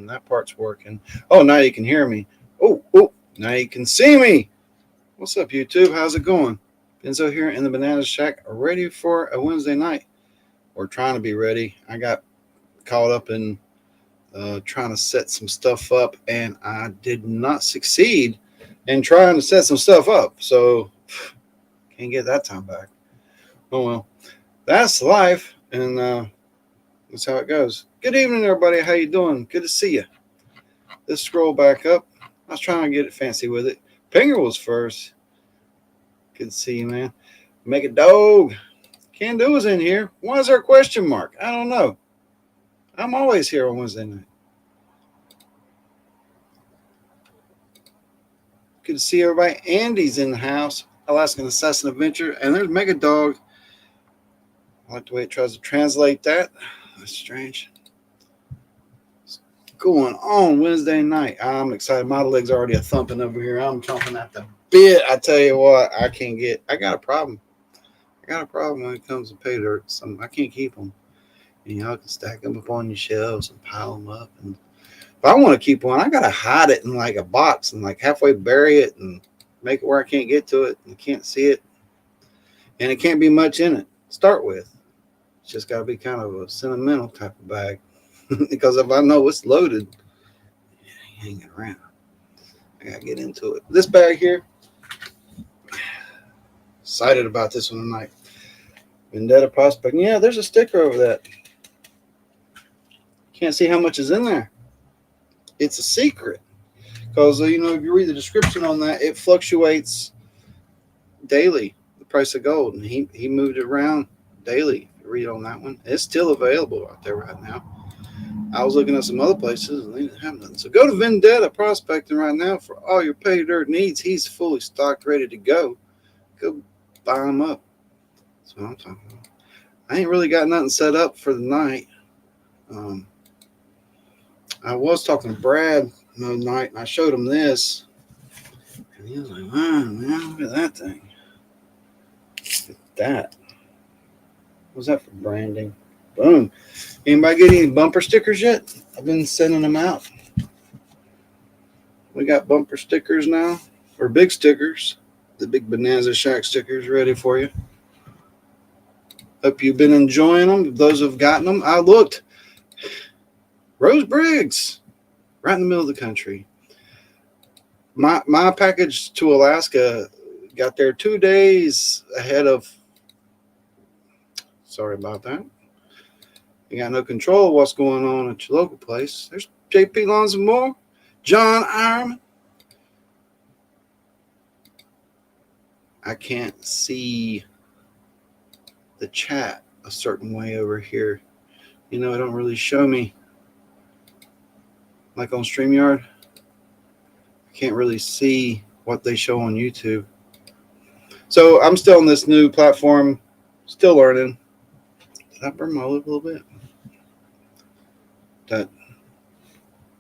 and that part's working. Oh, now you can hear me. Oh, now you can see me. What's up, YouTube? How's it going? Benzo here in the Banana Shack, ready for a Wednesday night. Or trying to be ready. I got caught up in trying to set some stuff up, and I did not succeed in trying to set some stuff up. So, can't get that time back. Oh, well. That's life, and that's how it goes. Good evening, everybody. How you doing? Good to see you. Let's scroll back up. I was trying to get it fancy with it. Pinger was first. Good to see you, man. Make a dog. Can do is in here. Why is there a question mark? I don't know. I'm always here on Wednesday night. Good to see everybody. Andy's in the house. Alaskan Assassin Adventure. And there's Mega Dog. I like the way it tries to translate that. That's strange. What's going on Wednesday night? I'm excited. My legs are already a thumping over here. I'm chomping at the bit. I tell you what, I got a problem. I got a problem when it comes to pay dirt. I can't keep them. And y'all can stack them up on your shelves and pile them up. And if I want to keep one, I got to hide it in like a box and like halfway bury it and make it where I can't get to it and can't see it. And it can't be much in it to start with. It's just got to be kind of a sentimental type of bag. Because if I know it's loaded, it ain't hanging around. I got to get into it. This bag here, excited about this one tonight. Vendetta Prospect. Yeah, there's a sticker over that. Can't see how much is in there. It's a secret. Because, if you read the description on that, it fluctuates daily, the price of gold. And he moved it around daily. If you read on that one, it's still available out there right now. I was looking at some other places, and they didn't have nothing. So go to Vendetta Prospecting right now for all your pay dirt needs. He's fully stocked, ready to go. Go buy him up. That's what I'm talking about. I ain't really got nothing set up for the night. I was talking to Brad the other night, and I showed him this. And he was like, wow, man, look at that thing. Look at that. What's that for branding? Boom. Anybody get any bumper stickers yet? I've been sending them out. We got bumper stickers now, or big stickers. The big Bonanza Shack stickers ready for you. Hope you've been enjoying them. Those who've gotten them, I looked. Rose Briggs, right in the middle of the country. My package to Alaska got there 2 days ahead of. Sorry about that. You got no control of what's going on at your local place. There's JP Lawns and more. John Ironman. I can't see the chat a certain way over here. It don't really show me. Like on StreamYard, I can't really see what they show on YouTube. So I'm still on this new platform, still learning. Did I burn my lip a little bit? That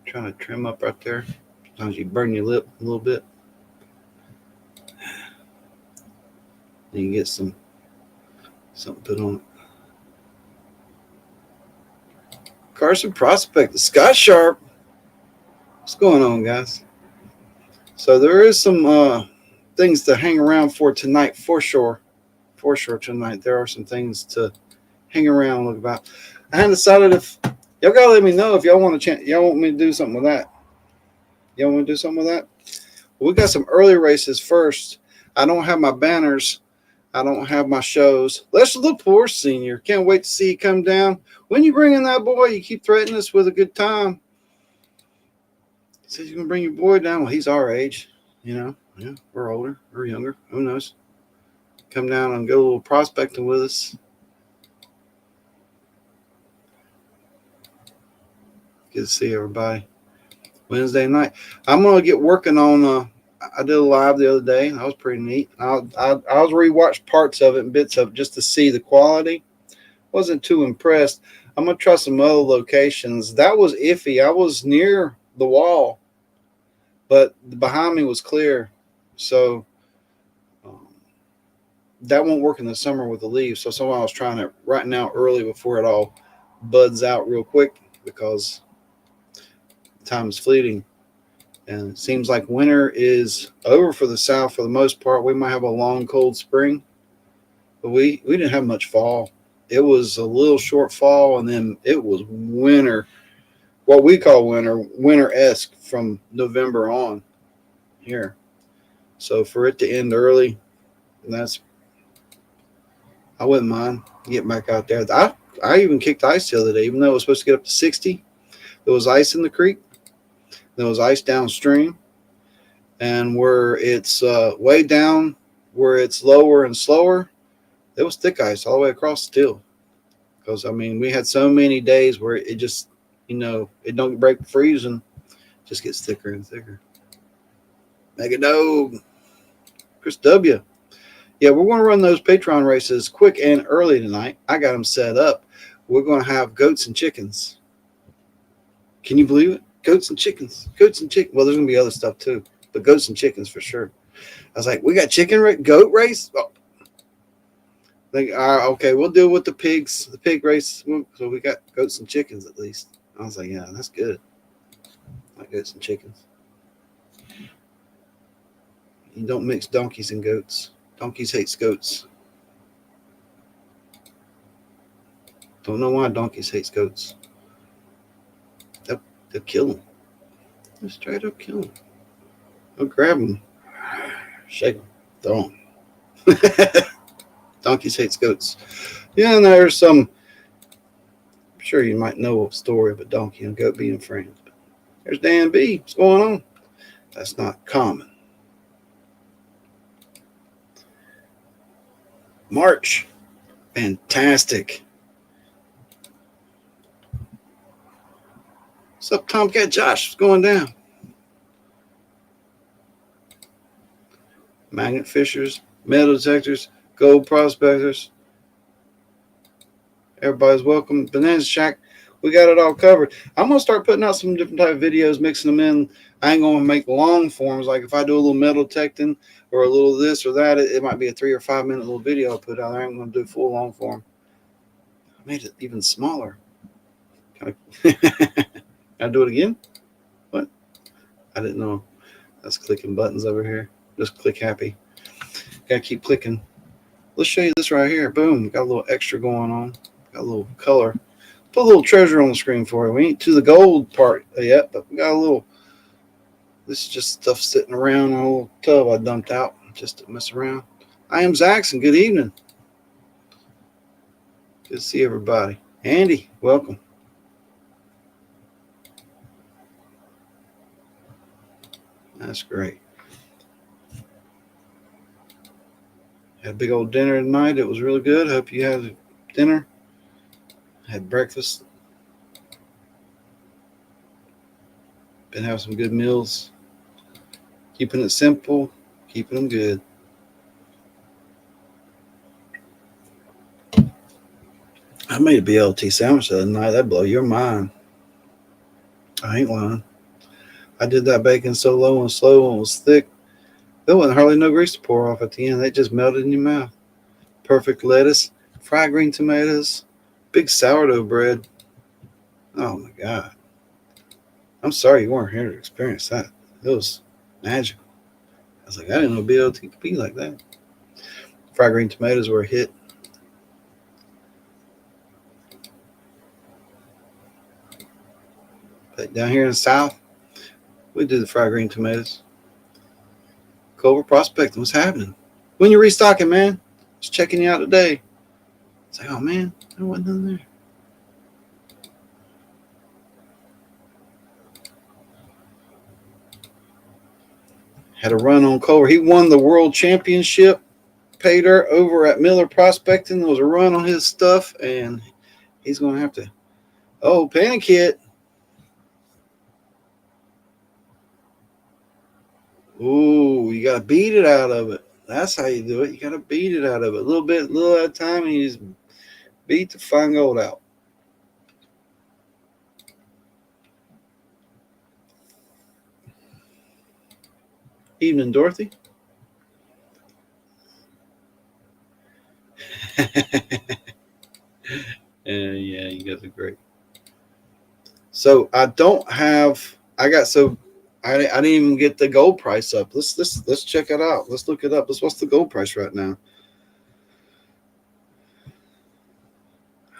trying to trim up right there. Sometimes you burn your lip a little bit. Then you get something put on it. Carson Prospect, the Scott Sharp. What's going on, guys? So there is some things to hang around for tonight, for sure. For sure tonight. There are some things to hang around and look about. I hadn't decided if y'all gotta let me know if y'all want y'all want me to do something with that. Y'all want to do something with that? Well, we got some early races first. I don't have my banners. I don't have my shows. Lester Lepore Sr. Can't wait to see you come down. When you bring in that boy, you keep threatening us with a good time. He says you're going to bring your boy down. Well, he's our age. Yeah, we're older. We're younger. Who knows? Come down and go a little prospecting with us. Good to see everybody. Wednesday night. I'm going to get working on, I did a live the other day. That was pretty neat. I was rewatched parts of it and bits of it just to see the quality. Wasn't too impressed. I'm going to try some other locations. That was iffy. I was near the wall, but behind me was clear. So that won't work in the summer with the leaves. So someone I was trying it right now early before it all buds out real quick because time is fleeting. And it seems like winter is over for the South for the most part. We might have a long, cold spring, but we didn't have much fall. It was a little short fall, and then it was winter, what we call winter, winter-esque from November on here. So for it to end early, I wouldn't mind getting back out there. I even kicked ice the other day, even though it was supposed to get up to 60. There was ice in the creek. There was ice downstream. And where it's way down, where it's lower and slower, there was thick ice all the way across still. Because, I mean, we had so many days where it just, it don't break freezing. It just gets thicker and thicker. Mega Dog. Chris W. Yeah, we're going to run those Patreon races quick and early tonight. I got them set up. We're going to have goats and chickens. Can you believe it? Goats and chickens. Goats and chickens. Well, there's going to be other stuff too, but goats and chickens for sure. I was like, we got goat race? Oh. Okay, we'll deal with the pigs, the pig race. So we got goats and chickens at least. I was like, yeah, that's good. I like goats and chickens. You don't mix donkeys and goats. Donkeys hates goats. Don't know why donkeys hates goats. They'll kill them. They'll straight up kill them. They'll grab them, shake them, throw them. Donkeys hates goats. Yeah, and there's some. I'm sure you might know a story of a donkey and a goat being friends. But there's Dan B. What's going on? That's not common. March. Fantastic. What's up, Tomcat Josh? What's going down? Magnet fishers, metal detectors, gold prospectors. Everybody's welcome. Bonanza Shack. We got it all covered. I'm going to start putting out some different type of videos, mixing them in. I ain't going to make long forms. Like if I do a little metal detecting or a little this or that, it might be a 3 or 5 minute little video I'll put out there. I'm going to do full long form. I made it even smaller. Can I do it again? What? I didn't know. That's clicking buttons over here. Just click happy. Got to keep clicking. Let's show you this right here. Boom. Got a little extra going on. Got a little color. Put a little treasure on the screen for you. We ain't to the gold part yet, but we got a little. This is just stuff sitting around in a little tub I dumped out just to mess around. I am Zaxxon. Good evening. Good to see everybody. Andy, welcome. That's great. Had a big old dinner tonight. It was really good. Hope you had dinner. Had breakfast. Been having some good meals. Keeping it simple. Keeping them good. I made a BLT sandwich the other night. That'd blow your mind. I ain't lying. I did that bacon so low and slow and it was thick. There wasn't hardly no grease to pour off at the end. They just melted in your mouth. Perfect lettuce. Fried green tomatoes. Big sourdough bread. Oh my God. I'm sorry you weren't here to experience that. It was magical. I was like, I didn't know BLT could be like that. Fried green tomatoes were a hit. But down here in the South, we do the fried green tomatoes. Culver prospecting. What's happening? When you restocking, man? Just checking you out today. It's like, oh man, there wasn't none there. Had a run on Culver. He won the world championship pay dirt over at Miller Prospecting. There was a run on his stuff, and he's going to have to. Oh, Panic Hit. Ooh, you got to beat it out of it. That's how you do it. You got to beat it out of it. A little bit, a little at a time, and you just beat the fine gold out. Evening, Dorothy. Yeah, you guys are great. So I I got so I didn't even get the gold price up. Let's check it out. Let's look it up. What's the gold price right now?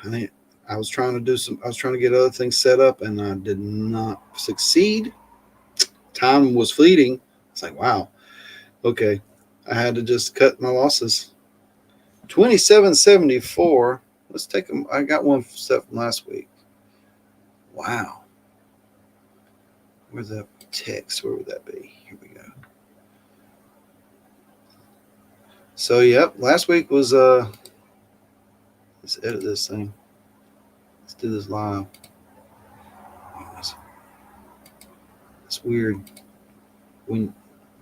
I was trying to get other things set up, and I did not succeed. Time was fleeting. It's like, wow. Okay. I had to just cut my losses. 27.74. Let's take them. I got one set from last week. Wow. Where's that text? Where would that be? Here we go. So, yep. Last week was, let's edit this thing. Let's do this live. It's weird. When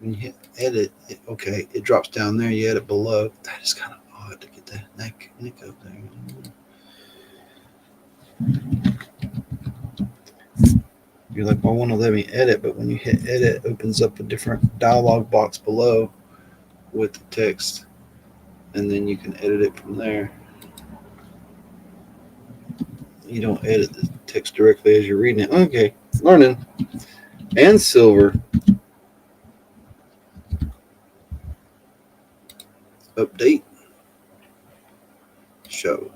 you hit edit, okay, it drops down there. You edit below. That is kind of odd to get that neck up there. You're like, well, I want to let me edit, but when you hit edit, it opens up a different dialog box below with the text, and then you can edit it from there. You don't edit the text directly as you're reading it. Okay, learning. And silver. Update. Show.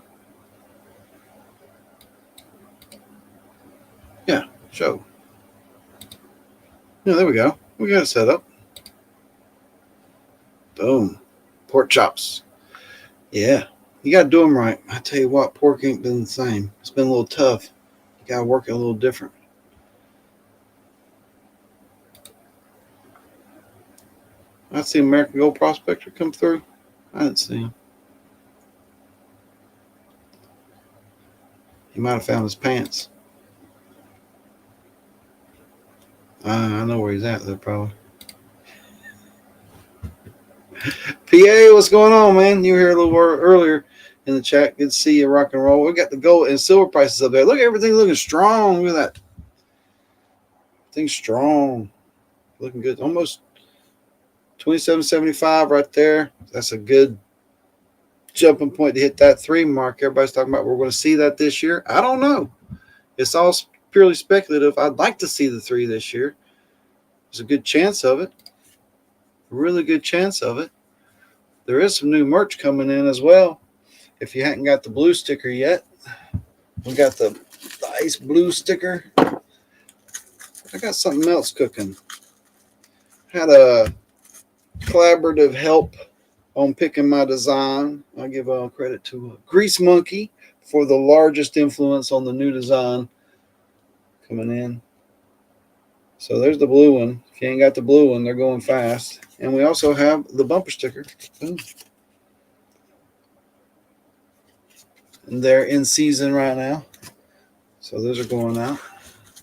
Yeah, show. Yeah, there we go. We got it set up. Boom. Pork chops. Yeah, you got to do them right. I tell you what, pork ain't been the same. It's been a little tough. You got to work it a little different. I see American Gold Prospector come through. I didn't see him. He might have found his pants. I know where he's at, though, probably. PA, what's going on, man? You were here a little earlier in the chat. Good to see you, rock and roll. We got the gold and silver prices up there. Look, everything looking strong. Look at that. Everything's strong. Looking good. Almost 27.75 right there. That's a good jumping point to hit that 3 mark. Everybody's talking about we're going to see that this year. I don't know. It's all purely speculative. I'd like to see the 3 this year. There's a good chance of it. A really good chance of it. There is some new merch coming in as well. If you hadn't got the blue sticker yet, we got the ice blue sticker. I got something else cooking. Had a collaborative help on picking my design. I'll give all credit to Grease Monkey for the largest influence on the new design coming in. So there's the blue one. If you ain't got the blue one, they're going fast. And we also have the bumper sticker. Boom. And they're in season right now. So those are going out.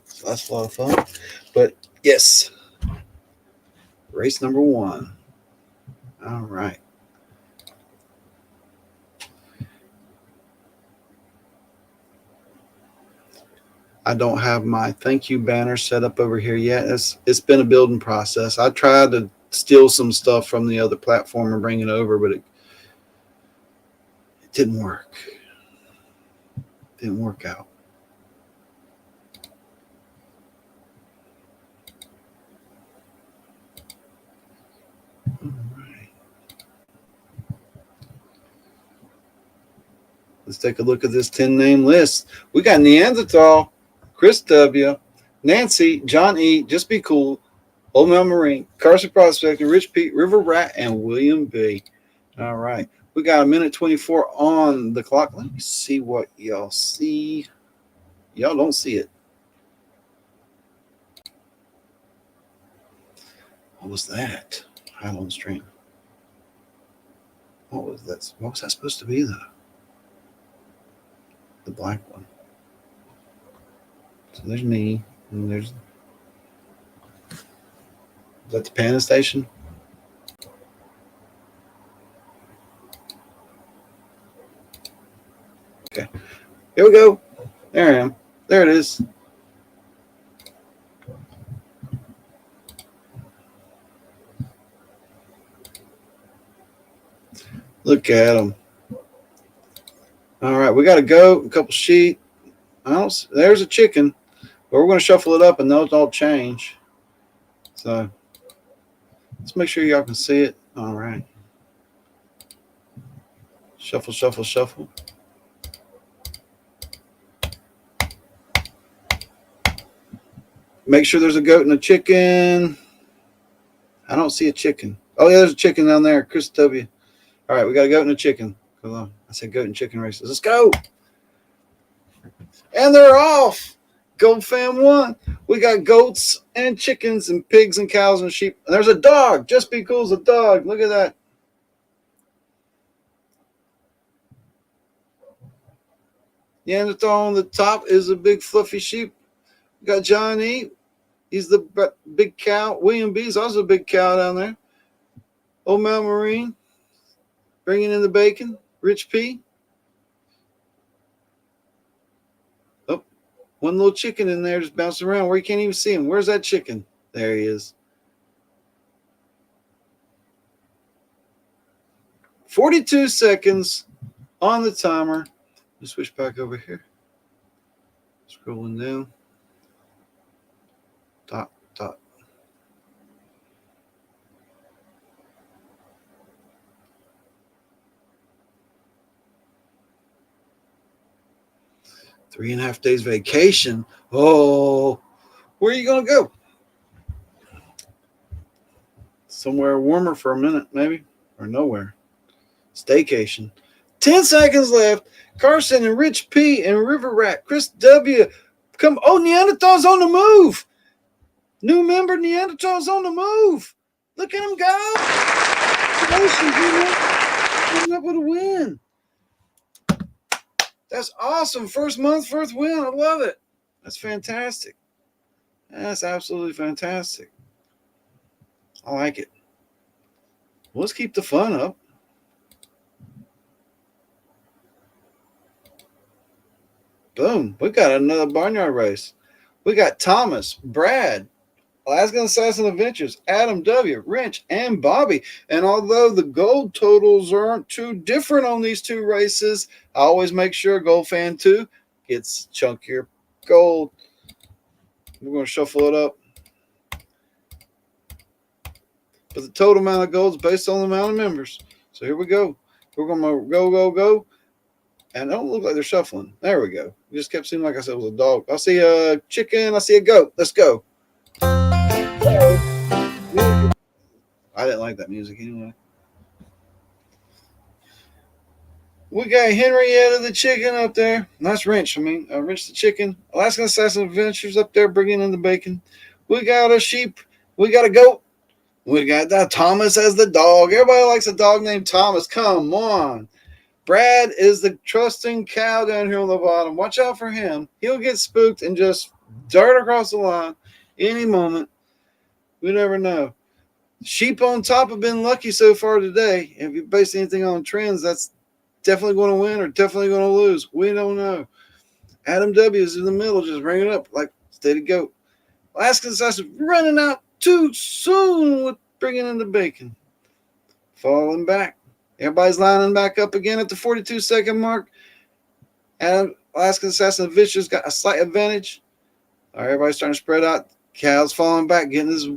So that's a lot of fun. But yes, race number 1. All right. I don't have my thank you banner set up over here yet. It's been a building process. I tried to steal some stuff from the other platform and bring it over, but it didn't work. It didn't work out. All right. Let's take a look at this 10-name list. We got Neanderthal, Chris W., Nancy, John E., Just Be Cool, Old Man Marine, Carson Prospector, Rich Pete, River Rat, and William B. All right. We got 1:24 on the clock. Let me see what y'all see. Y'all don't see it. What was that? Highland Stream. What was that? What was that supposed to be, though? The black one. So there's me, and there's. Is that the Panda Station? Okay. Here we go. There I am. There it is. Look at them. All right, we got to go. A couple sheep. There's a chicken. But we're going to shuffle it up and those all change. So let's make sure y'all can see it. All right. Shuffle, shuffle, shuffle. Make sure there's a goat and a chicken. I don't see a chicken. Oh, yeah, there's a chicken down there. Chris W. All right, we got a goat and a chicken. Come on. I said goat and chicken races. Let's go. And they're off. Gold Fam won. We got goats and chickens and pigs and cows and sheep. And there's a dog. Just Be Cool's a dog. Look at that. Neanderthal on the top is a big fluffy sheep. We got John E. He's the big cow. William B. is also a big cow down there. Old Mount Marine bringing in the bacon. Rich P. Oh, one little chicken in there just bouncing around where you can't even see him. Where's that chicken? There he is. 42 seconds on the timer. Let's switch back over here. Scrolling down. Dot, dot. Three and a half days vacation. Oh, where are you going to go? Somewhere warmer for a minute, maybe, or nowhere. Staycation. 10 seconds left. Carson and Rich P and River Rat. Chris W. Come. Oh, Neanderthal's on the move. New member Neanderthal's on the move. Look at him go. Congratulations, coming up with a win. That's awesome. First month, first win. I love it. That's fantastic. That's absolutely fantastic. I like it. Let's keep the fun up. Boom. We got another barnyard race. We got Thomas, Brad, Alaskan Assassin Adventures, Adam W., Wrench, and Bobby. And although the gold totals aren't too different on these two races, I always make sure Gold Fan 2 gets chunkier gold. We're going to shuffle it up. But the total amount of gold is based on the amount of members. So here we go. We're going to go. And it don't look like they're shuffling. There we go. It just kept seeming like I said it was a dog. I see a chicken. I see a goat. Let's go. I didn't like that music anyway. We got Henrietta the chicken up there. Nice Wrench. Wrench the chicken. Alaskan Assassin Adventures up there bringing in the bacon. We got a sheep. We got a goat. We got that Thomas as the dog. Everybody likes a dog named Thomas. Come on. Brad is the trusting cow down here on the bottom. Watch out for him. He'll get spooked and just dart across the line any moment. We never know. Sheep on top have been lucky so far today. If you base anything on trends, that's definitely going to win or definitely going to lose. We don't know. Adam W. is in the middle, just ringing it up like steady goat. Alaskan Assassin running out too soon with bringing in the bacon. Falling back. Everybody's lining back up again at the 42-second mark. And Alaskan Assassin Adventures got a slight advantage. All right, everybody's starting to spread out. Cow's falling back, getting his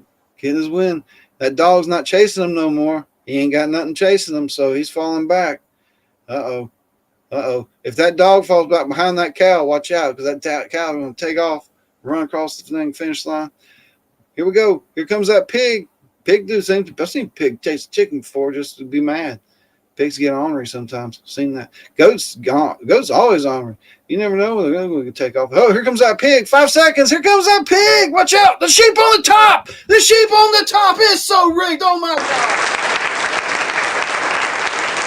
win. That dog's not chasing him no more. He ain't got nothing chasing him, so he's falling back. Uh-oh. If that dog falls back behind that cow, watch out, because that cow is going to take off, run across the finish line. Here we go. Here comes that pig. Pig do the same thing. I've seen pig chase chicken before just to be mad. Pigs get ornery sometimes. I've seen that. Goats always ornery. You never know when they're going to take off. Oh, here comes that pig. 5 seconds. Here comes that pig. Watch out. The sheep on the top. The sheep on the top is so rigged. Oh, my God.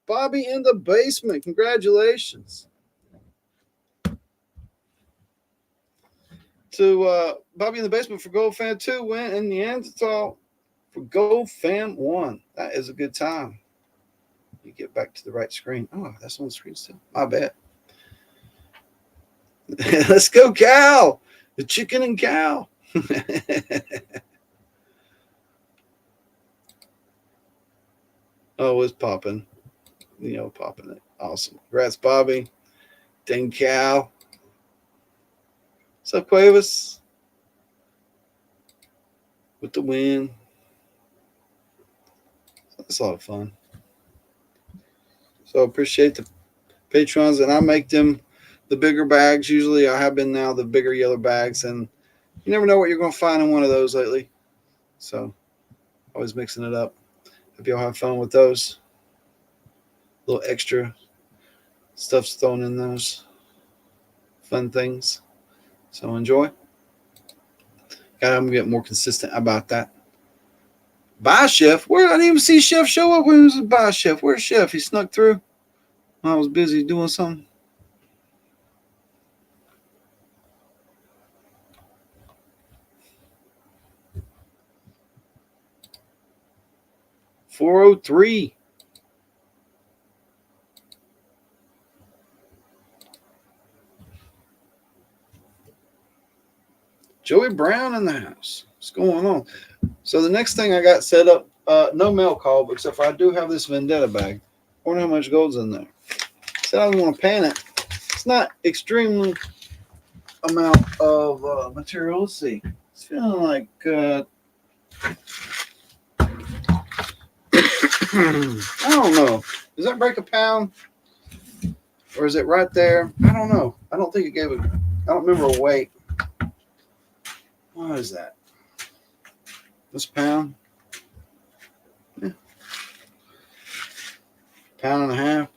Bobby in the basement. Congratulations. To Bobby in the basement for Gold Fan 2 win, and Neanderthal for Gold Fan 1. That is a good time. You get back to the right screen. Oh, that's on the screen still. My bad. Let's go, cow. The chicken and cow. Oh, it's popping. Popping it. Awesome. Congrats, Bobby. Dang cow. What's up, Cuevas? With the wind. That's a lot of fun. So appreciate the patrons, and I make them the bigger bags. Usually I have been now the bigger yellow bags, and you never know what you're going to find in one of those lately. So always mixing it up. Hope y'all have fun with those. Little extra stuff's thrown in those fun things. So enjoy. Gotta get more consistent about that. Bye, Chef. Where I didn't even see Chef show up when he was bye, Chef. Where's Chef? He snuck through. I was busy doing something. $403. Joey Brown in the house. What's going on? So the next thing I got set up, no mail call, but except for I do have this Vendetta bag. I wonder how much gold's in there. Said I want to pan it. It's not extremely amount of material. Let's see. It's feeling like I don't know. Does that break a pound? Or is it right there? I don't know. I don't think it gave I don't remember a weight. What is that? This pound? Yeah. Pound and a half.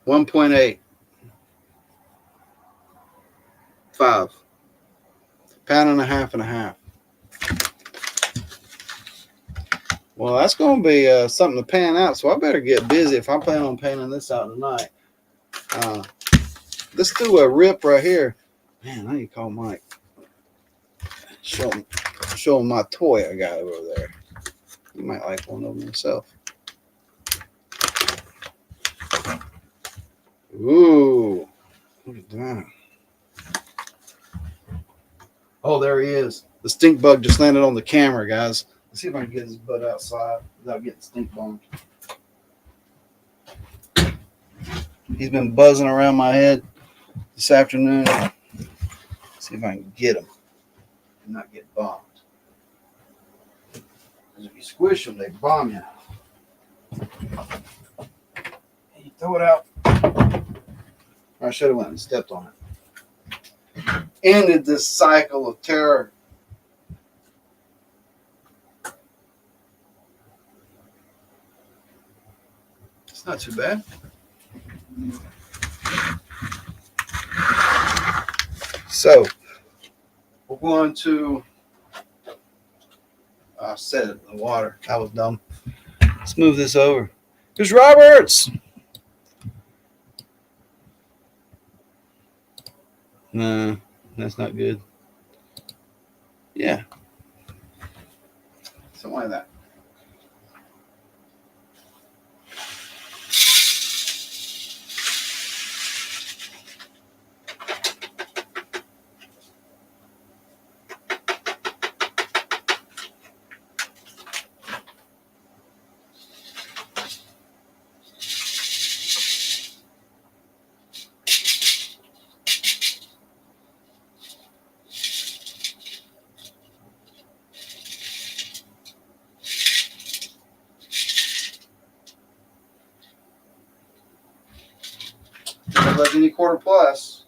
$1.85. Pound and a half and a half. Well, that's going to be something to pan out, so I better get busy if I plan on panning this out tonight. Let's do a rip right here. Man, I need to call Mike. Show him my toy I got over there. You might like one of them himself. Ooh. Look at that. Oh, there he is. The stink bug just landed on the camera, guys. Let's see if I can get his butt outside without getting stink bombed. He's been buzzing around my head this afternoon. Let's see if I can get him and not get bombed. Because if you squish them, they bomb you. You throw it out. Or I should have went and stepped on it. Ended this cycle of terror. It's not too bad. So, we're going to set it in the water. That was dumb. Let's move this over. Here's Roberts. No, that's not good. Yeah. Something like that. Like any quarter plus.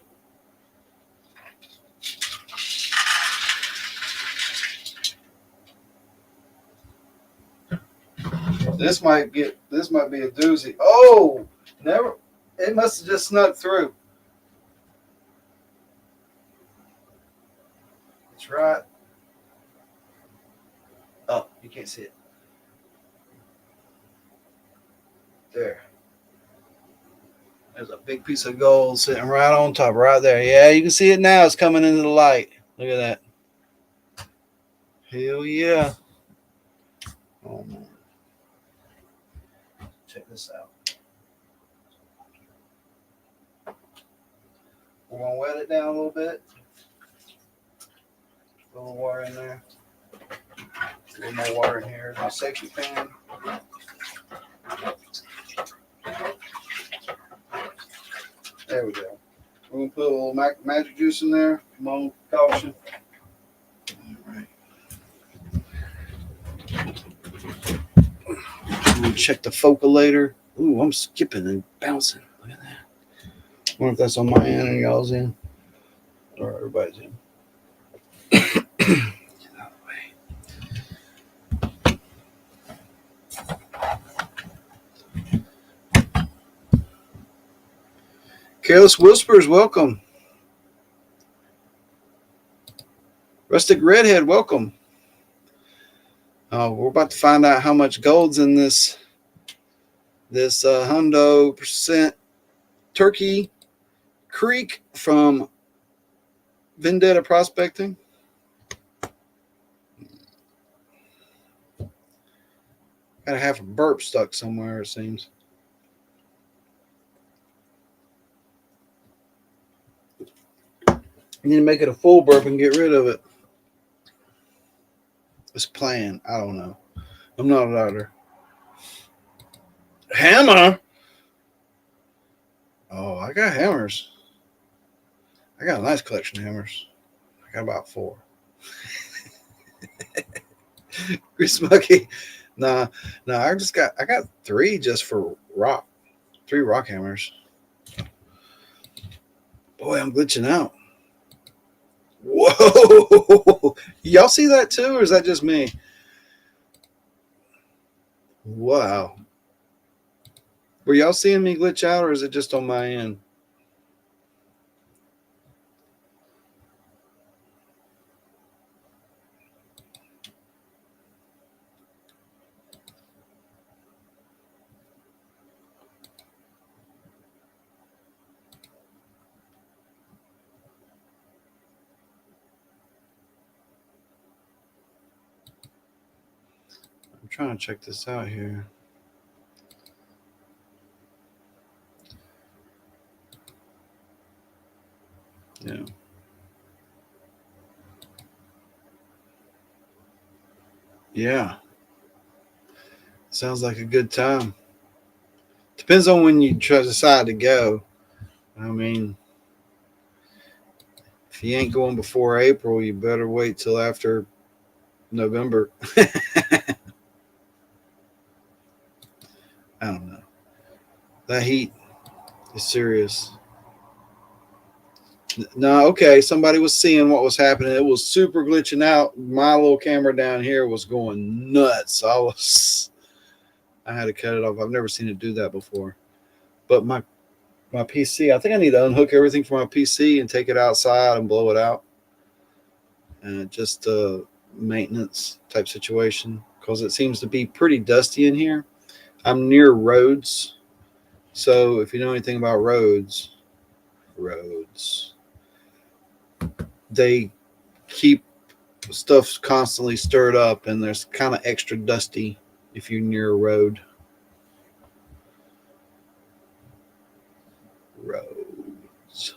This might be a doozy. Oh, never. It must have just snuck through. It's right. Oh, you can't see it. There. There's a big piece of gold sitting right on top, right there. Yeah, you can see it now. It's coming into the light. Look at that. Hell yeah. Oh, man. Check this out. We're going to wet it down a little bit. A little water in there. A little more water in here. My section pan. There we go. We're going to put a little magic juice in there. Come on, caution. All right. I'm going to check the focalator. Ooh, I'm skipping and bouncing. Look at that. I wonder if that's on my end and y'all's in. Or everybody's in. Get out of the way. Careless Whispers, welcome. Rustic Redhead, welcome. We're about to find out how much gold's in this hundo percent Turkey Creek from Vendetta Prospecting. Got a half a burp stuck somewhere, it seems. You need to make it a full burp and get rid of it. It's planned. I don't know. I'm not a doctor. Hammer? Oh, I got hammers. I got a nice collection of hammers. I got about 4. Grease Monkey. Nah, I got 3 just for rock. 3 rock hammers. Boy, I'm glitching out. Whoa! Y'all see that too, or is that just me? Wow. Were y'all seeing me glitch out, or is it just on my end? I'm trying to check this out here. Yeah. Yeah. Sounds like a good time. Depends on when you decide to go. I mean, if you ain't going before April, you better wait till after November. I don't know. That heat is serious. No, okay. Somebody was seeing what was happening. It was super glitching out. My little camera down here was going nuts. I had to cut it off. I've never seen it do that before. But my PC, I think I need to unhook everything from my PC and take it outside and blow it out. And just a maintenance type situation because it seems to be pretty dusty in here. I'm near roads. So if you know anything about roads, they keep stuff constantly stirred up and there's kind of extra dusty if you're near a road. Roads.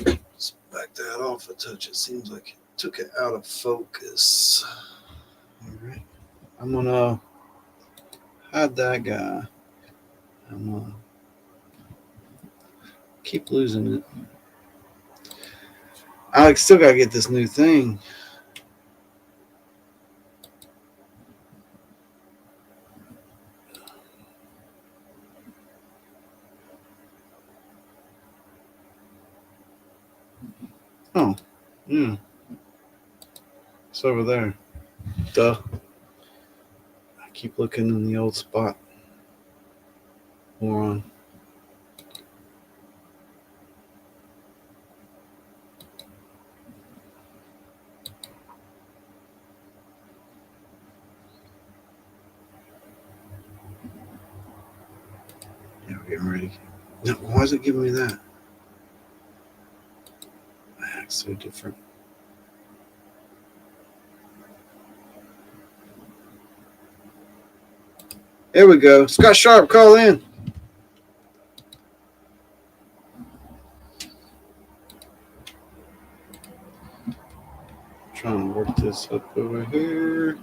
Let's back that off a touch. It seems like it took it out of focus. All right. I'm going to hide that guy. I'm going to keep losing it. I still got to get this new thing. Oh, yeah. It's over there. Duh. I keep looking in the old spot. Moron. Yeah, we're getting ready. No, why is it giving me that? That's so different. There we go. Scott Sharp, call in. Trying to work this up over here.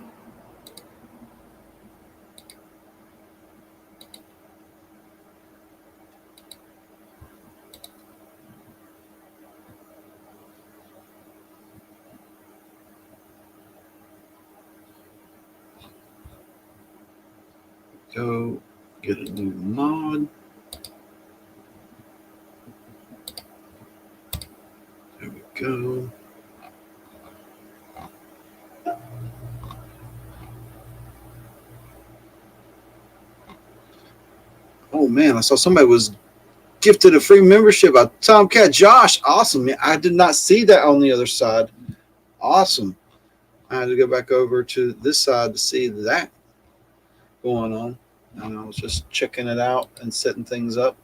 Go get a new mod. There we go. Oh man, I saw somebody was gifted a free membership by Tomcat Josh. Awesome. I did not see that on the other side. Awesome. I had to go back over to this side to see that going on. And I was just checking it out and setting things up.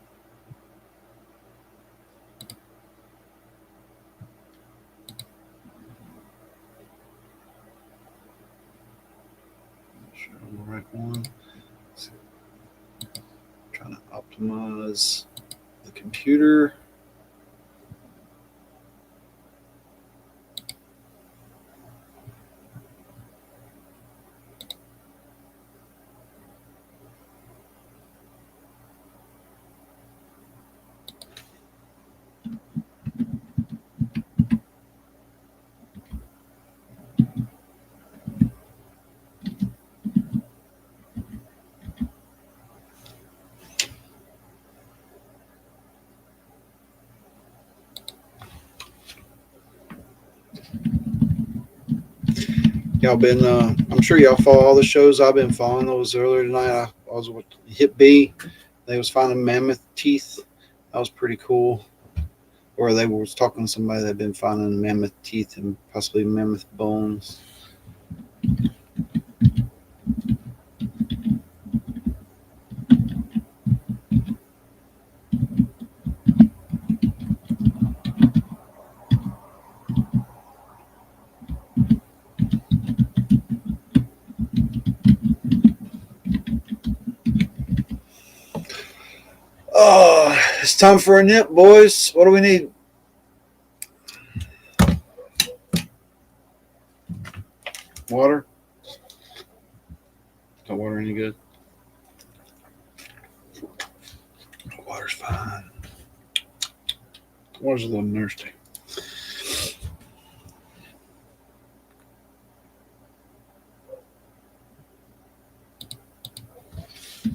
Sure I'm the right one. Trying to optimize the computer. Y'all been, I'm sure y'all follow all the shows I've been following. Those earlier tonight, I was with Hip B. They was finding mammoth teeth. That was pretty cool. Or they was talking to somebody that had been finding mammoth teeth and possibly mammoth bones. Oh, it's time for a nip, boys. What do we need? Water? Don't water any good? Water's fine. Water's a little thirsty.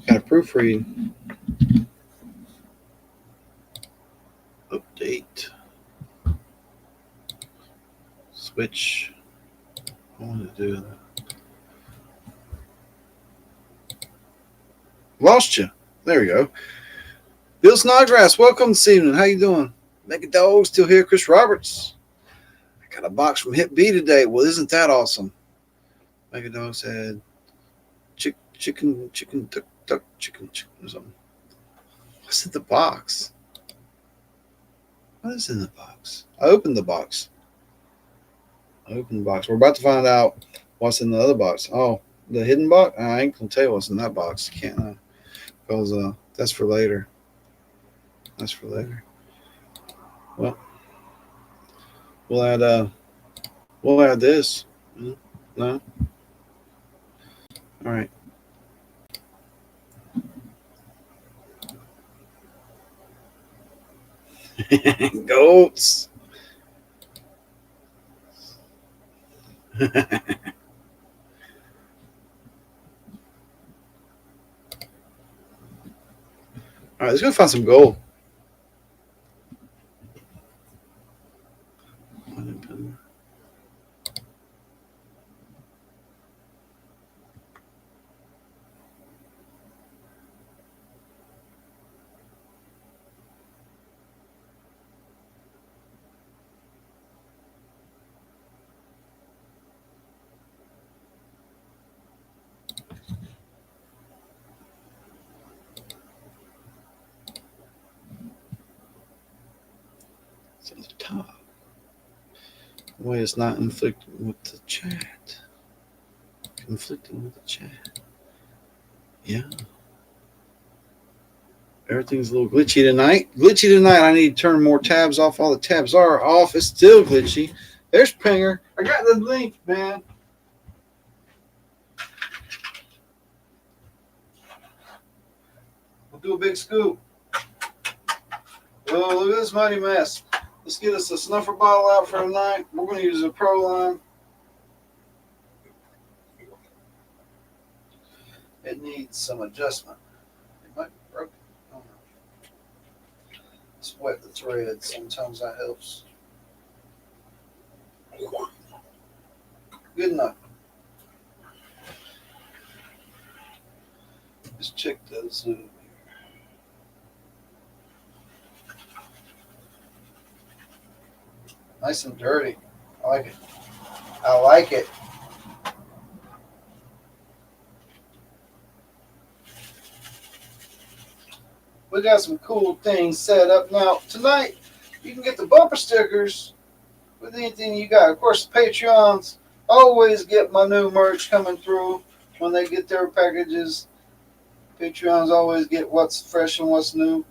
Got a proofread. Update. Switch. I want to do that. Lost you. There we go. Bill Snodgrass, welcome this evening. How you doing? Mega Dog still here. Chris Roberts. I got a box from Hip B today. Well, isn't that awesome? Mega Dog said chicken, duck, chicken, or something. What's in the box? What is in the box? I opened the box. We're about to find out what's in the other box. Oh, the hidden box? I ain't going to tell you what's in that box. Can't I? Because that's for later. That's for later. Well, we'll add this. No? All right. Goats. All right, let's go find some gold. It's on the top. Why it's not conflicting with the chat? Conflicting with the chat. Yeah. Everything's a little glitchy tonight. I need to turn more tabs off. All the tabs are off. It's still glitchy. There's Pinger. I got the link, man. We'll do a big scoop. Oh, look at this mighty mess. Let's get us a snuffer bottle out for tonight. We're going to use a Pro line. It needs some adjustment. It might be broken. I don't know. Let's wet the thread. Sometimes that helps. Good enough. Let's check the zoom. Nice and dirty. I like it. I like it. We got some cool things set up. Now, tonight, you can get the bumper stickers with anything you got. Of course, the Patreons always get my new merch coming through when they get their packages. Patreons always get what's fresh and what's new.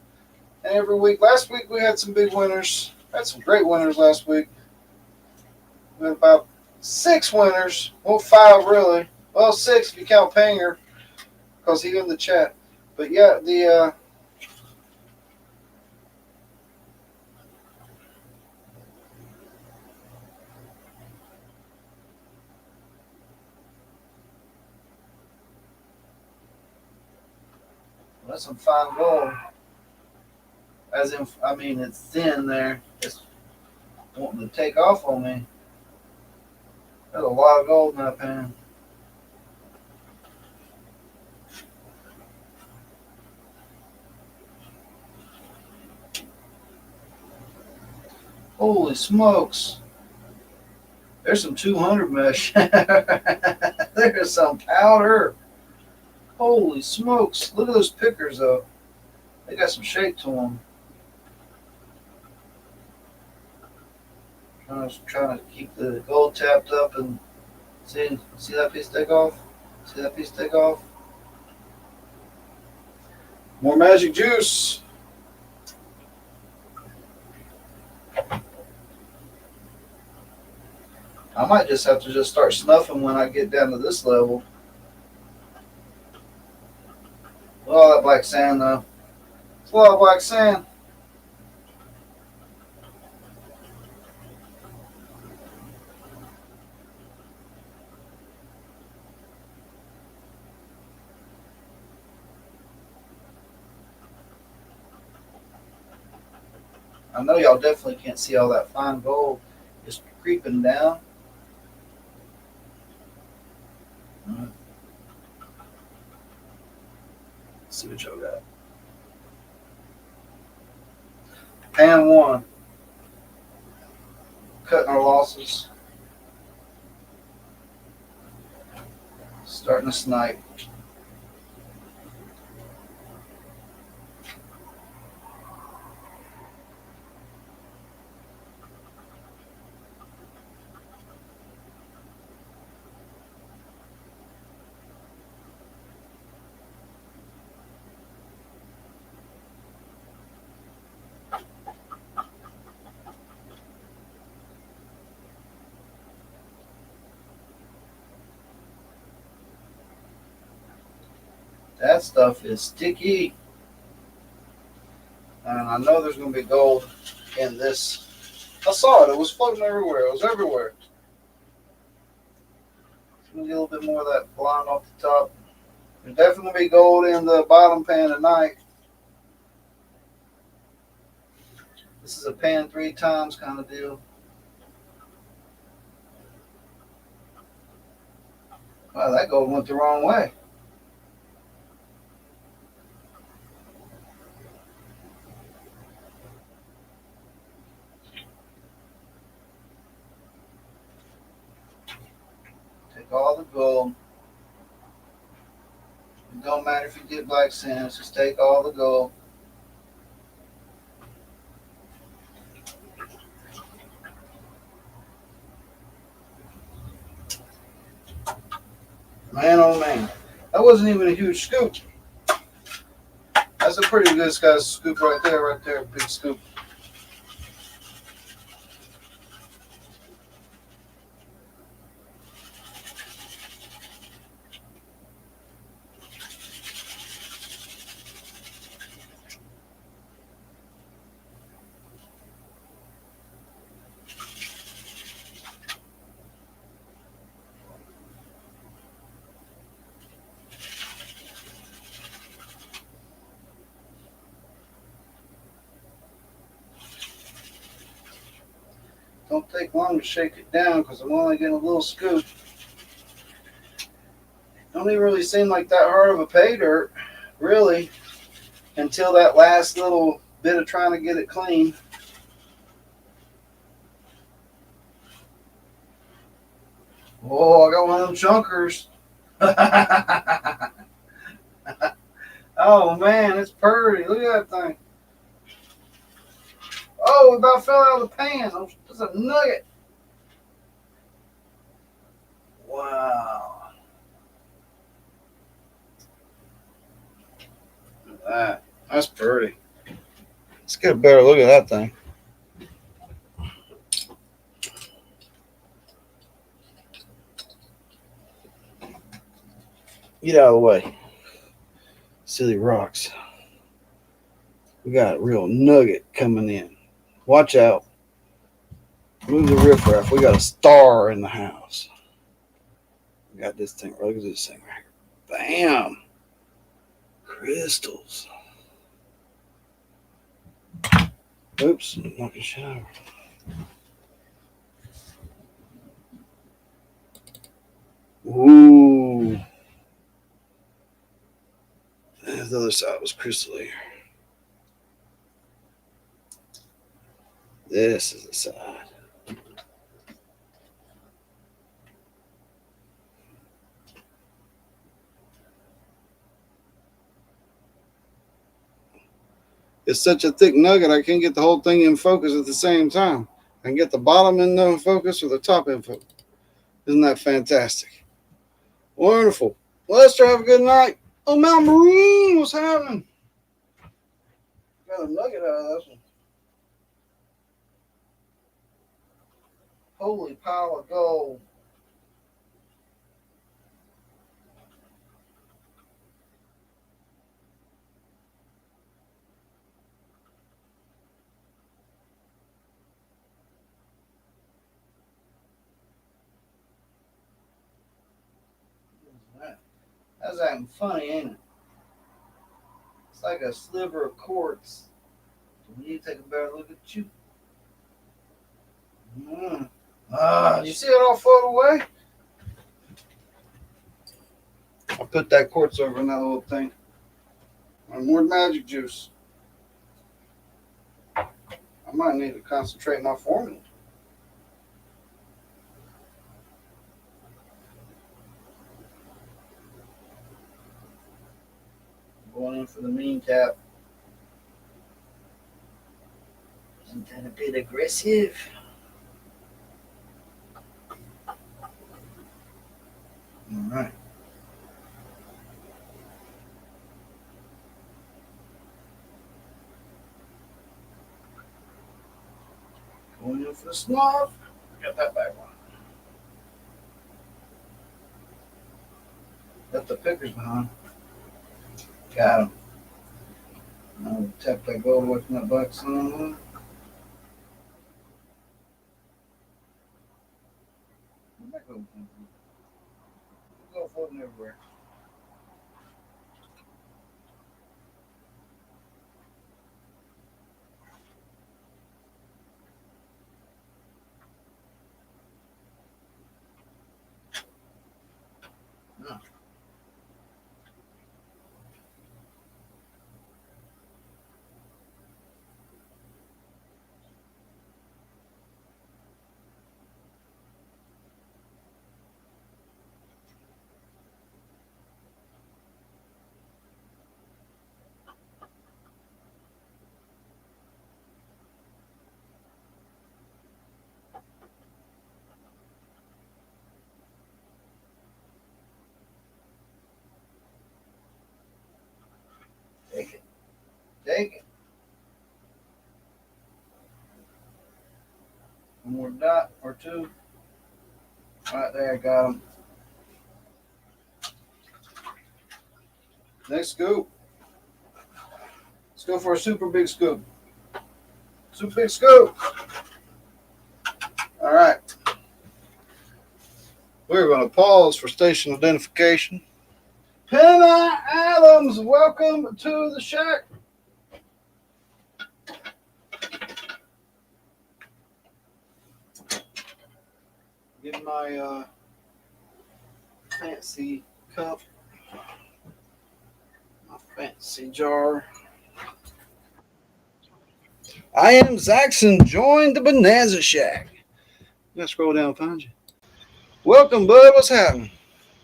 And every week, last week we had some big winners. Had some great winners last week. We had about 6 winners. Well, 5 really. Well, 6 if you count Panger, because he's in the chat. But yeah, that's some fine gold. As in, I mean, it's thin there. It's wanting to take off on me. There's a lot of gold in that pan. Holy smokes. There's some 200 mesh. There's some powder. Holy smokes. Look at those pickers, though. They got some shape to them. Trying to keep the gold tapped up and see that piece take off? See that piece take off? More magic juice. I might just have to just start snuffing when I get down to this level. Look at all that black sand, though. It's a lot of black sand. I know y'all definitely can't see all that fine gold just creeping down. Let's see what y'all got. Pan 1. Cutting our losses. Starting to snipe. That stuff is sticky. And I know there's going to be gold in this. I saw it. It was floating everywhere. It was everywhere. Let me get a little bit more of that blonde off the top. There's definitely going to be gold in the bottom pan tonight. This is a pan 3 times kind of deal. Wow, that gold went the wrong way. Take all the gold. It don't matter if you get black sand, just take all the gold. Man, oh man. That wasn't even a huge scoop. That's a pretty good size scoop right there, big scoop. Don't take long to shake it down because I'm only getting a little scoop. Don't even really seem like that hard of a pay dirt, really, until that last little bit of trying to get it clean. Oh, I got one of them chunkers. Oh man, it's pretty. Look at that thing. Oh, it about fell out of the pan. It's a nugget. Wow. Look at that. That's pretty. Let's get a better look at that thing. Get out of the way. Silly rocks. We got a real nugget coming in. Watch out. Move the riffraff. We got a star in the house. We got this thing. Look at this thing right here. Bam. Crystals. Oops. Knocking shit over. Ooh. The other side was crystal here. This is the side. It's such a thick nugget, I can't get the whole thing in focus at the same time. I can get the bottom in no focus or the top in focus. Isn't that fantastic? Wonderful. Lester, have a good night. Oh, Mount Marine, what's happening? Got a nugget out of this one. Holy pile of gold. That's acting funny, ain't it? It's like a sliver of quartz. We need to take a better look at you. Did you see it all float away? I put that quartz over in that little thing. More magic juice. I might need to concentrate my formula. Going in for the mean cap. Isn't that a bit aggressive? All right. Going in for the snuff. Got that back on. Left the pickers behind. Got him. I'll tap that gold away from that black sun. Where'd that go from? Go floating everywhere. No. Take it. Take it. One more dot or two. Right there, got him. Next scoop. Let's go for a super big scoop. Super big scoop. All right. We're going to pause for station identification. Penna Adams, welcome to the shack. Get my fancy cup, my fancy jar. I am Zaxxon. Join the Bonanza Shack. I'm gonna scroll down and find you. Welcome, bud. What's happening?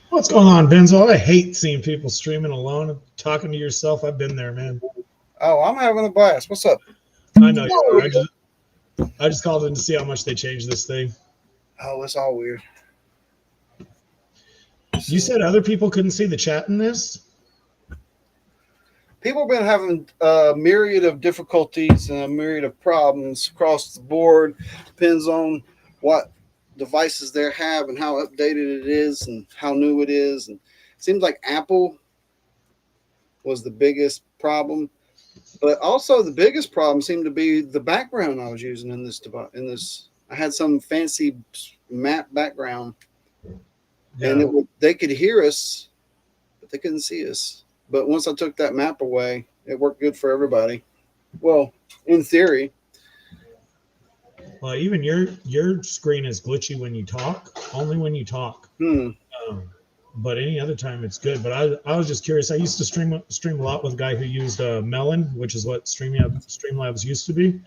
What's going on, Benzo? I hate seeing people streaming alone and talking to yourself. I've been there, man. Oh, I'm having a blast. What's up? I know you are. I just called in to see how much they changed this thing. Oh, it's all weird. You said other people couldn't see the chat in this? People have been having a myriad of difficulties and a myriad of problems across the board. Depends on what devices they have and how updated it is and how new it is. And it seems like Apple was the biggest problem, but also the biggest problem seemed to be the background I was using in this device. I had some fancy map background, and they could hear us, but they couldn't see us. But once I took that map away, it worked good for everybody. Well, in theory. Well, even your screen is glitchy when you talk, only when you talk. But any other time it's good. But I was just curious. I used to stream a lot with a guy who used Melon, which is what Streamlabs used to be.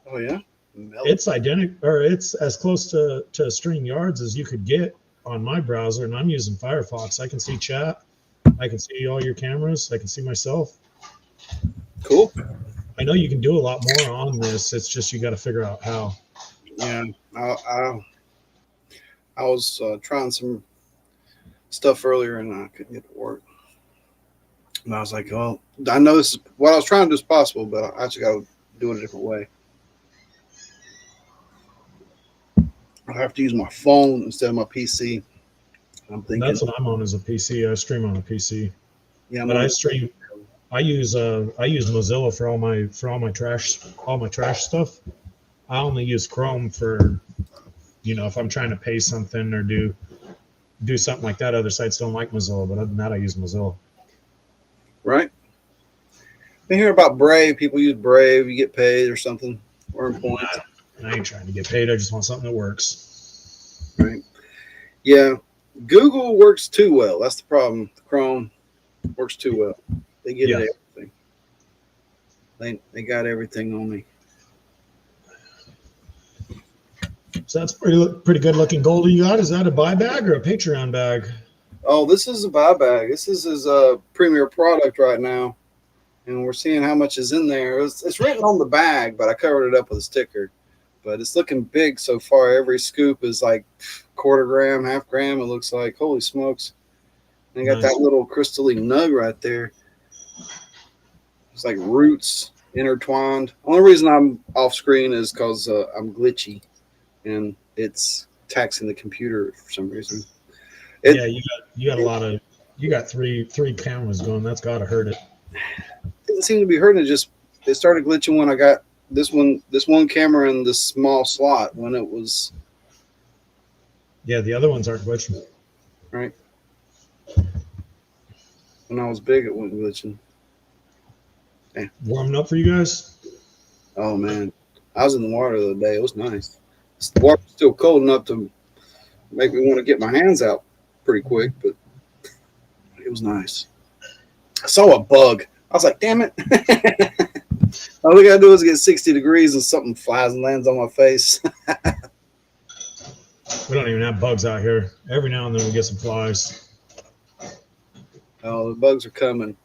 Oh yeah, Melon. It's identical, or it's as close to StreamYards as you could get on my browser, and I'm using Firefox. I can see chat. I can see all your cameras. I can see myself. Cool. I know you can do a lot more on this. It's just you got to figure out how. Yeah, I was trying some stuff earlier and I couldn't get it to work. And I was like, well, I know this is what I was trying to do is possible, but I actually got to do it a different way. I have to use my phone instead of my PC. I'm thinking that's what I'm on as a PC. I stream on a PC. Yeah, but I use Mozilla for all my trash stuff. I only use Chrome for, if I'm trying to pay something or do something like that. Other sites don't like Mozilla, but other than that, I use Mozilla. Right. I hear about Brave. People use Brave. You get paid or something, or in points. I ain't trying to get paid. I just want something that works. Right. Yeah. Google works too well. That's the problem. Chrome works too well. They get it everything. They got everything on me. So that's pretty good looking gold you got. Is that a buy bag or a Patreon bag? Oh, this is a buy bag. This is his premier product right now, and we're seeing how much is in there. It's written on the bag, but I covered it up with a sticker. But it's looking big so far. Every scoop is like quarter gram, half gram. It looks like, holy smokes! And got that little crystally nug right there. It's like roots intertwined. Only reason I'm off screen is because I'm glitchy. And it's taxing the computer for some reason. You got three cameras going. That's got to hurt it. Didn't seem to be hurting. It started glitching when I got this one camera in this small slot when it was. Yeah, the other ones aren't glitching. Right. When I was big, it wasn't glitching. Yeah. Warming up for you guys? Oh man, I was in the water the other day. It was nice. The water's still cold enough to make me want to get my hands out pretty quick, but it was nice. I saw a bug. I was like, damn it. All we got to do is get 60 degrees and something flies and lands on my face. We don't even have bugs out here. Every now and then we get some flies. Oh, the bugs are coming.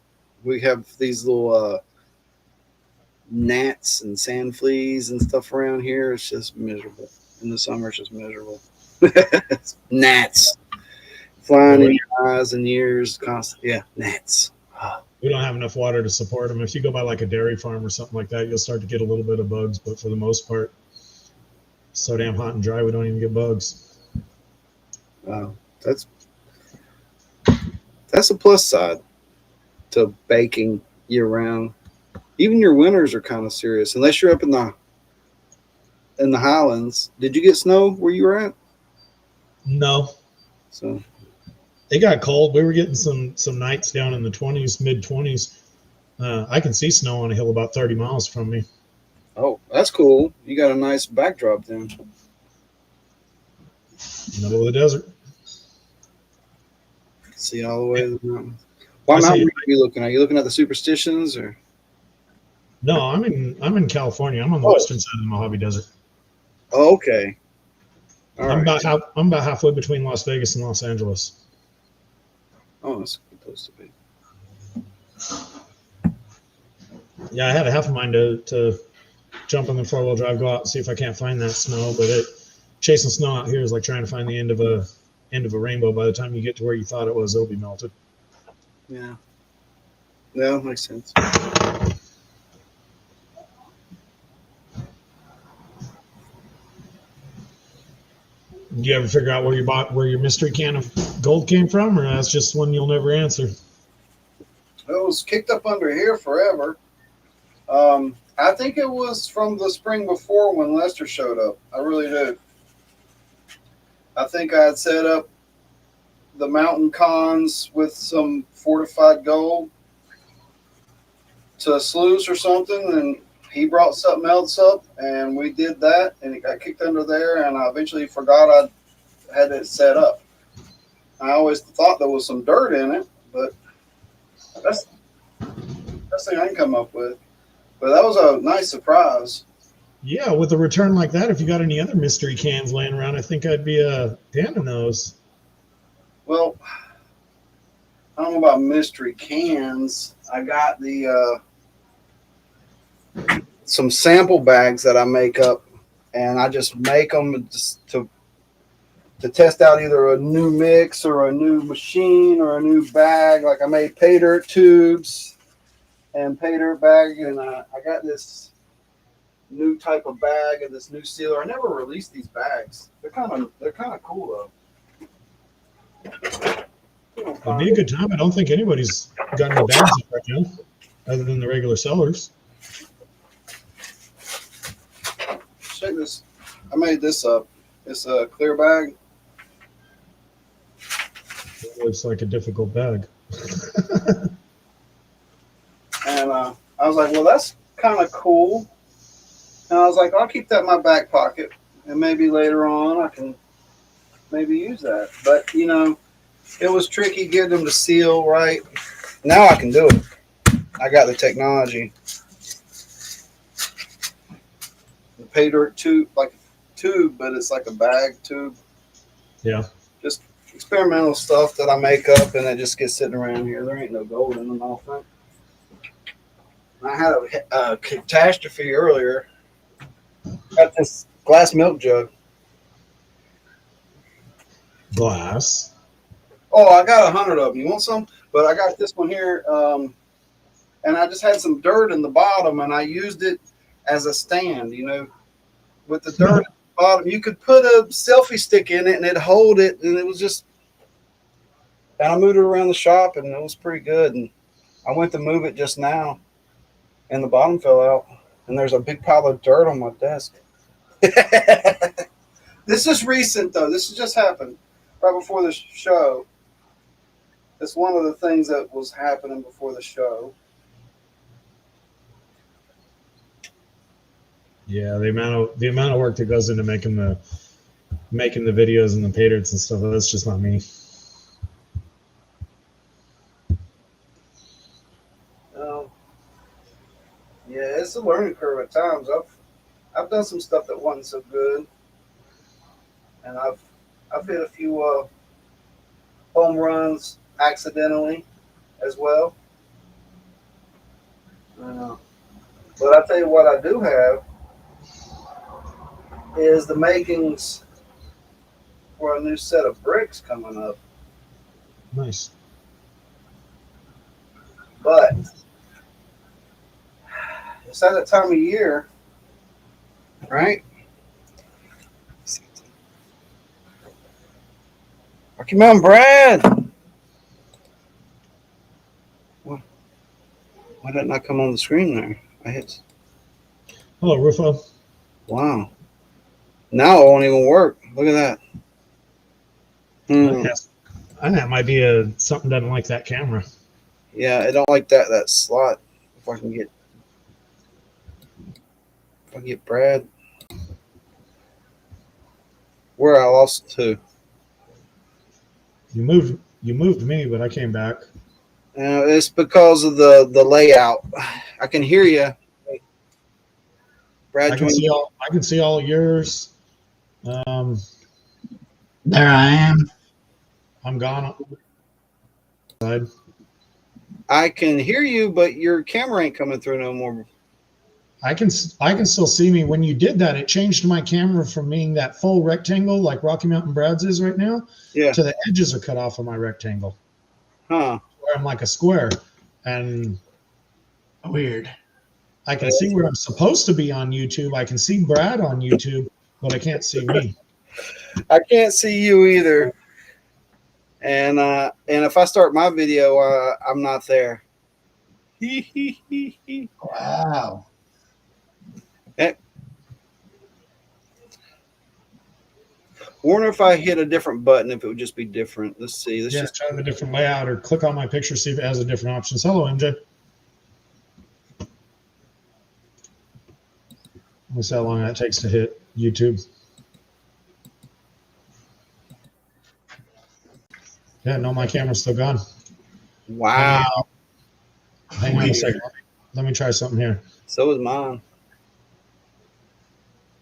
We have these little gnats and sand fleas and stuff around here. It's just miserable. In the summer, it's just miserable. Gnats flying in your eyes and ears, constantly. Yeah, gnats. We don't have enough water to support them. If you go by like a dairy farm or something like that, you'll start to get a little bit of bugs. But for the most part, it's so damn hot and dry, we don't even get bugs. Wow, that's a plus side to baking year round. Even your winters are kind of serious, unless you're up in the highlands. Did you get snow where you were at? No. So it got cold. We were getting some nights down in the 20s, mid 20s. I can see snow on a hill about 30 miles from me. Oh, that's cool. You got a nice backdrop then. Middle of the desert. See all the way to the mountain. What I mountain say, are you looking at? Are you looking at the superstitions or? no, I'm in California. I'm on the Oh, western side of the Mojave Desert. oh, okay. All I'm right. about halfway between Las Vegas and Los Angeles. Oh, that's a good place to be. Yeah, I had a half a mind to jump on the 4-wheel drive, go out and see if I can't find that snow. But chasing snow out here is like trying to find the end of a rainbow. By the time you get to where you thought it was, it'll be melted. Yeah. Yeah, makes sense. Do you ever figure out where your mystery can of gold came from, or that's just one you'll never answer? It was kicked up under here forever. I think it was from the spring before when Lester showed up. I really do. I think I had set up the mountain cons with some fortified gold to a sluice or something, and he brought something else up, and we did that, and it got kicked under there, and I eventually forgot I had it set up. I always thought there was some dirt in it, but that's the best thing I can come up with. But that was a nice surprise. Yeah, with a return like that, if you got any other mystery cans laying around, I think I'd be a fan of those. Well, I don't know about mystery cans. I got the some sample bags that I make up, and I just make them just to test out either a new mix or a new machine or a new bag. Like I made pay dirt tubes and pay dirt bag, and I got this new type of bag and this new sealer. I never released these bags. They're kind of cool though. It'd be a good time. I don't think anybody's got any bags up right now, other than the regular sellers. Check this. I made this up. It's a clear bag. It looks like a difficult bag. And I was like, well, that's kind of cool. And I was like, I'll keep that in my back pocket. And maybe later on I can maybe use that. But, it was tricky getting them to seal right. Now I can do it. I got the technology. The pay dirt tube, like a tube, but it's like a bag tube. Yeah. Just experimental stuff that I make up, and it just gets sitting around here. There ain't no gold in them, I don't think. I had a catastrophe earlier. Got this glass milk jug. Glass. Oh, I got 100 of them. You want some? But I got this one here, and I just had some dirt in the bottom, and I used it as a stand. With the dirt at the bottom, you could put a selfie stick in it, and it'd hold it, and it was just. And I moved it around the shop, and it was pretty good. And I went to move it just now, and the bottom fell out, and there's a big pile of dirt on my desk. This is recent, though. This has just happened right before the show. It's one of the things that was happening before the show. Yeah, the amount of work that goes into making the videos and the pay dirts and stuff, that's just not me. Yeah, it's a learning curve at times. I've done some stuff that wasn't so good, and I've hit a few home runs accidentally as well. But I tell you what, I do have is the makings for a new set of bricks coming up. Nice. But it's at that time of year, right? Rocky Mountain Brad. Why did it not come on the screen there? I hit. Hello, Rufo. Wow. Now it won't even work. Look at that. I think that might be something doesn't like that camera. Yeah, I don't like that slot. If I can get Brad. Where I lost to. You moved me, but I came back. It's because of the layout. I can hear you. Brad, I can see all of yours. Um, There I am. I'm gone. I can hear you, but your camera ain't coming through no more. I can still see me. When you did that, it changed my camera from being that full rectangle like Rocky Mountain Brad's is right now, Yeah. to the edges are cut off of my rectangle. Huh. Where I'm like a square, and Weird. I can see where I'm supposed to be on YouTube. I can see Brad on YouTube, but I can't see me. I can't see you either. And if I start my video, I'm not there. Wow. Wonder if I hit a different button, if it would just be different. Let's see. Let's just try a different layout or click on my picture, see if it has a different options. Hello, MJ. Let's see how long that takes to hit YouTube. Yeah, no, my camera's still gone. Wow. Hang on a second. Let me try something here. So is mine.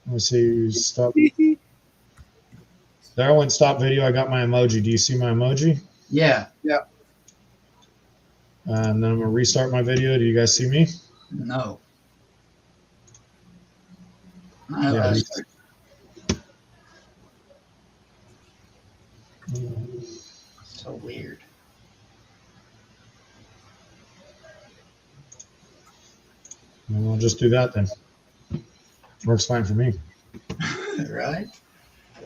Let's see. Stop. There I went stop video. I got my emoji. Do you see my emoji? Yeah. Yeah. And then I'm going to restart my video. Do you guys see me? No. Yeah. So weird. Well, I'll just do that then. Works fine for me. Right?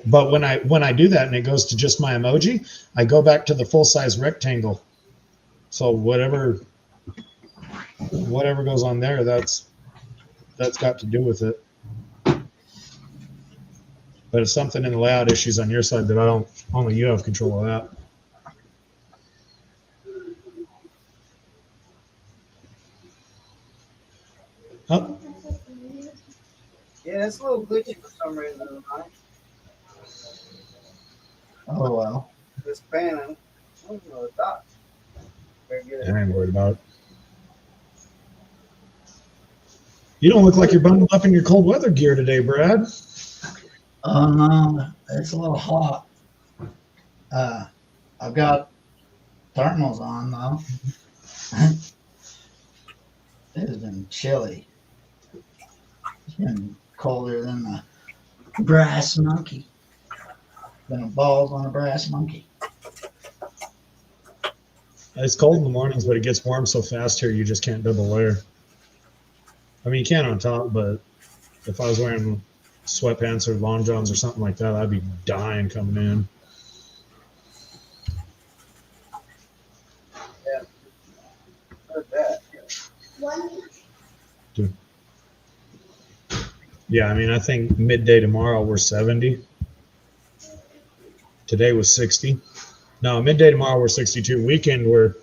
But when I do that and it goes to just my emoji, I go back to the full size rectangle. So whatever goes on there, that's got to do with it. But it's something in the layout issues on your side that only you have control of that. Oh. Yeah, it's a little glitchy for some reason. Oh, well. This panning. I don't know the dot. I ain't worried about it. You don't look like you're bundled up in your cold weather gear today, Brad. Oh, no. It's a little hot. I've got thermals on, though. It has been chilly. It's been colder than the brass monkey. Been a balls on a brass monkey. It's cold in the mornings, but it gets warm so fast here you just can't double layer. I mean, you can on top, but if I was wearing sweatpants or long johns or something like that, I'd be dying coming in. Yeah. Heard that. Dude. Yeah, I mean, I think midday tomorrow we're 70. Today was 60. No, midday tomorrow we're 62. Weekend we're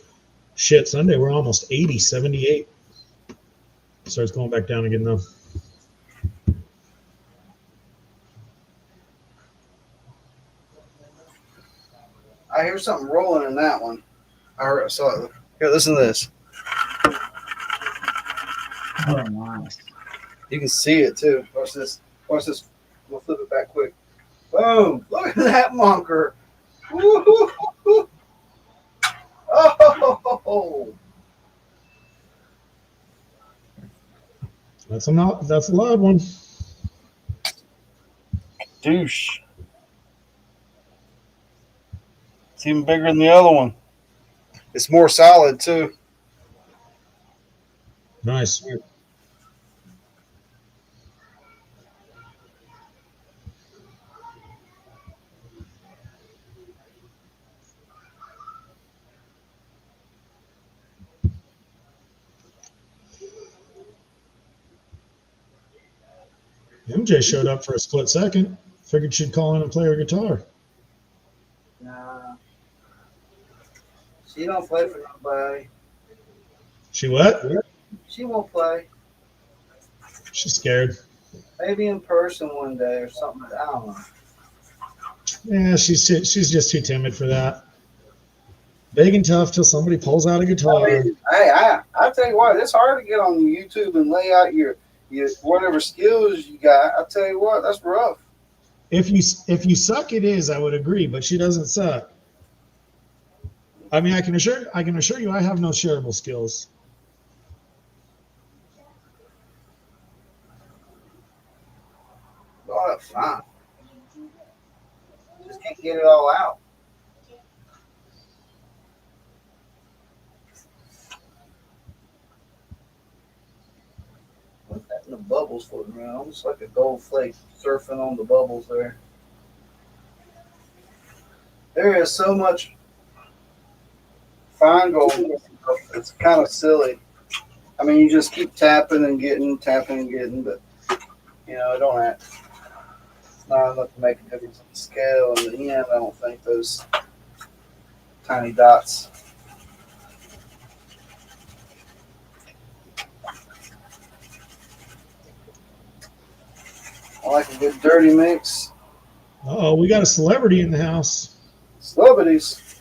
shit. Sunday we're almost 80, 78. Starts going back down again though. I hear something rolling in that one. I saw it. Here, listen to this. Oh, nice. You can see it too. Watch this. Watch this. We'll flip it back quick. Boom! Look at that monker. Woo-hoo-hoo-hoo. Oh! That's a loud one. Douche. It's even bigger than the other one. It's more solid too. Nice. MJ showed up for a split second. Figured she'd call in and play her guitar. Nah. She don't play for nobody. She what? She won't play. She's scared. Maybe in person one day or something. I don't know. Yeah, she's just too timid for that. Big and tough till somebody pulls out a guitar. I mean, hey, I tell you what, it's hard to get on YouTube and lay out your whatever skills you got. I tell you what, that's rough. If you suck, it is. I would agree, but she doesn't suck. I mean, I can assure you, I have no shareable skills. Oh, that's fine. Just can't get it all out. Look at that in the bubbles floating around, almost like a gold flake surfing on the bubbles there. There is so much fine gold. It's kind of silly. I mean, you just keep tapping and getting, but it don't have. It's not enough to make a difference in the scale. In the end, I don't think those tiny dots. I like a good dirty mix. Oh, we got a celebrity in the house. Celebrities.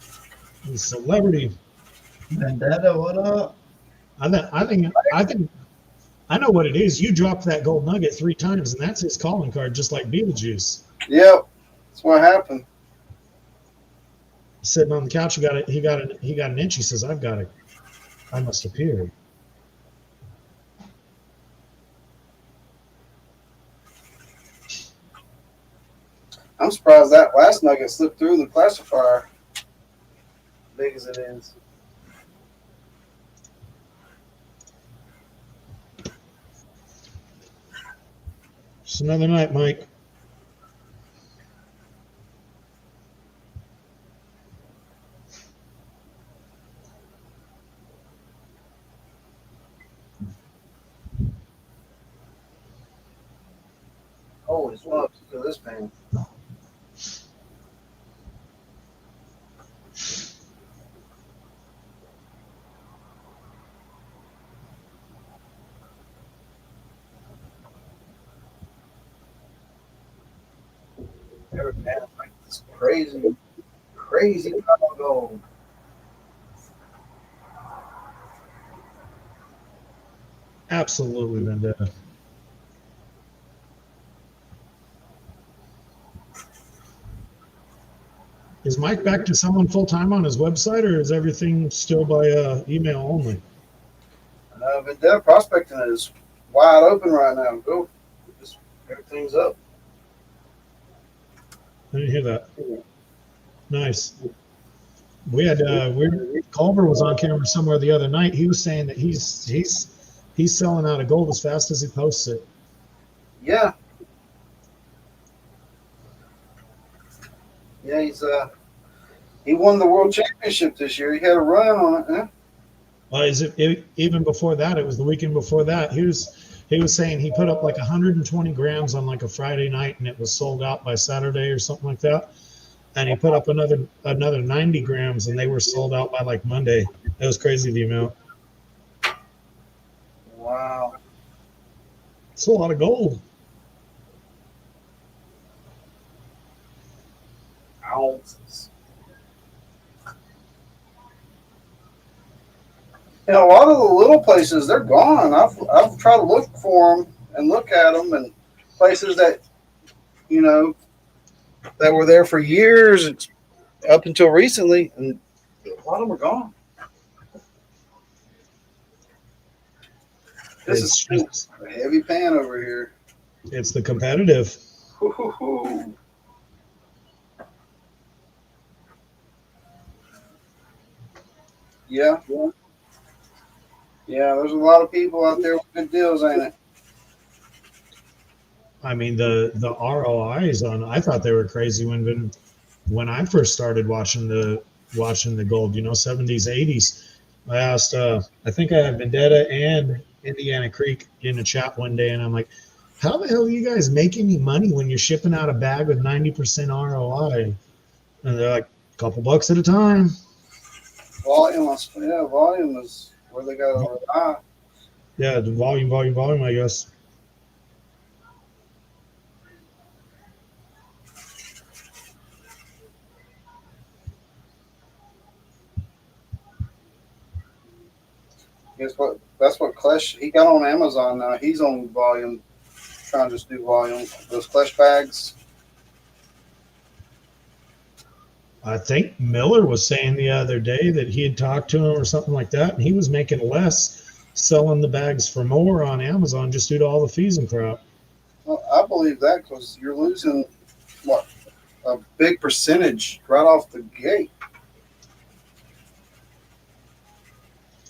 A celebrity. Vendetta, what up? I think I know what it is. You dropped that gold nugget 3 times, and that's his calling card, just like Beetlejuice. Yep, that's what happened. Sitting on the couch, he got an inch. He says, "I've got it. I must appear." I'm surprised that last nugget slipped through the classifier. Big as it is. Just another night, Mike. Holy smokes, look at this pan. Every pan is like this crazy pile of gold. Absolutely, Vendetta. Is Mike back to someone full time on his website, or is everything still by email only? Vendetta prospecting is wide open right now. Go, just everything's up. I didn't hear that. Nice. We had Culver was on camera somewhere the other night. He was saying that he's selling out of gold as fast as he posts it. Yeah. Yeah, he won the world championship this year. He had a run on it, huh? Well, even before that? It was the weekend before that. He was saying he put up like 120 grams on like a Friday night, and it was sold out by Saturday or something like that. And he put up another 90 grams, and they were sold out by like Monday. That was crazy, the amount. Wow. It's a lot of gold. Ounces. And a lot of the little places, they're gone. I've tried to look for them and look at them, and places that that were there for years up until recently, and a lot of them are gone. This is a heavy pan over here. It's the competitive. Hoo-hoo-hoo. Yeah. Yeah, there's a lot of people out there with good deals, ain't it? I mean, the ROIs on. I thought they were crazy when I first started watching the gold. 70s, 80s. I asked. I think I had Vendetta and Indiana Creek in a chat one day, and I'm like, "How the hell are you guys making any money when you're shipping out a bag with 90% ROI?" And they're like, "A couple bucks at a time." Volume is where they got to rely. Yeah, the volume, I guess. Guess what? That's what Clash. He got on Amazon now. He's on volume, trying to just do volume. Those Clash bags. I think Miller was saying the other day that he had talked to him or something like that, and he was making less selling the bags for more on Amazon just due to all the fees and crap. Well, I believe that because you're losing what a big percentage right off the gate.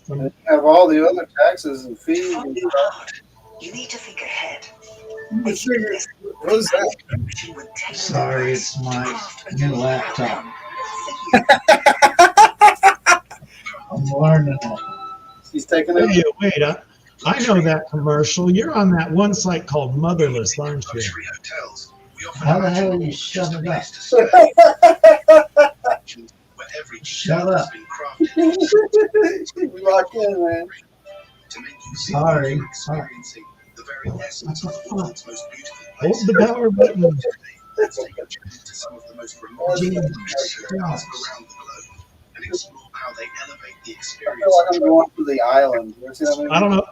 And you have all the other taxes and fees. And stuff. You need to think ahead. What is that? Sorry, it's my new laptop. I'm learning it. He's taking it. Hey, wait, I know that commercial. You're on that one site called Motherless, aren't you? How the hell do you shut it up? Shut up. We lock in, man. Sorry. Hold the power button. I feel like I'm going to the island. You ever see that movie? I don't know.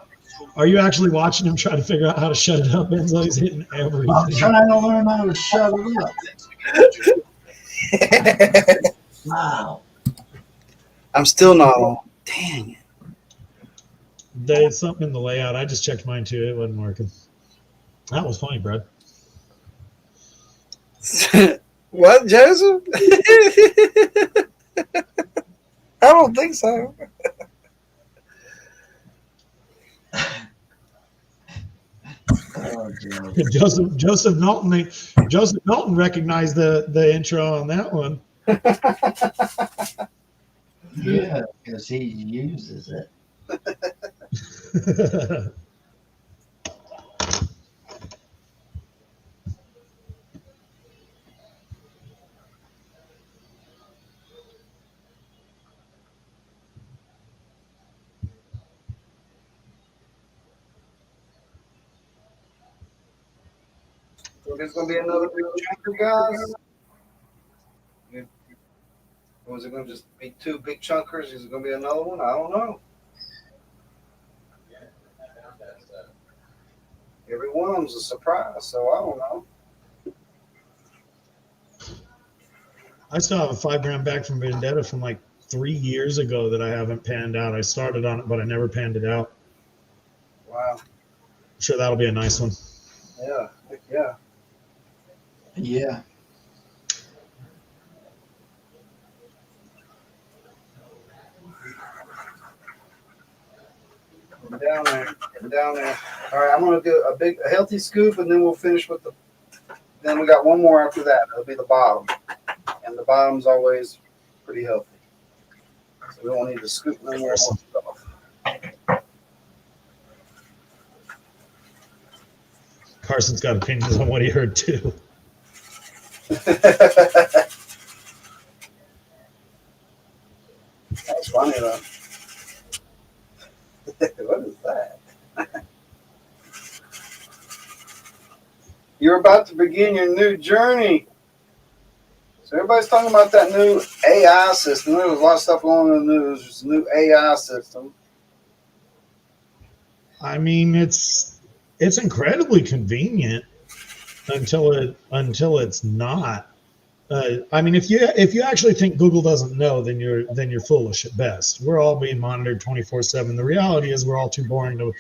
Are you actually watching him try to figure out how to shut it up? Benzo, he's hitting everything. I'm trying to learn how to shut it up. Wow. I'm still not on. Dang it. There's something in the layout. I just checked mine too. It wasn't working. That was funny, Brad. What, Joseph? I don't think so. Oh, Joseph Knowlton recognized the intro on that one. yeah, because he uses it. So there's going to be another big chunker, guys? Or is it going to just be two big chunkers? Is it going to be another one? I don't know. Every one of them's a surprise, so I don't know. I still have a 5 gram bag from Vendetta from like 3 years ago that I haven't panned out. I started on it, but I never panned it out. Wow. I'm sure that'll be a nice one. Yeah. Yeah. Yeah. Down there. Down there. All right, I'm going to do a healthy scoop, and then we'll finish with the. Then we got one more after that. It'll be the bottom. And the bottom's always pretty healthy. So we don't need to scoop no more stuff. Carson's got opinions on what he heard too. That's funny though. What is that? You're about to begin your new journey. So everybody's talking about that new AI system. There was a lot of stuff going on in the news. There's a new AI system. I mean, it's incredibly convenient until it's not. I mean, if you actually think Google doesn't know, then you're foolish at best. We're all being monitored 24/7. The reality is we're all too boring to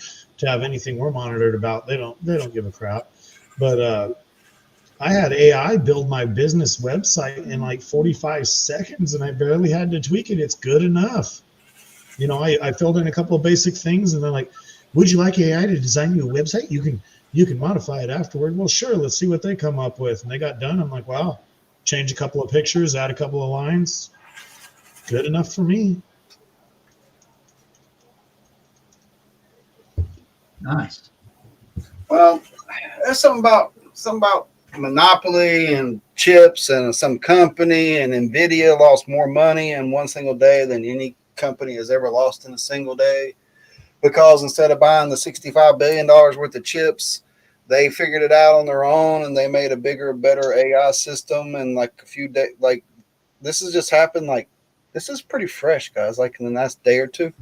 have anything we're monitored about. They don't give a crap. But I had AI build my business website in like 45 seconds, and I barely had to tweak it. It's good enough. You know, I filled in a couple of basic things, and they're like, "Would you like AI to design you a website? You can modify it afterward." Well, sure. Let's see what they come up with. And they got done. I'm like, wow. Change a couple of pictures, add a couple of lines. Good enough for me. Nice. Well, there's something about monopoly and chips, and some company and Nvidia lost more money in one single day than any company has ever lost in a single day, because instead of buying the $65 billion worth of chips, they figured it out on their own, and they made a bigger, better AI system. And like a few days, like this has just happened. Like this is pretty fresh, guys. Like in the last day or two.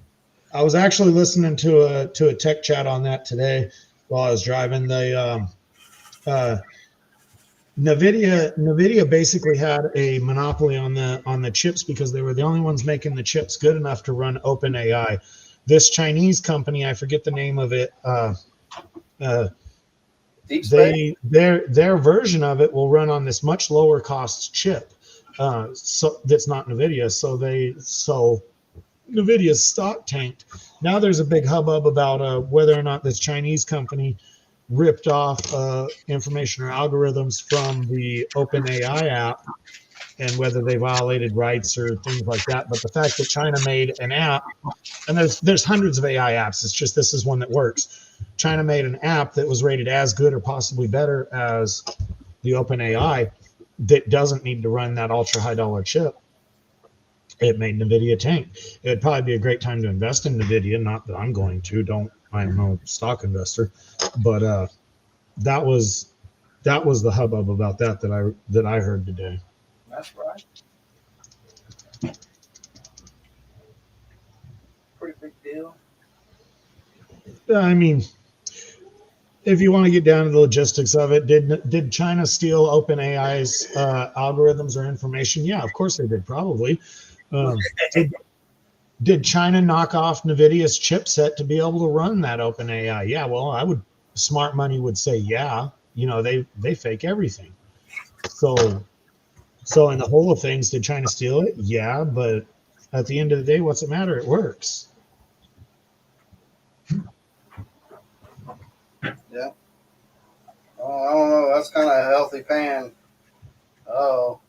I was actually listening to a tech chat on that today while I was driving. NVIDIA basically had a monopoly on the chips because they were the only ones making the chips good enough to run OpenAI. This Chinese company, I forget the name of it. Deep space? Their version of it will run on this much lower cost chip. So that's not NVIDIA. So NVIDIA's stock tanked. Now there's a big hubbub about whether or not this Chinese company ripped off information or algorithms from the OpenAI app and whether they violated rights or things like that. But the fact that China made an app, and there's hundreds of AI apps, it's just this is one that works. China made an app that was rated as good or possibly better as the OpenAI that doesn't need to run that ultra high dollar chip. It made NVIDIA tank. It'd probably be a great time to invest in NVIDIA. Not that I'm going to. I'm no stock investor, but that was the hubbub about that I heard today. That's right. Pretty big deal. I mean, if you want to get down to the logistics of it, did China steal OpenAI's algorithms or information? Yeah, of course they did. Probably. Did China knock off NVIDIA's chipset to be able to run that OpenAI? Yeah, well, smart money would say, yeah. You know, they fake everything. So in the whole of things, did China steal it? Yeah, but at the end of the day, what's it matter? It works. Yeah. Oh, I don't know. That's kind of a healthy pan. Oh.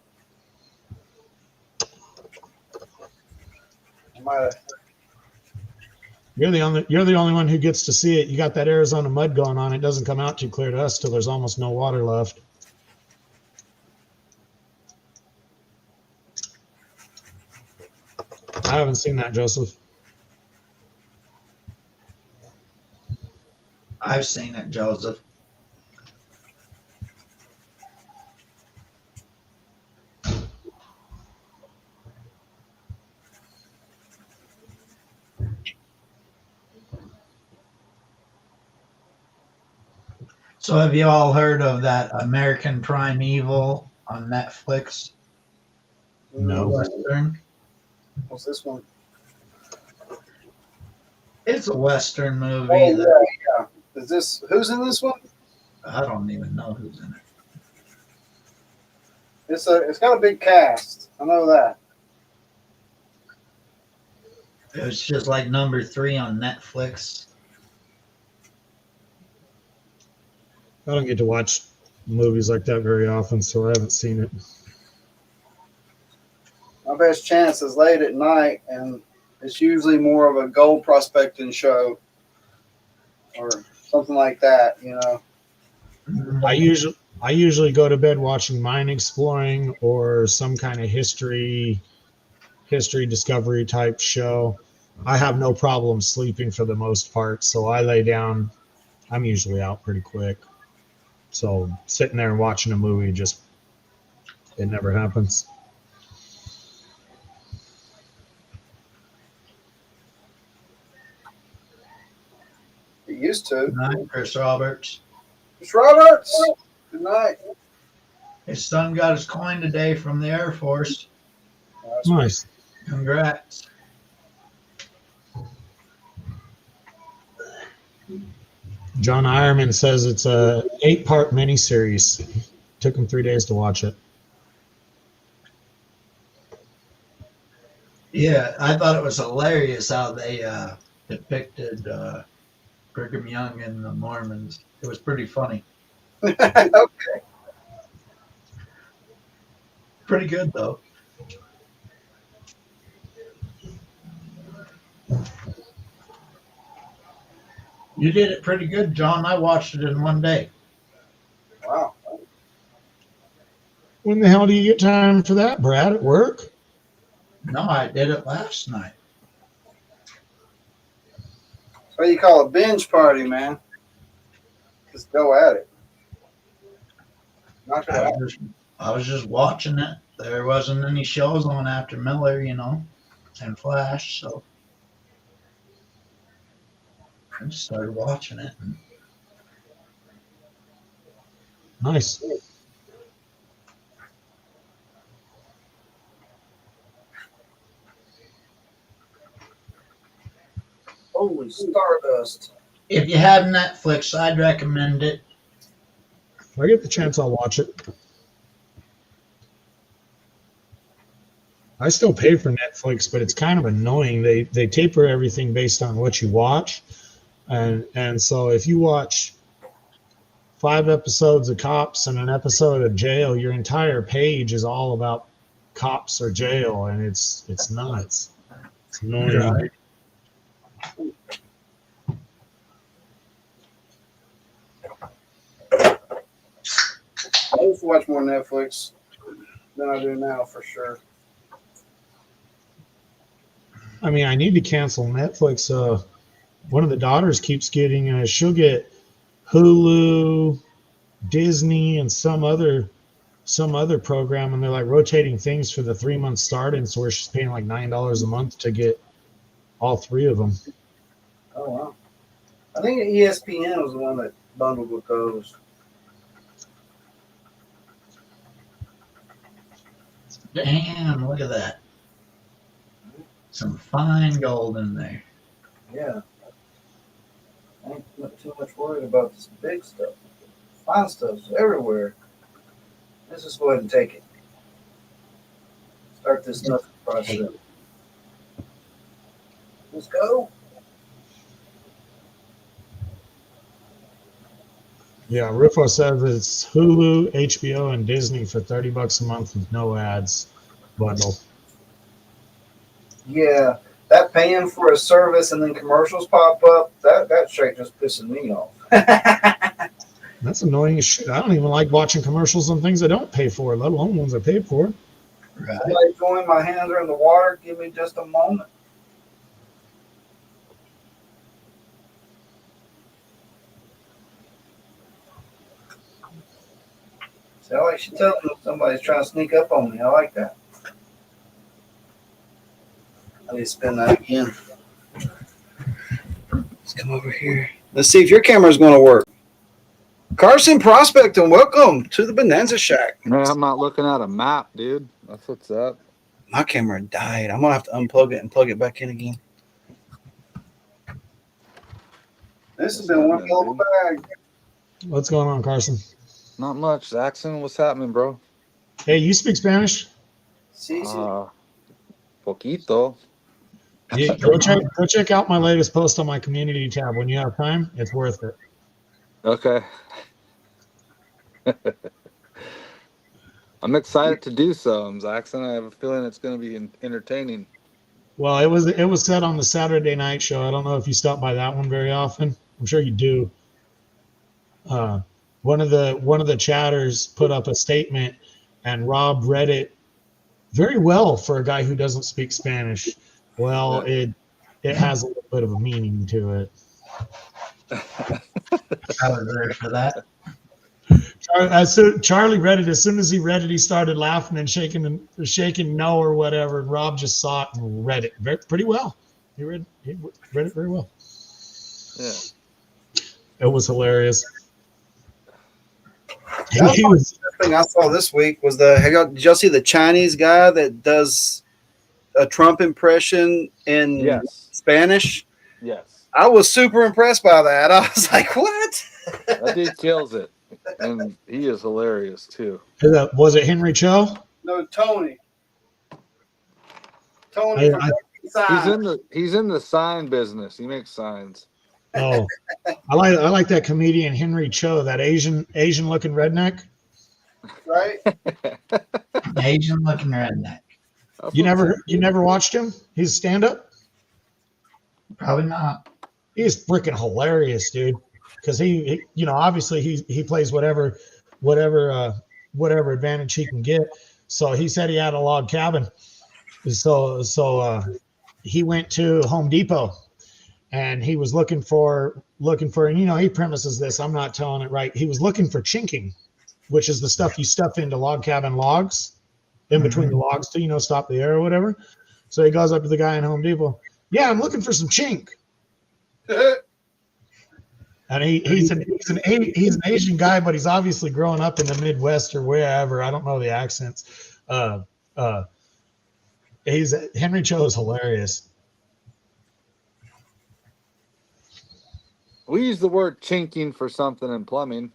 You're the only one who gets to see it. You got that Arizona mud going on. It doesn't come out too clear to us till there's almost no water left. I haven't seen that, Joseph. I've seen it, Joseph. So have you all heard of that American Primeval on Netflix? No. Western. What's this one? It's a Western movie. Oh, that, yeah. Is this who's in this one? I don't even know who's in it. It's got a big cast. I know that. It was just like number 3 on Netflix. I don't get to watch movies like that very often, so I haven't seen it. My best chance is late at night, and it's usually more of a gold prospecting show or something like that, you know. I usually go to bed watching Mine Exploring or some kind of history discovery type show. I have no problem sleeping for the most part, so I lay down. I'm usually out pretty quick. So sitting there and watching a movie, it never happens. It used to. Good night, Chris Roberts. Chris Roberts. Good night. His son got his coin today from the Air Force. That's Nice. Congrats. John Ironman says it's a 8-part miniseries. Took him 3 days to watch it. Yeah, I thought it was hilarious how they depicted Brigham Young and the Mormons. It was pretty funny. okay. Pretty good, though. You did it pretty good, John. I watched it in one day. Wow. When the hell do you get time for that, Brad? At work? No, I did it last night. That's what you call a binge party, man. Just go at it. Knock it out. I was just watching it. There wasn't any shows on after Miller, and Flash, so. I just started watching it. Nice. Holy Stardust. If you have Netflix, I'd recommend it. If I get the chance, I'll watch it. I still pay for Netflix, but it's kind of annoying. They taper everything based on what you watch, and so if you watch 5 episodes of Cops and an episode of Jail, your entire page is all about cops or jail, and it's nuts. It's annoying. Right. I used to watch more Netflix than I do now, for sure. I mean, I need to cancel Netflix. One of the daughters keeps getting, she'll get Hulu, Disney, and some other program, and they're like rotating things for the 3 month start, and so she's paying like $9 a month to get all 3 of them. Oh, wow. I think ESPN was the one that bundled with those. Damn, look at that. Some fine gold in there. Yeah. I ain't not too much worried about this big stuff. Fine stuff's everywhere. Let's just go ahead and take it. Start this nothing process. Let's go. Yeah, Rufo says it's Hulu, HBO, and Disney for $30 a month with no ads bundle. Yeah, that paying for a service and then commercials pop up, that straight just pissing me off. That's annoying as shit. I don't even like watching commercials on things I don't pay for, let alone ones I paid for. Right. Somebody join, my hands are in the water. Give me just a moment. See, I like she telling me somebody's trying to sneak up on me. I like that. I need to spin that again. Let's come over here. Let's see if your camera's going to work. Carson Prospect, and welcome to the Bonanza Shack. Man, I'm not looking at a map, dude. That's what's up. My camera died. I'm going to have to unplug it and plug it back in again. This has been one hell of a bag. What's going on, Carson? Not much. Zaxxon, what's happening, bro? Hey, you speak Spanish? Poquito. Yeah, go check out my latest post on my community tab when you have time. It's worth it. Okay. I'm excited to do so, Zaxxon. I have a feeling it's going to be entertaining. Well, it was said on the Saturday night show. I don't know if you stop by that one very often. I'm sure you do. One of the chatters put up a statement, and Rob read it very well for a guy who doesn't speak Spanish. Well, it has a little bit of a meaning to it. I was there for that. Charlie read it. As soon as he read it, he started laughing and shaking no or whatever. And Rob just saw it and read it pretty well. He read it very well. Yeah. It was hilarious. The thing I saw this week was did y'all see the Chinese guy that does a Trump impression in Spanish? Yes. I was super impressed by that. I was like, what? That dude kills it. And he is hilarious, too. Was it Henry Cho? No, Tony. Tony He's in the sign business. He makes signs. Oh, I like that comedian Henry Cho, that Asian looking redneck. Right? Asian looking redneck. You never watched him? He's stand up? Probably not. He's freaking hilarious, dude. Because he obviously he plays whatever advantage he can get. So he said he had a log cabin. So he went to Home Depot, and he was looking for, and he premises this. I'm not telling it right. He was looking for chinking, which is the stuff you stuff into log cabin logs, in between the logs to stop the air or whatever. So he goes up to the guy in Home Depot. Yeah, I'm looking for some chink. And he's an Asian guy, but he's obviously growing up in the Midwest or wherever. I don't know the accents. Henry Cho is hilarious. We use the word chinking for something in plumbing.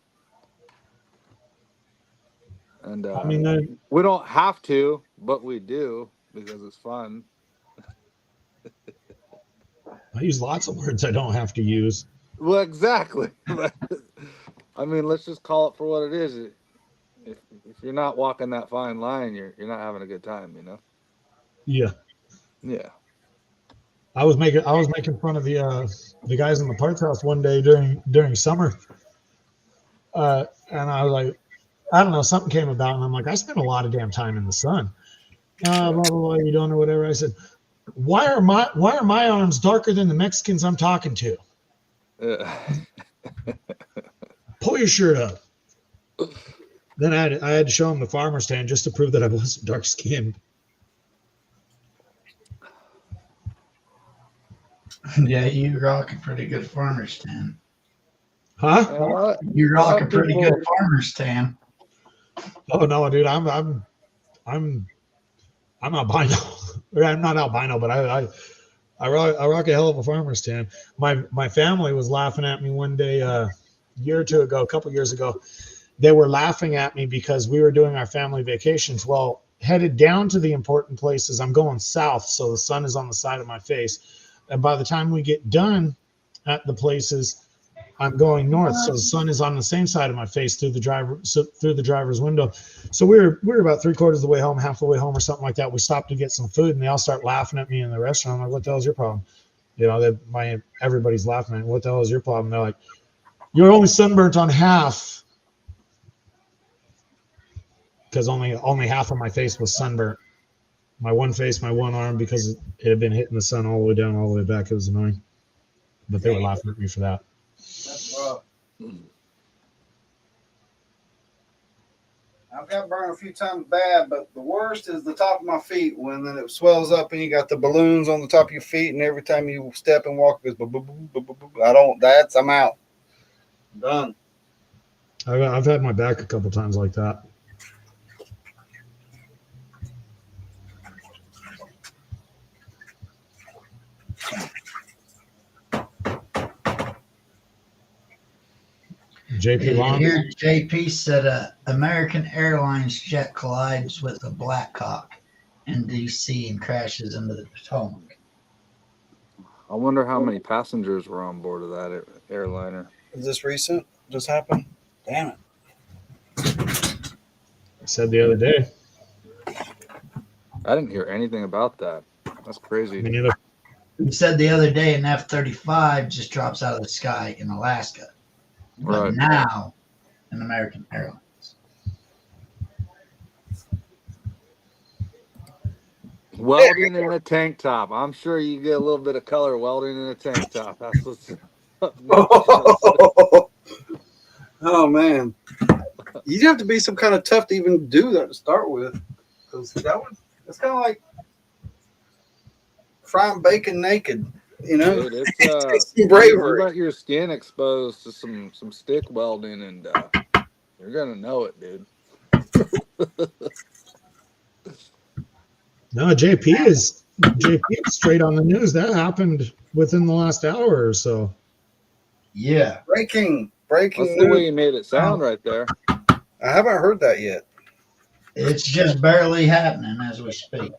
And I mean, we don't have to, but we do because it's fun. I use lots of words I don't have to use. Well, exactly. I mean, let's just call it for what it is. If you're not walking that fine line, you're not having a good time, you know? Yeah. Yeah. I was making fun of the guys in the parts house one day during summer. And I was like, I don't know, something came about, and I'm like, I spent a lot of damn time in the sun. Blah blah blah, you don't know whatever. I said, why are my arms darker than the Mexicans I'm talking to? Pull your shirt up. Then I had to show him the farmer stand just to prove that I wasn't dark skinned. Yeah, you rock a pretty good farmer's tan. Huh? You rock a pretty good farmer's tan. Oh no, dude, I'm albino. I'm not albino, but I rock a hell of a farmer's tan. My family was laughing at me one day, a year or two ago, a couple years ago. They were laughing at me because we were doing our family vacations. Well, headed down to the important places, I'm going south, so the sun is on the side of my face. And by the time we get done at the places, I'm going north, so the sun is on the same side of my face through the driver's window. So we were about 3/4 of the way home, half the way home, or something like that. We stopped to get some food, and they all start laughing at me in the restaurant. I'm like, "What the hell is your problem?" You know, everybody's laughing at me. What the hell is your problem? They're like, "You're only sunburnt on half," because only half of my face was sunburnt. My one face, my one arm, because it had been hitting the sun all the way down, all the way back. It was annoying, but they were laughing at me for that. That's rough. I've got burned a few times bad, but the worst is the top of my feet when then it swells up and you got the balloons on the top of your feet, and every time you step and walk, it goes boop, boop, boop, boop, boop. I'm out. I'm done. I've had my back a couple times like that. JP Long. Here, JP said American Airlines jet collides with a Black Hawk in D.C. and crashes into the Potomac. I wonder how many passengers were on board of that airliner. Is this recent? Just happened? Damn it. I said the other day. I didn't hear anything about that. That's crazy. Me neither. He said the other day an F-35 just drops out of the sky in Alaska. But Right. now, an American Airlines. Welding in a tank top. I'm sure you get a little bit of color welding in a tank top. That's what's. Oh man, you'd have to be some kind of tough to even do that to start with, because that's kind of like frying bacon naked, you know. Dude, It's it's some you bravery. let your skin exposed to some stick welding, and you're gonna know it, dude. No, JP is straight on the news. That happened within the last hour or so. Yeah. Breaking That's the way news. you made it sound right there. I haven't heard that yet. It's just barely happening as we speak.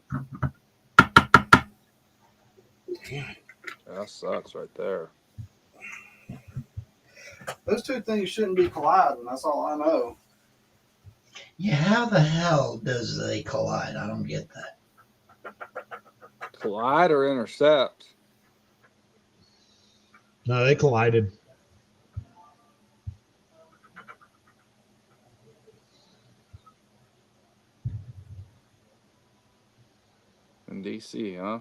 Yeah, that sucks right there. Those two things shouldn't be colliding. That's all I know. Yeah, how the hell does they collide? I don't get that. Collide or intercept? No, they collided. In DC, huh?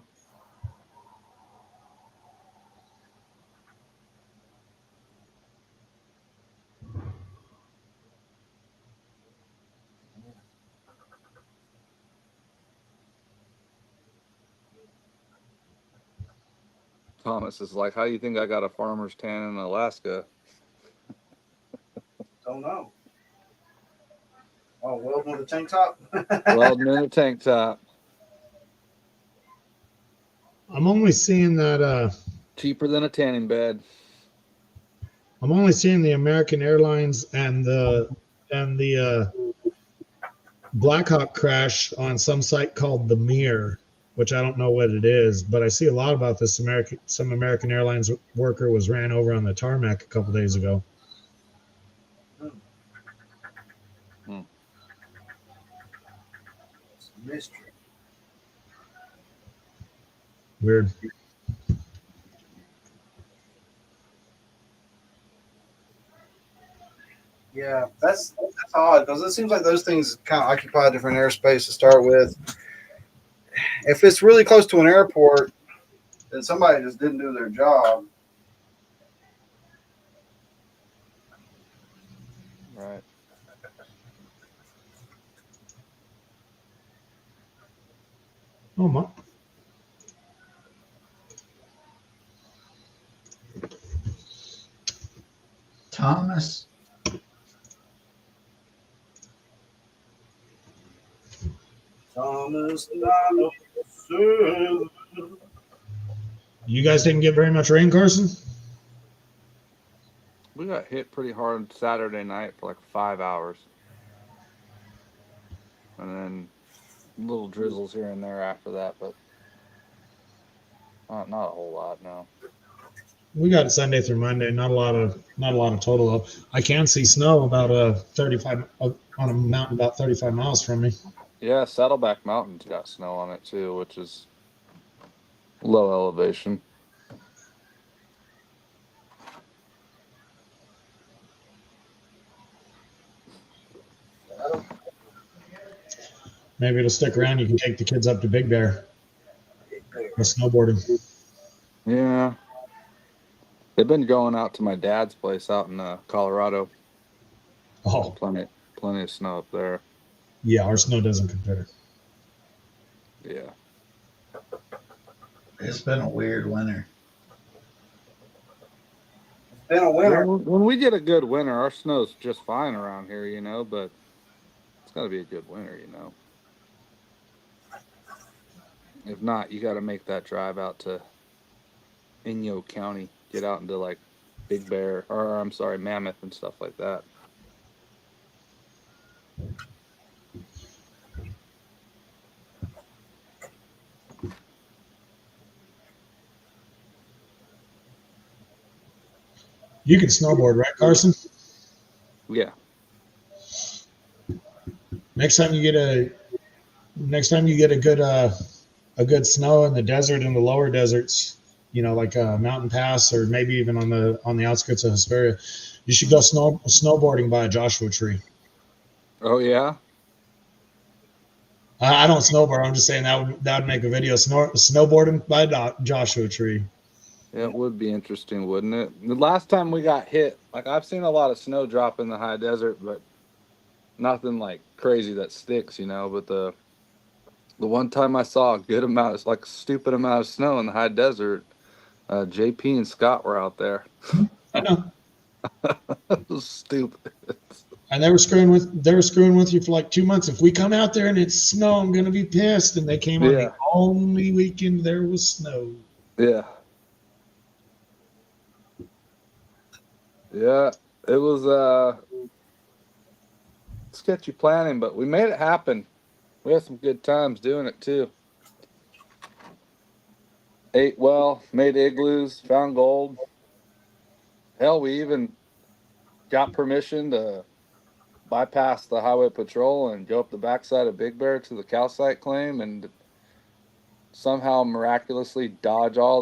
Thomas is like, how do you think I got a farmer's tan in Alaska? don't know. Oh, welding with a tank top? Welding in a tank top. I'm only seeing that. Cheaper than a tanning bed. I'm only seeing the American Airlines and the Blackhawk crash on some site called the Mirror, which I don't know what it is, but I see a lot about this some American Airlines worker was ran over on the tarmac a couple days ago. It's a mystery. Weird. Yeah, that's odd because it seems like those things kind of occupy different airspace to start with. If it's really close to an airport, then somebody just didn't do their job. Right. Oh my. Thomas. Thomas, You guys didn't get very much rain, Carson? We got hit pretty hard Saturday night for like 5 hours. And then little drizzles here and there after that, but not a whole lot, no. We got it Sunday through Monday. Not a lot of total up. I can see snow about 35 on a mountain about 35 miles from me. Yeah, Saddleback Mountain's got snow on it too, which is low elevation. Maybe it'll stick around. You can take the kids up to Big Bear with snowboarding. Yeah. They've been going out to my dad's place out in Colorado. Oh, Plenty of snow up there. yeah, our snow doesn't compare. Yeah. It's been a weird winter. It's been a winter. When we get a good winter, our snow's just fine around here, but it's got to be a good winter, If not, you got to make that drive out to Inyo County, get out into like Big Bear, or I'm sorry, Mammoth and stuff like that. You can snowboard, right, Carson? Yeah. Next time you get a good snow in the desert, in the lower deserts, like a mountain pass, or maybe even on the outskirts of Hesperia, you should go snowboarding by a Joshua tree. Oh yeah. I don't snowboard. I'm just saying that would make a video snowboarding by a Joshua tree. It would be interesting, wouldn't it? The last time we got hit, like I've seen a lot of snow drop in the high desert, but nothing like crazy that sticks, But the one time I saw a good amount, it's like a stupid amount of snow in the high desert, JP and Scott were out there. I know. It was stupid. And they were screwing with you for like 2 months. If we come out there and it's snow, I'm gonna be pissed. And they came on the only weekend there was snow. Yeah. Yeah, it was sketchy planning, but we made it happen. We had some good times doing it too. Ate well, made igloos, found gold. Hell, we even got permission to bypass the highway patrol and go up the backside of Big Bear to the calcite claim and somehow miraculously dodge all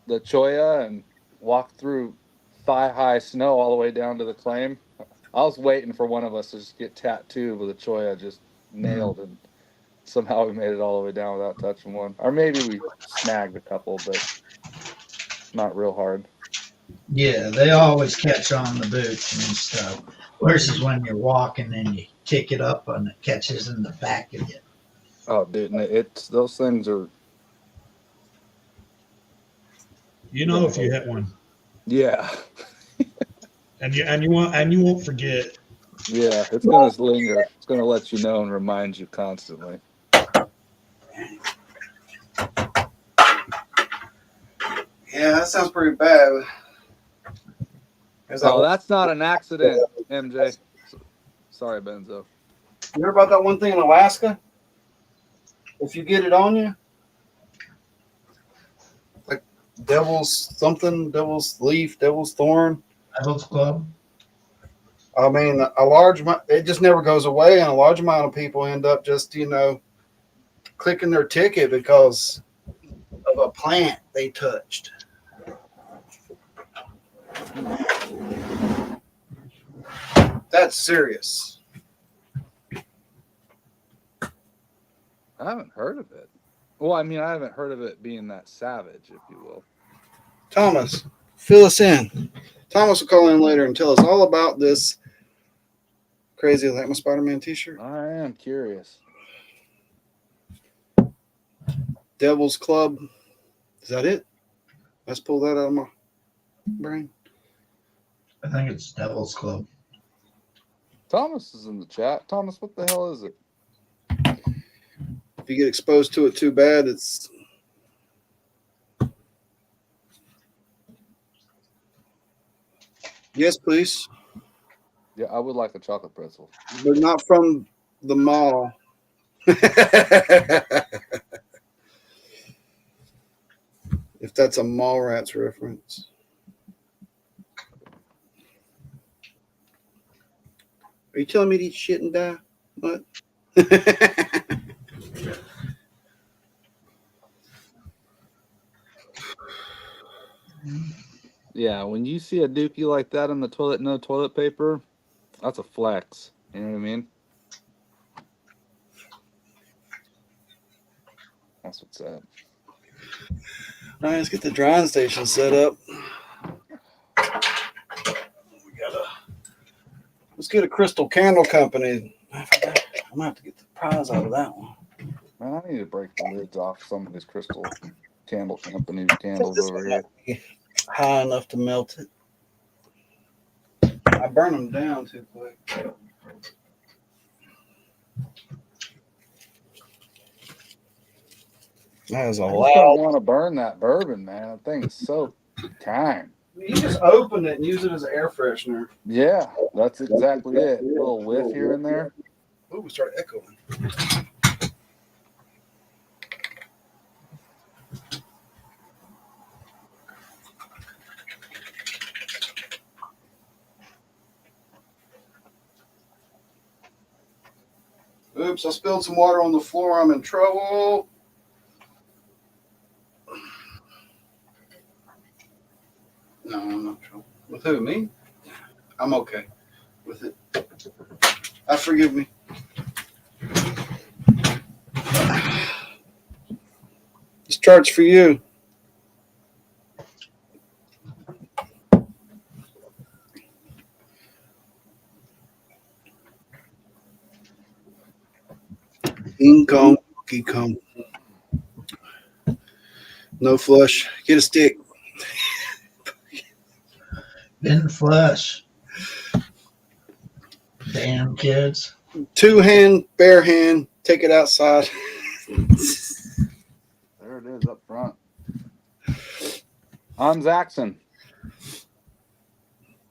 the cholla and walk through thigh-high snow all the way down to the claim. I was waiting for one of us to just get tattooed with a cholla just nailed, and somehow we made it all the way down without touching one. Or maybe we snagged a couple, but not real hard. Yeah, they always catch on the boots and stuff. Versus when you're walking and you kick it up and it catches in the back of you. Oh, dude, it's those things are. If you hit one. Yeah. And you won't forget. Yeah, it's gonna linger. It's gonna let you know and remind you constantly. Yeah, that sounds pretty bad. Oh, that's not an accident, MJ. Sorry, Benzo. You heard about that one thing in Alaska? If you get it on you, like devil's something, devil's leaf, devil's thorn. Devil's Club. I mean, a large amount, it just never goes away, and a large amount of people end up just, clicking their ticket because of a plant they touched. That's serious. I haven't heard of it. Well, I mean, I haven't heard of it being that savage, if you will. Thomas, fill us in. Thomas will call in later and tell us all about this crazy like my Spider-Man t-shirt. I am curious. Devil's Club. Is that it? Let's pull that out of my brain. I think it's Devil's Club. Thomas is in the chat. Thomas, what the hell is it? If you get exposed to it too bad, it's yes, please, Yeah, I would like a chocolate pretzel. but not from the mall. If that's a Mallrats reference. Are you telling me to eat shit and die? What? Yeah, when you see a dookie like that in the toilet, no toilet paper, that's a flex. You know what I mean? That's what's up. All right, let's get the drying station set up. Let's get a crystal candle company. I forgot. I'm gonna have to get the prize out of that one. Man, I need to break the lids off some of these crystal candle company candles This over one here. might be high enough to melt it. I burn them down too quick. That is a I just loud. don't want to burn that bourbon, man. That thing is so kind. You just open it and use it as an air freshener. Yeah, that's exactly it. A little whiff here and there. Ooh, we started echoing. Oops, I spilled some water on the floor. I'm in trouble. No, I'm not in trouble. With who? Me? I'm okay with it. I forgive me. This chart's for you. King Kong, Donkey Kong. No flush. Get a stick. Didn't flush. Damn kids. Two hand, bare hand. Take it outside. There it is up front. I'm Zaxxon.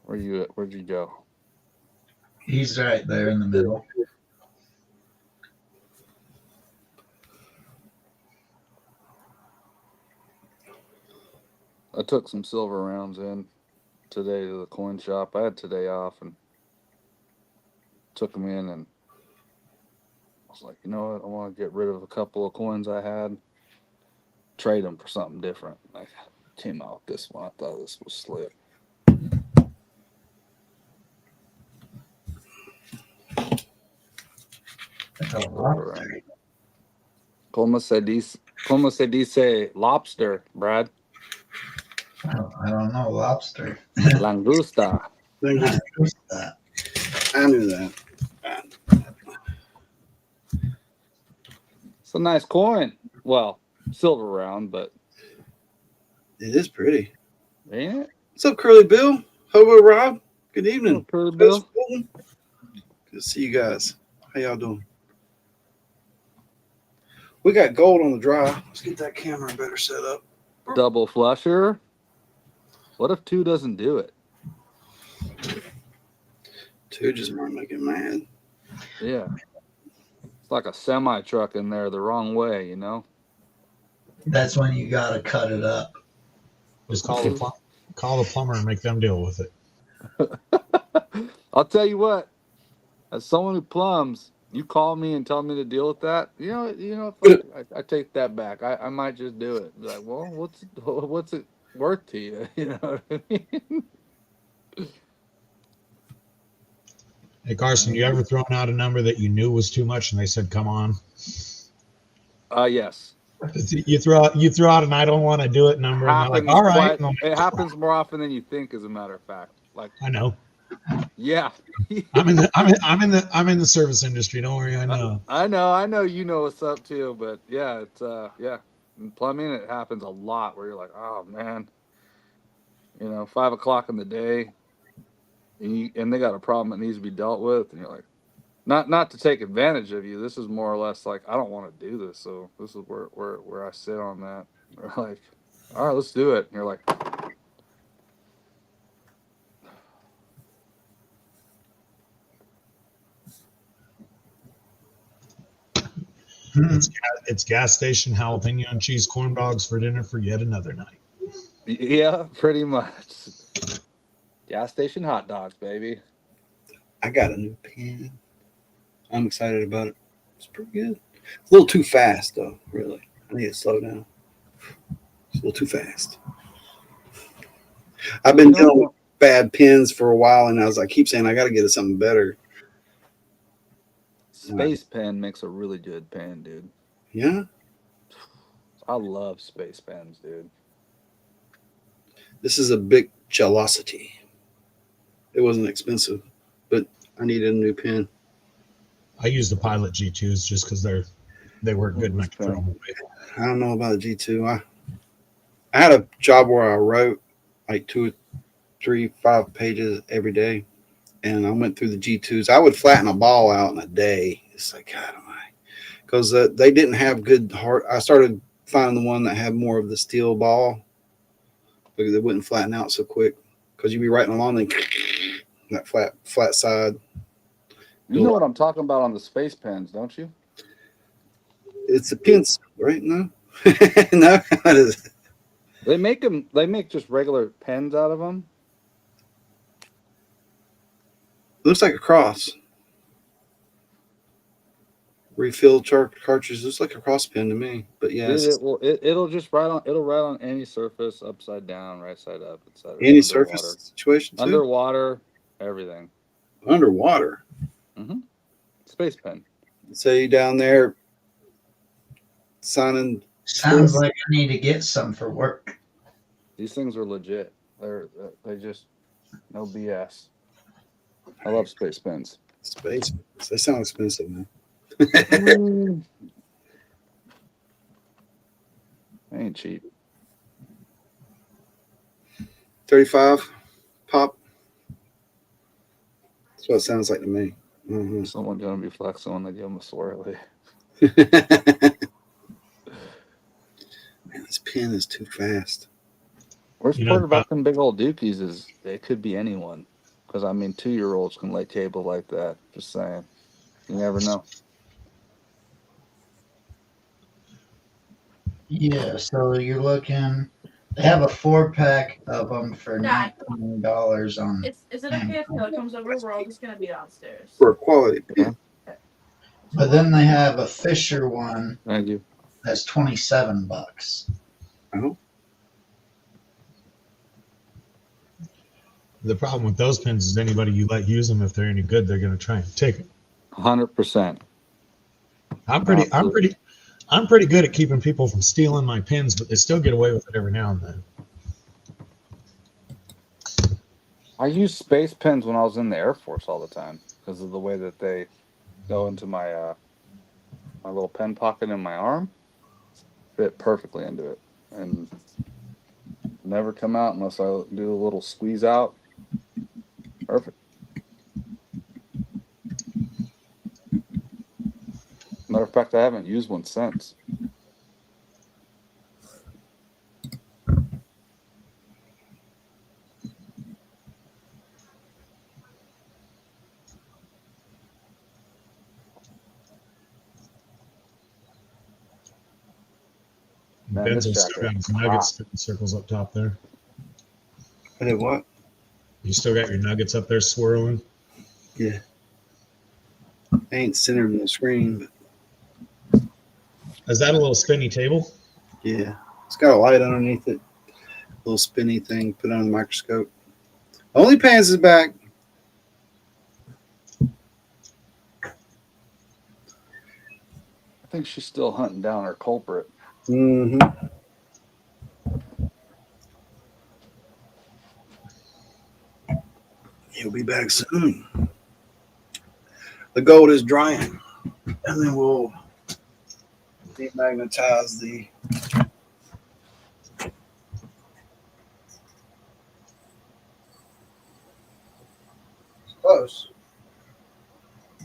Where you at? Where'd you go? He's right there in the middle. I took some silver rounds in today to the coin shop. I had today off and took them in, and I was like, you know what? I want to get rid of a couple of coins I had, trade them for something different. I came out with this one. I thought this was slick. Como se dice lobster, Brad? I don't know. Lobster. Langusta. Who's that? I knew that. It's a nice coin. Well, silver round, but It is pretty. ain't it? What's up, Curly Bill? Hobo Rob? Good evening, Pretty Coach Bill. Bolton. Good to see you guys. How y'all doing? We got gold on the dry. Let's get that camera better set up. Double flusher. What if 2 doesn't do it? 2 just might make it mad. Yeah. It's like a semi truck in there the wrong way, you know? That's when you gotta cut it up. Just call the plumber and make them deal with it. I'll tell you what, as someone who plumbs, you call me and tell me to deal with that. I take that back. I might just do it. Be like, well, what's it worth to you? You know what I mean? Hey Carson, you ever thrown out a number that you knew was too much and they said, "Come on"? Yes. You throw out an "I don't want to do it" number, and they're like, "All right." It happens more often than you think, as a matter of fact. Like, I know. yeah. I'm in the service industry. Don't worry, I know. I know you know what's up too, but yeah, it's yeah. In plumbing, it happens a lot where you're like, oh man, 5 o'clock in the day, and they got a problem that needs to be dealt with, and you're like, not to take advantage of you. This is more or less like, I don't want to do this, so this is where I sit on that. They're like, all right, let's do it. And you're like, It's gas station jalapeno and cheese corn dogs for dinner for yet another night. yeah, pretty much. Gas station hot dogs, baby. I got a new pen. I'm excited about it. It's pretty good. It's a little too fast, though, really. I need to slow down. It's a little too fast. I've been dealing with bad pens for a while, and I keep saying I got to get something better. Space pen makes a really good pen, dude. Yeah? I love space pens, dude. This is a big gelosity. It wasn't expensive, but I needed a new pen. I use the Pilot G2s just because they work good and I can throw them away. I don't know about a G2. I had a job where I wrote like 2, 3, 5 pages every day, and I went through the G2s. I would flatten a ball out in a day. It's like, God, because they didn't have good hard. I started finding the one that had more of the steel ball because they wouldn't flatten out so quick. Because you'd be writing along and that flat side. You know what I'm talking about on the space pens, don't you? It's a pencil, right? No, no. What is it? They make just regular pens out of them. Looks like a cross. Refill cartridge looks like a cross pen to me, but yeah, It'll write on any surface, upside down, right side up, etc. Any surface situation too? Underwater, everything. Underwater. Mm-hmm. Space pen. Say down there signing. Sounds like I need to get some for work. These things are legit. They just no BS. I love space pens. Space. They sound expensive, man. Ain't cheap. 35 pop. That's what it sounds like to me. Mm-hmm. Someone's gonna be flexing when they give them a swirly. Man, this pen is too fast. Worst part about them big old dookies is they could be anyone. Because 2-year-olds can lay table like that. Just saying. You never know. Yeah, so you're looking. They have a 4-pack of them for $19 on. Is it okay if Hill comes over? We're all just gonna be downstairs. For a quality pen. But then they have a Fisher one. Thank you. That's $27. Oh. The problem with those pens is anybody you let use them, if they're any good, they're going to try and take it. 100%. I'm pretty good at keeping people from stealing my pens, but they still get away with it every now and then. I used space pens when I was in the Air Force all the time because of the way that they go into my my little pen pocket in my arm. Fit perfectly into it and never come out unless I do a little squeeze out. Perfect. Matter of fact, I haven't used one since. Man, this Benzo still jacket got his is nuggets hot. spinning circles up top there. I did what? You still got your nuggets up there swirling. Yeah. I ain't centering the screen, Is that a little spinny table? but yeah. It's got a light underneath it. Little spinny thing, put it on the microscope. Only pants is back. I think she's still hunting down her culprit. Mm-hmm. He'll be back soon. The gold is drying, and then we'll demagnetize the. It's close.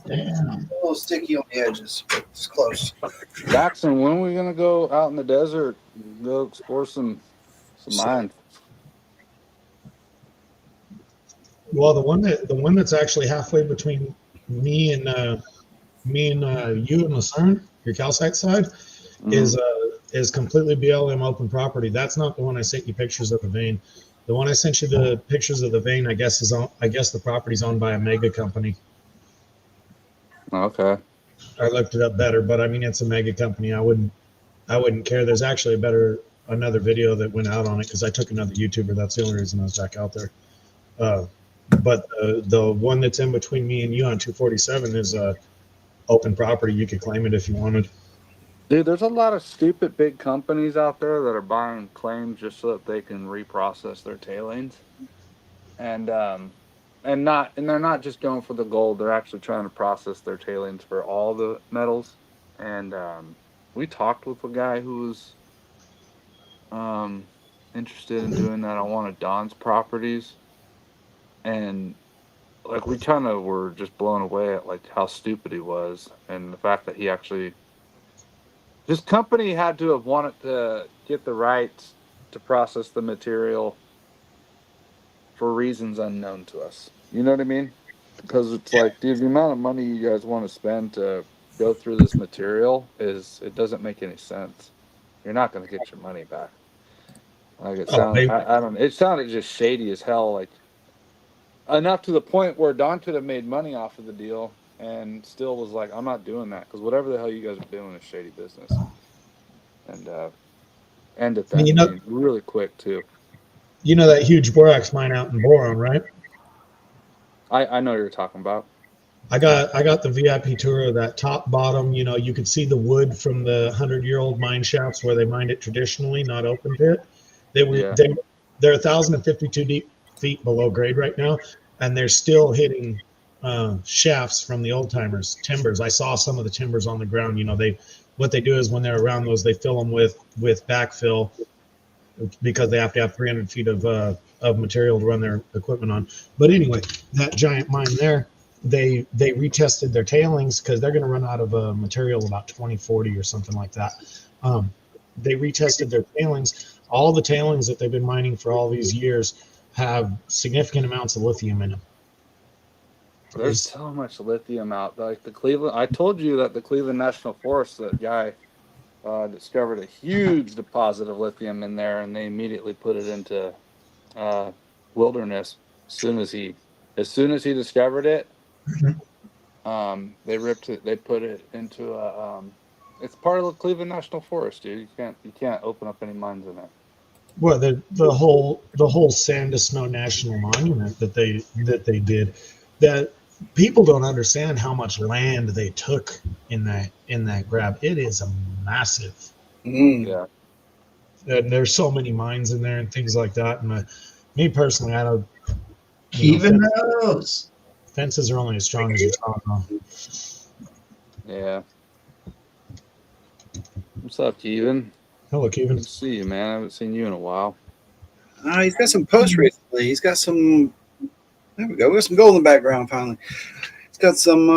Damn. A little sticky on the edges, but it's close. Jackson, when are we gonna go out in the desert and go explore some mines? Well, the one that's actually halfway between me and you and Lucerne, your calcite side, is completely BLM open property. That's not the one I sent you pictures of the vein. The one I sent you the pictures of the vein, I guess the property's owned by a mega company. Okay. I looked it up better, but I mean it's a mega company. I wouldn't care. There's actually another video that went out on it because I took another YouTuber. That's the only reason I was back out there. But the one that's in between me and you on 247 is open property. You could claim it if you wanted. Dude, there's a lot of stupid big companies out there that are buying claims just so that they can reprocess their tailings. And they're not just going for the gold, they're actually trying to process their tailings for all the metals. And we talked with a guy who was interested in doing that on one of Don's properties. And like we kind of were just blown away at like how stupid he was and the fact that he actually this company had to have wanted to get the rights to process the material for reasons unknown to us. You know what I mean? Because it's like, dude, the amount of money you guys want to spend to go through this material it doesn't make any sense. You're not going to get your money back. Like I don't. It sounded just shady as hell. Like enough to the point where Don could have made money off of the deal and still was like, I'm not doing that because whatever the hell you guys are doing is shady business. And ended that meeting really quick too. You know that huge borax mine out in Boron, right? I know what you're talking about. I got the VIP tour of that top bottom. You know, you could see the wood from the 100-year-old mine shafts where they mined it traditionally, not open pit. They're 1,052 feet below grade right now, and they're still hitting shafts from the old timers timbers. I saw some of the timbers on the ground. You know, what they do is when they're around those, they fill them with backfill because they have to have 300 feet of material to run their equipment on. But anyway, that giant mine there, they retested their tailings because they're going to run out of material about 2040 or something like that. They retested their tailings. All the tailings that they've been mining for all these years have significant amounts of lithium in them. There's so much lithium out. Like the Cleveland, I told you that the Cleveland National Forest, that guy discovered a huge deposit of lithium in there, and they immediately put it into wilderness. As soon as he discovered it, they ripped it. They put it into a. It's part of the Cleveland National Forest, dude. You can't open up any mines in it. Well, the whole Sand to Snow National Monument that they did, that people don't understand how much land they took in that grab. It is a massive. Yeah. And there's so many mines in there and things like that. And me personally, I don't. Even those fences are only as strong as your strong. Yeah. What's up, Kevin? Hello, Kevin. Good to see you, man. I haven't seen you in a while. He's got some posts recently. He's got some There we go. We got some gold in the background finally. He's got some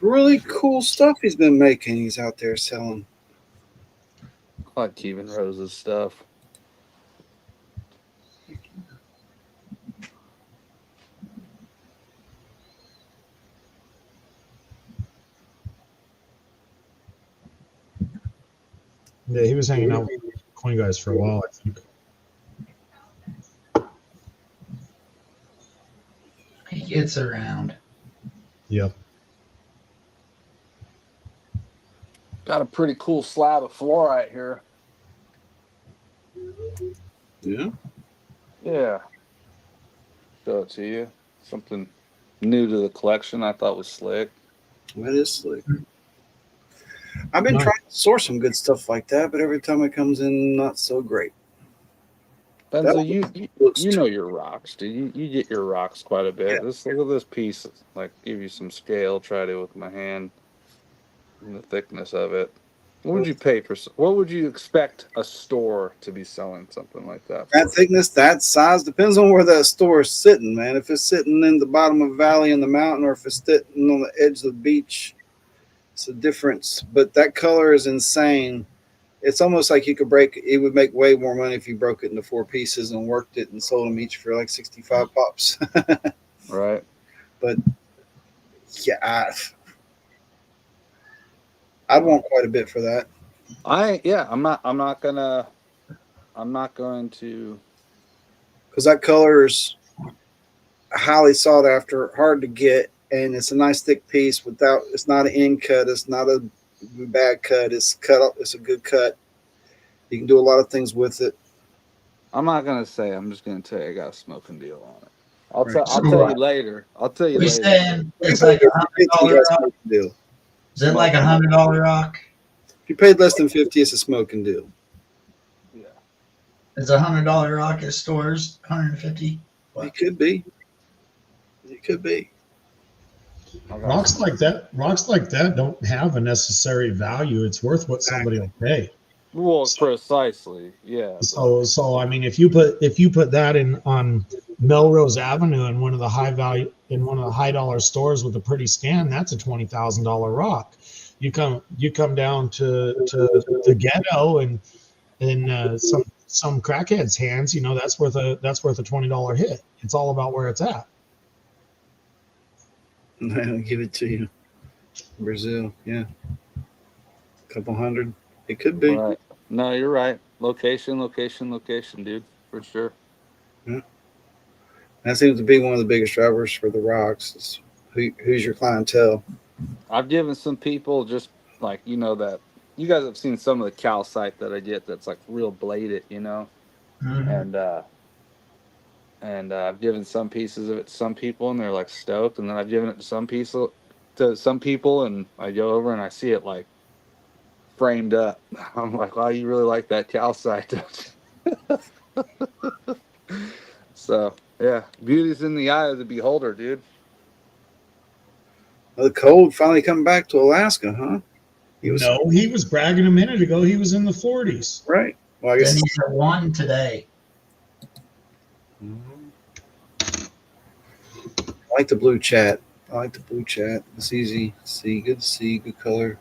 really cool stuff he's been making. He's out there selling. I like Kevin Rose's stuff. Yeah, he was hanging out with coin guys for a while, I think. He gets around. Yep. Got a pretty cool slab of fluorite here. Yeah. Yeah. Show it to you. Something new to the collection I thought was slick. That is slick. I've been Nice. trying to source some good stuff like that, but every time it comes in, not so great. Benzo, That you looks you know your rocks, dude. You get your rocks quite a bit. Yeah. Let's look at this piece. Like, give you some scale. Try to with my hand and the thickness of it. What would you pay for? What would you expect a store to be selling something like that for? that thickness, that size depends on where that store is sitting, man. If it's sitting in the bottom of a valley in the mountain, or if it's sitting on the edge of the beach, it's a difference. But that color is insane. It's almost like you could break it. Would make way more money if you broke it into 4 pieces and worked it and sold them each for like 65 pops. Right. But yeah, I'd want quite a bit for that. I'm not going to. Because that color is highly sought after, hard to get, and it's a nice thick piece without. It's not an end cut. It's not a bad cut. It's cut up. It's a good cut. You can do a lot of things with it. I'm not gonna say. I'm just gonna tell you I got a smoking deal on it. I'll Right. tell you later. I'll tell you We later. saying it's If like you $100 paid less rock. than 50, deal. Is it like $100 rock? If you paid less than 50, it's a smoking deal. Yeah. Is $100 rock at stores 150? It could be. It could be. Rocks like that don't have a necessary value. It's worth what somebody will pay. Well, precisely. Yeah. So I mean, if you put that in on Melrose Avenue in one of the high dollar stores with a pretty scan, that's a $20,000 rock. You come down to the ghetto and some crackhead's hands, that's worth a $20 hit. It's all about where it's at. I'll give it to you. Brazil, yeah. A couple hundred. It could be. Right. No, you're right. Location, dude, for sure. Yeah. That seems to be one of the biggest drivers for the rocks. Is who's your clientele? I've given some people just like that. You guys have seen some of the calcite that I get that's like real bladed, Mm-hmm. and I've given some pieces of it to some people, and they're like stoked. And then I've given it to some people, and I go over and I see it like framed up. I'm like, wow, you really like that calcite, don't you? So yeah, beauty's in the eye of the beholder, dude. The cold finally coming back to Alaska, huh? He was bragging a minute ago. He was in the 40s. Right. Well, I guess Then he's at 1 today. I like the blue chat. It's easy to see. Good to see. Good color.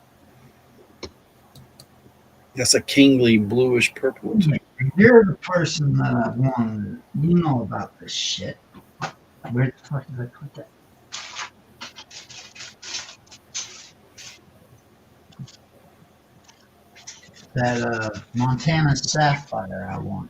That's a kingly bluish purple. You're the person that I wanted. You know about this shit. Where the fuck did I put that? That Montana sapphire I want.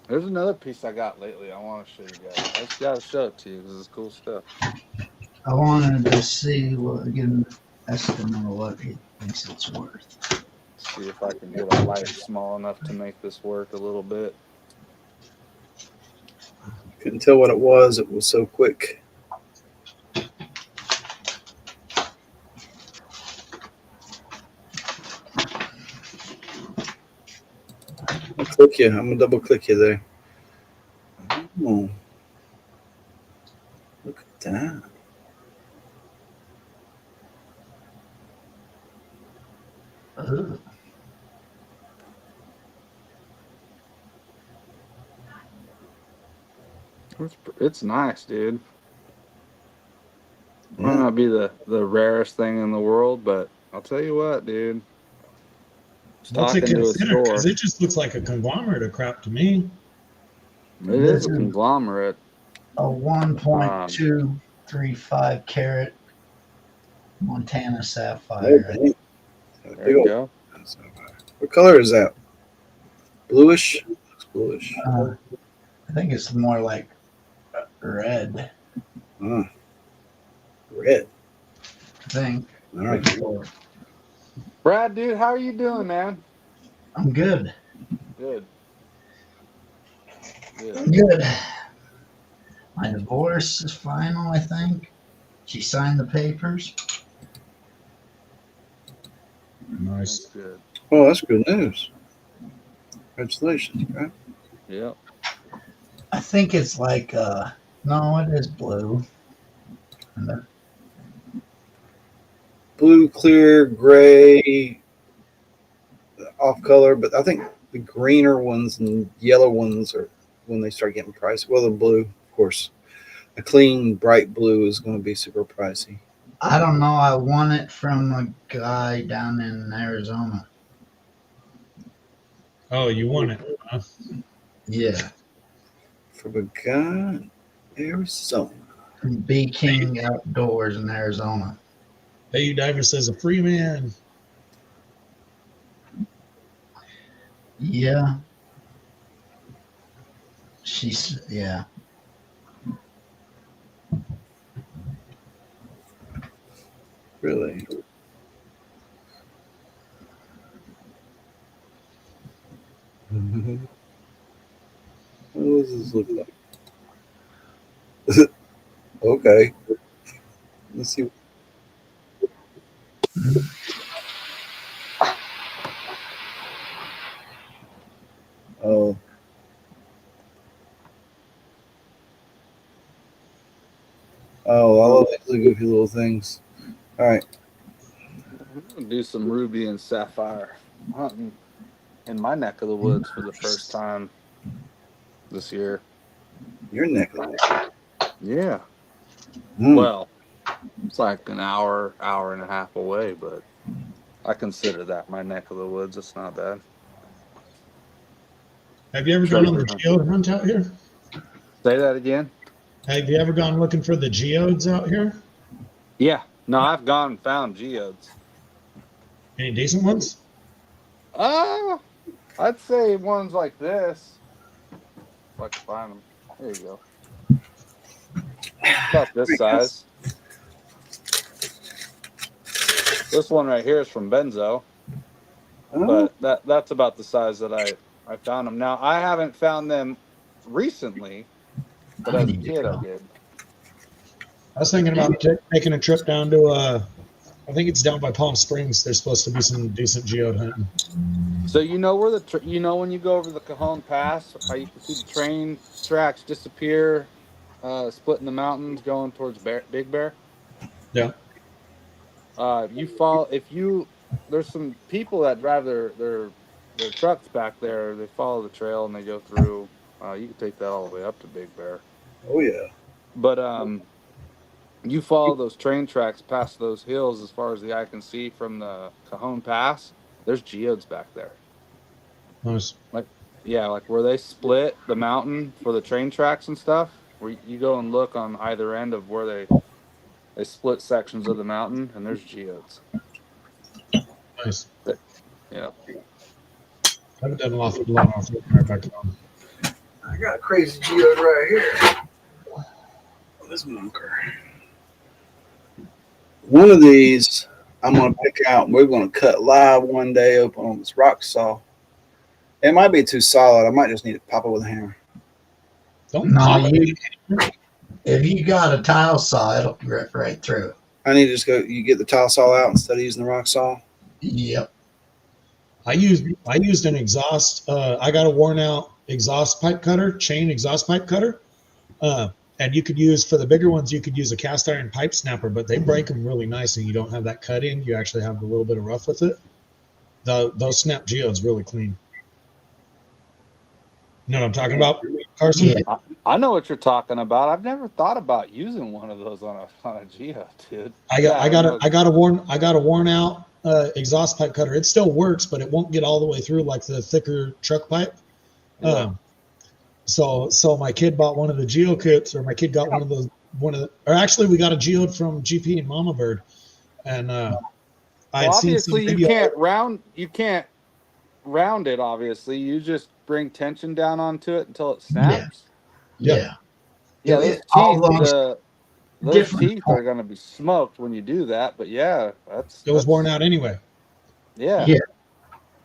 There's another piece I got lately. I want to show you guys. I just gotta show it to you because it's cool stuff. I wanted to see what get an estimate of what he thinks it's worth. See if I can get a light small enough to make this work a little bit. Couldn't tell what it was. It was so quick. I'll click you. I'm gonna double click you there. Oh, look at that. Ugh. It's nice, dude. Might Yeah. not be the rarest thing in the world, but I'll tell you what, dude. Just What's it talking to a considered? Because store. it just looks like a conglomerate of crap to me. It is This a is conglomerate. a 1.235 carat Montana Oh, sapphire. dang. There you go. What color is that? Bluish? Looks bluish. I think it's more like red. Red. I think. All right. Brad, dude, how are you doing, man? I'm good. Good. I'm good. My divorce is final, I think. She signed the papers. Nice. That's good. Oh, that's good news. Congratulations, right? Yep. I think it's like no, it is blue. Blue, clear, gray, off color, but I think the greener ones and yellow ones are when they start getting pricey. Well, the blue, of course. A clean, bright blue is going to be super pricey. I don't know. I won it from a guy down in Arizona. Oh, you won it. Huh? Yeah. From a guy in Arizona. From B King Outdoors in Arizona. Hey, Diver says a free man. Yeah. She's, yeah. Really? What does this look like? Okay. Let's see. Oh. Oh, I love these goofy little things. All right. I'm gonna do some ruby and sapphire hunting in my neck of the woods for the first time this year. Your neck of the woods. Yeah. Hmm. Well, it's like an hour, hour and a half away, but I consider that my neck of the woods. It's not bad. Have you ever gone on Treasure the hunt. geode hunt out here? Say that again. Have you ever gone looking for the geodes out here? Yeah. No, I've gone and found geodes. Any decent ones? I'd say ones like this. If I can find them. There you go. About this size. This one right here is from Benzo, Oh, but that's about the size that I found them. Now I haven't found them recently, but I as a need to kid I go. did. I was thinking about taking a trip down to, I think it's down by Palm Springs. There's supposed to be some decent geode hunting. So you know where you know when you go over the Cajon Pass, how you can see the train tracks disappear, splitting the mountains going towards Big Bear. Yeah. You follow if you there's some people that drive their trucks back there. They follow the trail and they go through. You can take that all the way up to Big Bear, oh yeah. but you follow those train tracks past those hills as far as the eye can see from the Cajon Pass. There's geodes back there. Nice. Like, yeah, like where they split the mountain for the train tracks and stuff. Where you go and look on either end of where they split sections of the mountain, and there's geodes. Nice. Yeah. I haven't done a lot of right back home. I got a crazy geode right here. This bunker. One of these I'm going to pick out. We're going to cut live one day open on this rock saw. It might be too solid. I might just need to pop it with a hammer. Don't No, pop it. if you got a tile saw, it'll rip right through. I need to just go. You get the tile saw out instead of using the rock saw. Yep. I used an exhaust. I got a worn out exhaust pipe cutter, chain exhaust pipe cutter. And you could use, for the bigger ones, you could use a cast iron pipe snapper, but they break them really nice and you don't have that cut in. You actually have a little bit of rough with it. Those snap geodes really clean. You know what I'm talking about, Carson? Yeah. I know what you're talking about. I've never thought about using one of those on a Geo, dude. I got a worn out exhaust pipe cutter. It still works, but it won't get all the way through like the thicker truck pipe. Yeah. So my kid bought one of the Geo kits, or my kid got or actually we got a Geode from GP and Mama Bird, and Well, I'd seen some obviously video. you can't round it. Obviously, you just bring tension down onto it until it snaps. Yeah. Yeah, It- those all teeth, those those different teeth are going to be smoked when you do that. But yeah, It was worn out anyway. Yeah. Yeah.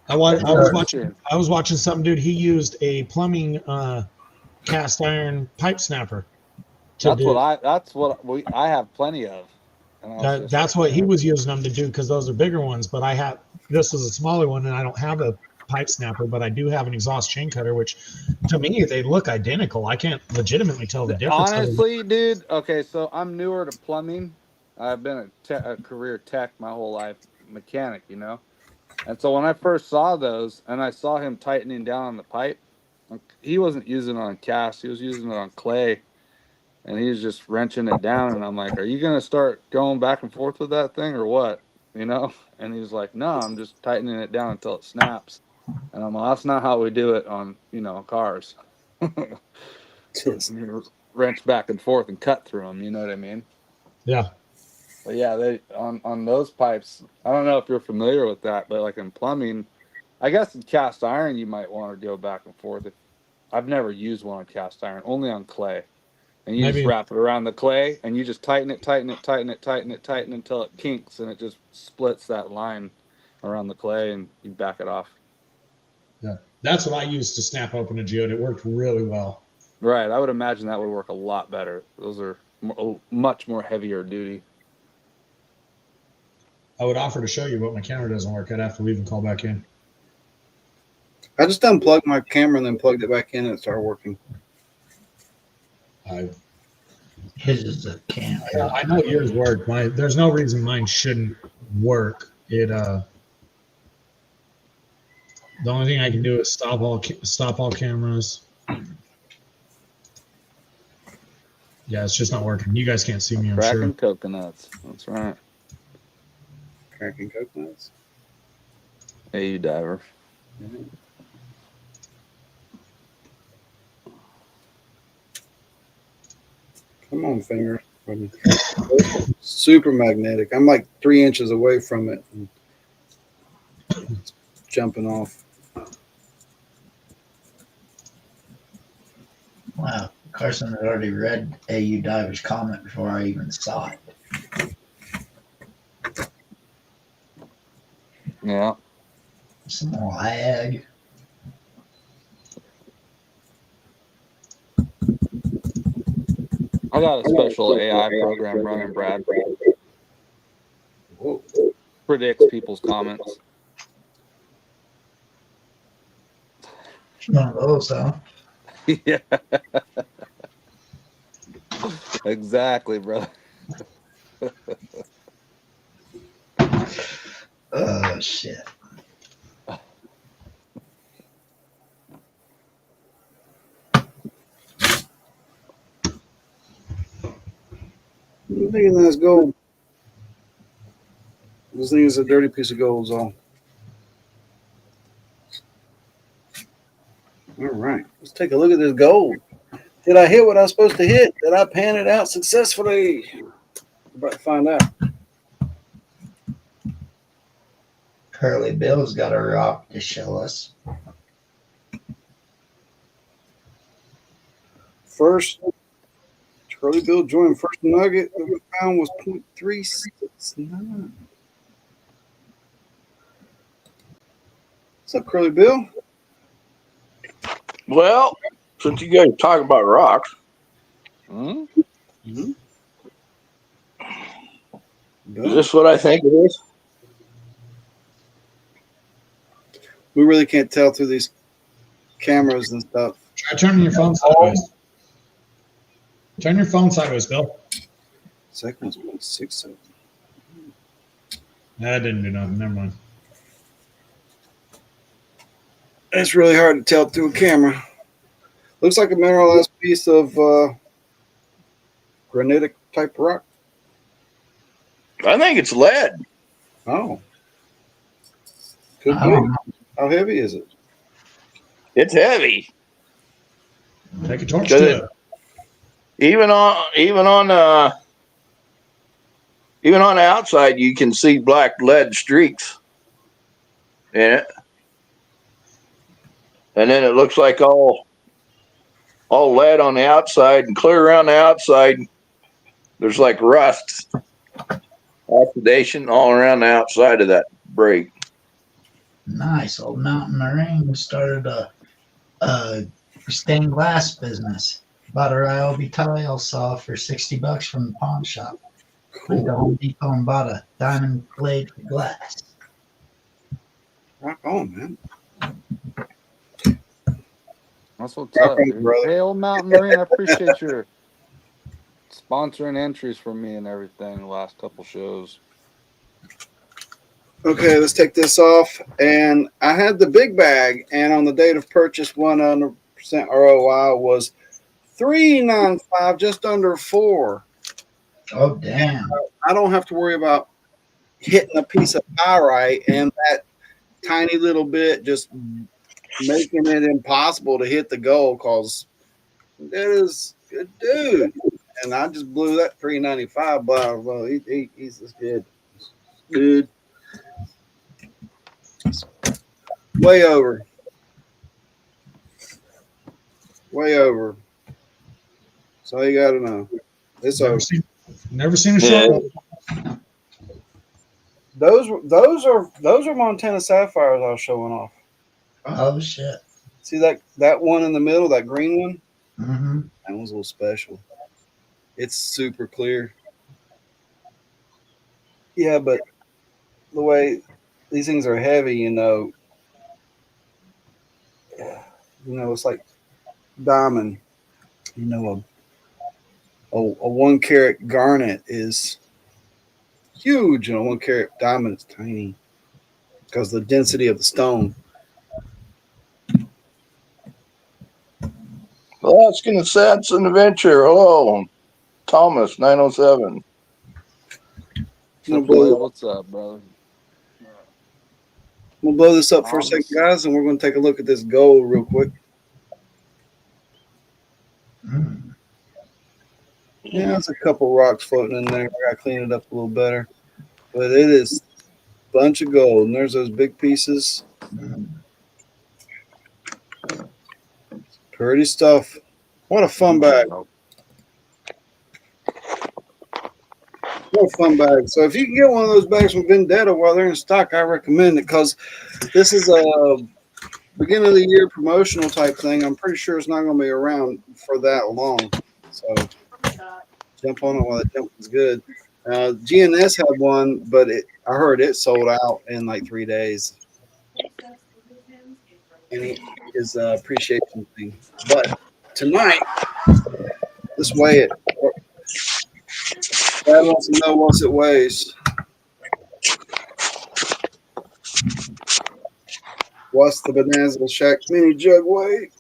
I was Interesting. watching some dude. He used a plumbing cast iron pipe snapper to do. That's what I have plenty of. And I was just That's like, what he man, was using them to do, because those are bigger ones. But this is a smaller one, and I don't have a pipe snapper, but I do have an exhaust chain cutter, which to me they look identical. I can't legitimately tell the difference. honestly, dude. Okay, so I'm newer to plumbing. I've been a career tech my whole life, mechanic, you know. And so when I first saw those, and I saw him tightening down on the pipe, like, he wasn't using it on cast; he was using it on clay, and he was just wrenching it down. And I'm like, "Are you gonna start going back and forth with that thing, or what?" You know? And he's like, "No, I'm just tightening it down until it snaps." And I'm like, "That's not how we do it on, cars." You wrench back and forth and cut through them. You know what I mean? Yeah. But yeah, they on those pipes. I don't know if you're familiar with that, but like in plumbing, I guess in cast iron you might want to go back and forth. I've never used one on cast iron, only on clay. And you just Maybe wrap it around the clay, and you just tighten it, tighten it, tighten it, tighten it, tighten it until it kinks, and it just splits that line around the clay, and you back it off. yeah. That's what I used to snap open a geode. It worked really well. Right. I would imagine that would work a lot better. Those are much more heavier duty. I would offer to show you, but my camera doesn't work. I'd have to leave and call back in. I just unplugged my camera and then plugged it back in and it started working. his is a camera. I know yours work. There's no reason mine shouldn't work. The only thing I can do is stop all cameras. Yeah, it's just not working. You guys can't see me, I'm Cracking sure. coconuts. That's right. Cracking coconuts. Hey, you diver. Come on, finger. Super magnetic. I'm like 3 inches away from it. And it's jumping off. Wow. Carson had already read AU Diver's comment before I even saw it. Yeah. Some lag. I got a special AI program running, Brad. Whoa. Predicts people's comments. One of those, huh? Yeah. Exactly, brother. Oh, shit. I'm thinking that's gold. This thing is a dirty piece of gold, so. All right, let's take a look at this gold. Did I hit what I was supposed to hit? Did I pan it out successfully? We're about to find out. Curly Bill's got a rock to show us. First, Curly Bill joined. First nugget that we found was 0.369. What's up, Curly Bill? Well, since you guys are talking about rocks, Hmm? Mm-hmm. is this what I think it is? We really can't tell through these cameras and stuff. Try turning your phone sideways. Turn your phone sideways, Bill. Second was 0.67. That didn't do nothing. Never mind. It's really hard to tell through a camera. Looks like a mineralized piece of granitic type rock. I think it's lead. Oh, could I be. don't know. How heavy is it? It's heavy. Take a torch Does to it- it. Even on the outside, you can see black lead streaks in it, and then it looks like all lead on the outside, and clear around the outside. There's like rust, oxidation all around the outside of that break. Nice. Old Mountain Marine started a stained glass business. Bought a Ryobi tile saw for $60 from the pawn shop. Went to Home Depot and bought a diamond blade for glass. Rock on, man. That's what's Rock up, on, dude. brother. Hey, Old Mountain Marine, I appreciate your sponsoring entries for me and everything the last couple shows. Okay, let's take this off. And I had the big bag, and on the date of purchase, 100% ROI was $3.95, just under $4. Oh, damn. I don't have to worry about hitting a piece of pyrite and that tiny little bit just making it impossible to hit the gold because it is good dude. And I just blew that $3.95, but well, he's just good. Good. Way over. Way over. So you got to know. It's over. Never seen a Yeah. short. Those are Montana sapphires I was showing off. Oh, shit. See that one in the middle, that green one? Mm-hmm. That one's a little special. It's super clear. Yeah, but the way these things are heavy, it's like diamond. A 1 carat garnet is huge, and a 1 carat diamond is tiny because of the density of the stone. Alaskan Sats and Adventure. Hello, Thomas 907. Triple A, what's up, brother? We'll blow this up for a second, guys, and we're going to take a look at this gold real quick. Mm. Yeah, there's a couple rocks floating in there. I got to clean it up a little better. But it is a bunch of gold. And there's those big pieces. Pretty stuff. What a fun bag. What a fun bag. So if you can get one of those bags from Vendetta while they're in stock, I recommend it because this is a beginning of the year promotional type thing. I'm pretty sure it's not going to be around for that long. So jump on it while the jumping's good. GNS had one, but I heard it sold out in like 3 days. And his appreciation thing. But tonight, let's weigh it. Dad wants to know what it weighs. What's the Bonanza Shack mini jug weigh?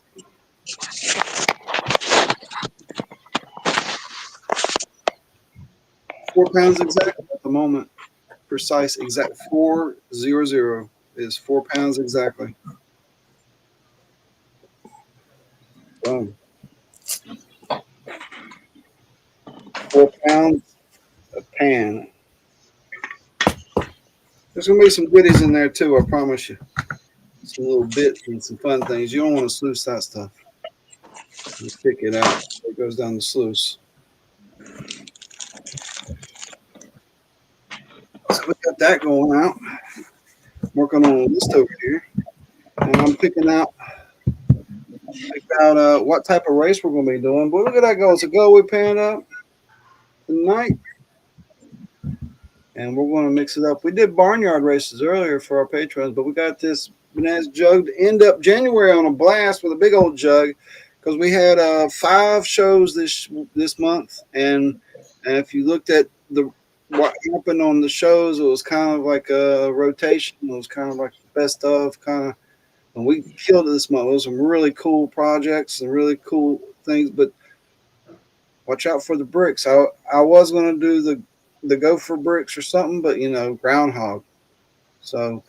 £4 exactly at the moment. Precise, exact 400 is £4 exactly. Boom. 4 pounds a pan. There's gonna be some goodies in there too, I promise you. Some little bits and some fun things. You don't want to sluice that stuff. You pick it out. It goes down the sluice. So we got that going out. Working on a list over here. And I'm picked out what type of race we're gonna be doing. But look at that go. It's a goal we panned up tonight. And we're going to mix it up. We did barnyard races earlier for our patrons, but we got this Bonanza jug to end up January on a blast with a big old jug because we had 5 shows this month. And if you looked at what happened on the shows, it was kind of like a rotation. It was kind of like best of kind of And we killed it this month. There was some really cool projects and really cool things, but watch out for the bricks. I was going to do the gopher bricks or something, but groundhog. So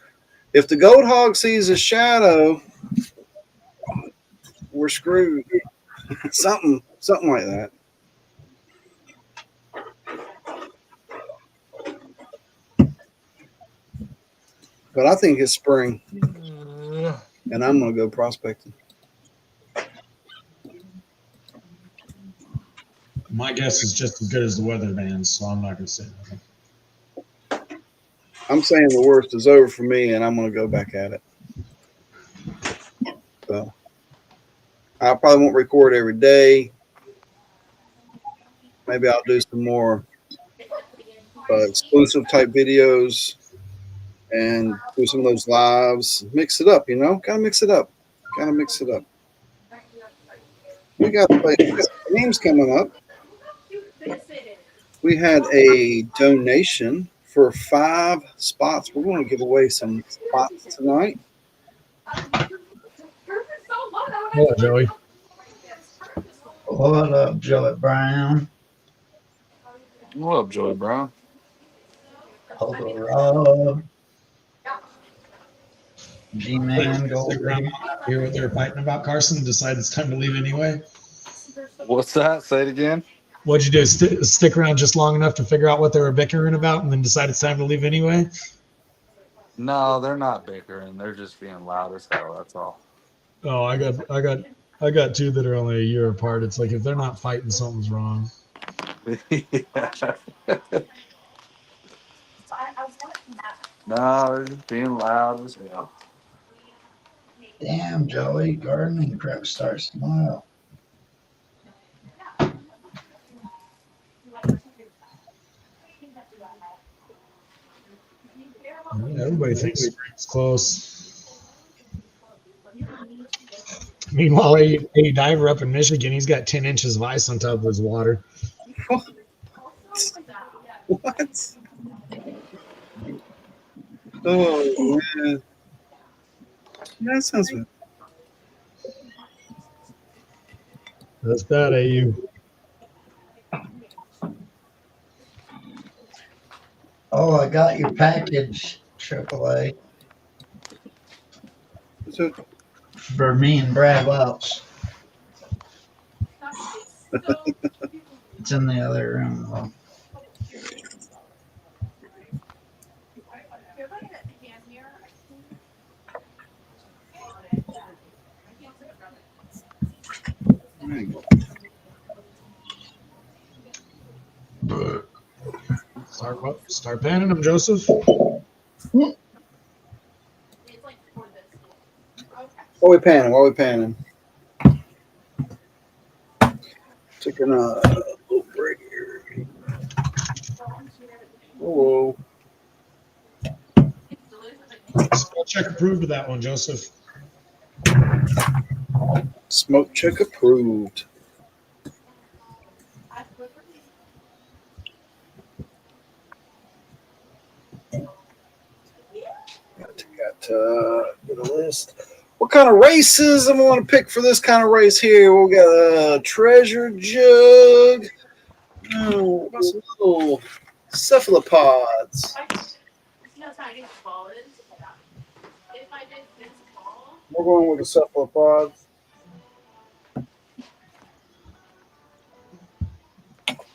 if the gold hog sees a shadow, we're screwed. something like that. But I think it's spring, and I'm going to go prospecting. My guess is just as good as the weather vans, so I'm not going to say nothing. I'm saying the worst is over for me, and I'm going to go back at it. So I probably won't record every day. Maybe I'll do some more exclusive type videos and do some of those lives. Mix it up, Gotta mix it up. We got games coming up. We had a donation for 5 spots. We're going to give away some spots tonight. Hello, Joey. What up, Joey Brown? What up, Joey Brown? Hobo Rob. G-Man, Goldie. Hear what they were fighting about, Carson? Decide it's time to leave anyway? What's that? Say it again. What'd you do? Stick around just long enough to figure out what they were bickering about and then decide it's time to leave anyway? No, they're not bickering. They're just being loud as hell. That's all. Oh, I got 2 that are only a year apart. It's like if they're not fighting, something's wrong. No, they're just being loud as hell. Damn, Joey. Gardening prep starts tomorrow. Everybody thinks spring's close. Meanwhile, a diver up in Michigan, he's got 10 inches of ice on top of his water. What? Oh, man. That sounds good. That's bad, AU. Oh, I got your package, AAA. So, For me and Brad Welch. It's in the other room, though. Start panning them, Joseph. While we panning. Taking a little break here. Whoa. Spell check approved of that one, Joseph. Smoke check approved. Got get a list. What kind of races am I want to pick for this kind of race here? We'll get a treasure jug. Oh, what about some little cephalopods? We're going with the cephalopods.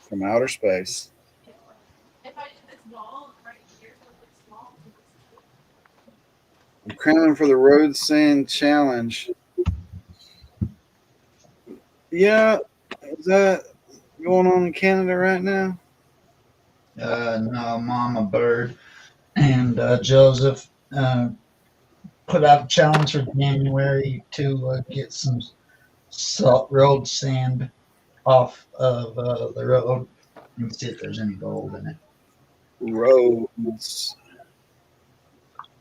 From outer space. I'm cramming for the road sand challenge. Yeah, is that going on in Canada right now? No, Mama Bird and Joseph put out a challenge for January to get some salt road sand off of the road and see if there's any gold in it. Roads.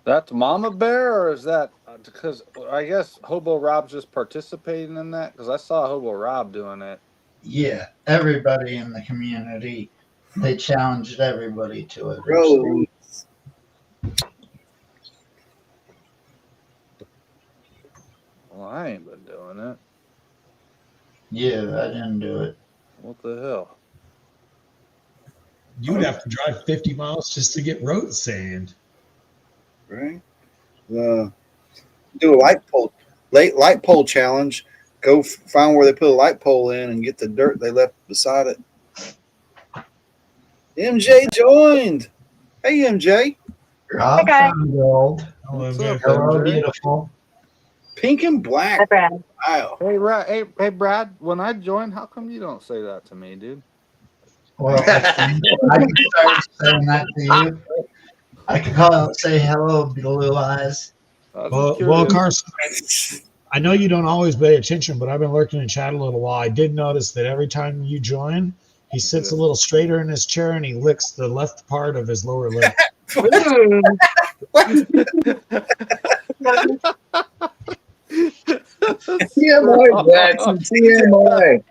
That's Mama Bear, or is that because I guess Hobo Rob's just participating in that? Because I saw Hobo Rob doing it. Yeah, everybody in the community, they challenged everybody to it. Roads. Well, I ain't been doing it. Yeah, I didn't do it. What the hell? You'd have to drive 50 miles just to get road sand. Right? Do a light pole challenge. Go find where they put a light pole in and get the dirt they left beside it. MJ joined. Hey, MJ. Rob guys. found gold. What's MJ. up, Hello, MJ? beautiful. Pink and black. Hi, Brad. Wow. Hey, Brad. When I join, how come you don't say that to me, dude? Well, I can start saying that to you. I can call out, say hello, blue eyes. I was Well, just curious. Carson, I know you don't always pay attention, but I've been lurking in chat a little while. I did notice that every time you join, he sits a little straighter in his chair and he licks the left part of his lower lip. TMI, Jackson. TMI.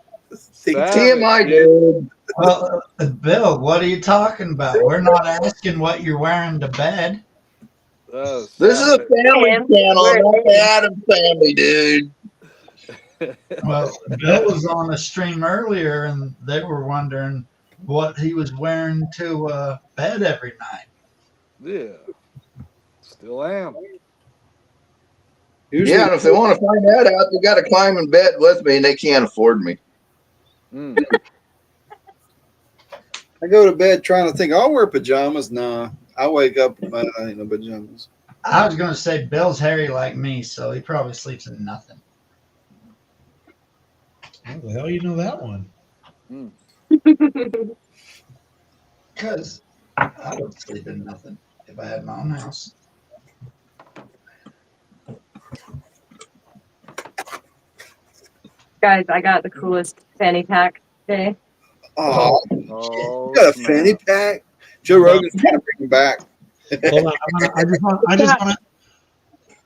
TMI, dude. Well, Bill, what are you talking about? We're not asking what you're wearing to bed. This is a family channel, not the Adam family, dude. Well, Bill was on a stream earlier, and they were wondering what he was wearing to bed every night. Yeah. Still am. Usually, Yeah, and if they want to find that out, they got to climb in bed with me, and they can't afford me. Mm. I go to bed trying to think I'll wear pajamas. Nah, I wake up I ain't no pajamas. I was going to say Bill's hairy like me, so he probably sleeps in nothing. How the hell you know that one? Because I don't sleep in nothing if I had my own house. Guys, I got the coolest fanny pack today. Oh, Oh, you got a snap. fanny pack? Joe Rogan's trying to bring him back. Hold on. I just want to.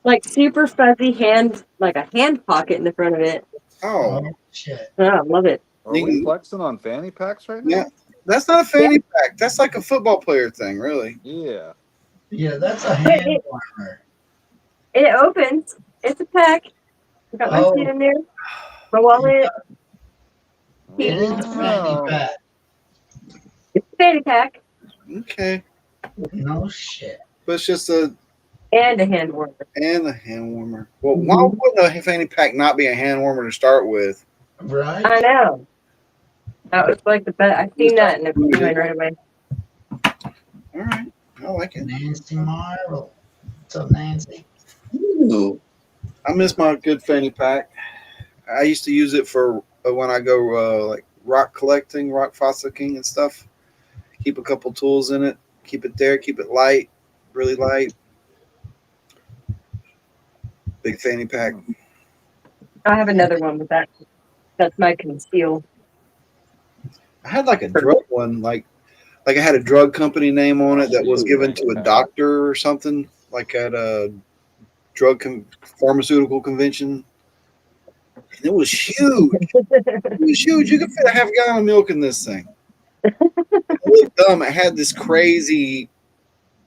Like super fuzzy hand, like a hand pocket in the front of it. Oh, Shit. Oh, I love it. Are we flexing on fanny packs right now? yeah. That's not a fanny pack. That's like a football player thing, really. Yeah. Yeah, that's a hand warmer. It opens. It's a pack. I got my Oh. seat in there. My wallet. It is a fanny Wow. pack. It's a fanny pack Okay. No shit. But it's just a and a hand warmer. hand warmer. Well, why would a fanny pack not be a hand warmer to start with? Right? I know. That was like the best. I seen that and it blew my right away. All right. I like it. Nancy Marvel. What's up, Nancy? Ooh. I miss my good fanny pack. I used to use it for when I go like rock collecting, rock fossicking and stuff. Keep a couple tools in it. Keep it there. Keep it light, really light. Big fanny pack. I have another one with that. That's my conceal. I had like a drug one, like I had a drug company name on it that was given to a doctor or something, like at a pharmaceutical convention. And it was huge. It was huge. You could fit a half gallon of milk in this thing. It looked dumb. It had this crazy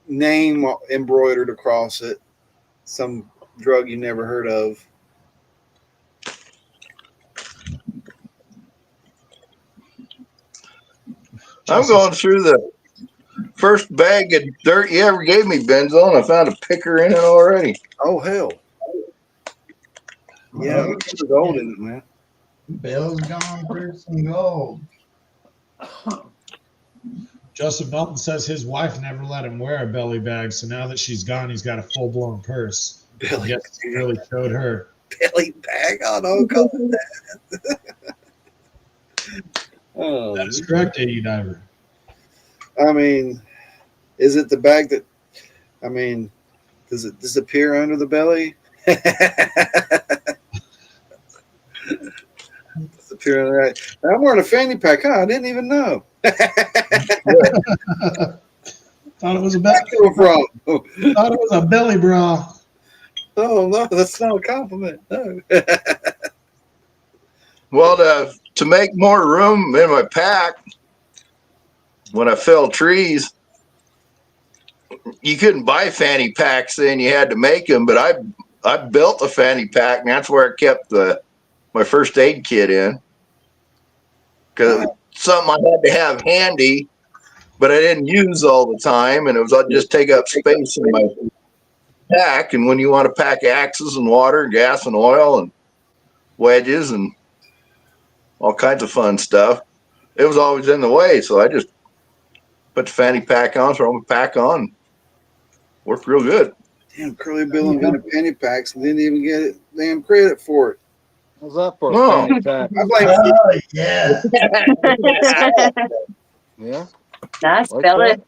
name embroidered across it. Some drug you never heard of. I'm going through the first bag of dirt you ever gave me, Benzo, and I found a picker in it already. Oh, hell. Yeah, there's gold in it, man. Bill's gone through some gold. Joseph Melton says his wife never let him wear a belly bag, so now that she's gone, he's got a full-blown purse. I guess he really showed her. Belly bag? Oh, don't call it that. Oh, That's correct, AU Diver. I mean, is it the bag that, I mean, does it disappear under the belly? Disappear under that. I'm wearing a fanny pack. Huh? I didn't even know. Thought it was a belly. From? Thought it was a belly bra. Oh no, that's not a compliment. No. Well, to make more room in my pack, when I fell trees, you couldn't buy fanny packs then. You had to make them. But I built a fanny pack, and that's where I kept my first aid kit in, because something I had to have handy, but I didn't use all the time, and I'd just take up space in my pack. And when you want to pack axes and water, gas and oil, and wedges and all kinds of fun stuff, it was always in the way. So I just put the fanny pack on, throw my pack on, worked real good. Damn, Curly Bill invented penny packs and didn't even get damn credit for it. What's that for? No. Fanny pack? I blame Oh, yeah. Yeah. Nice, Like fella. that?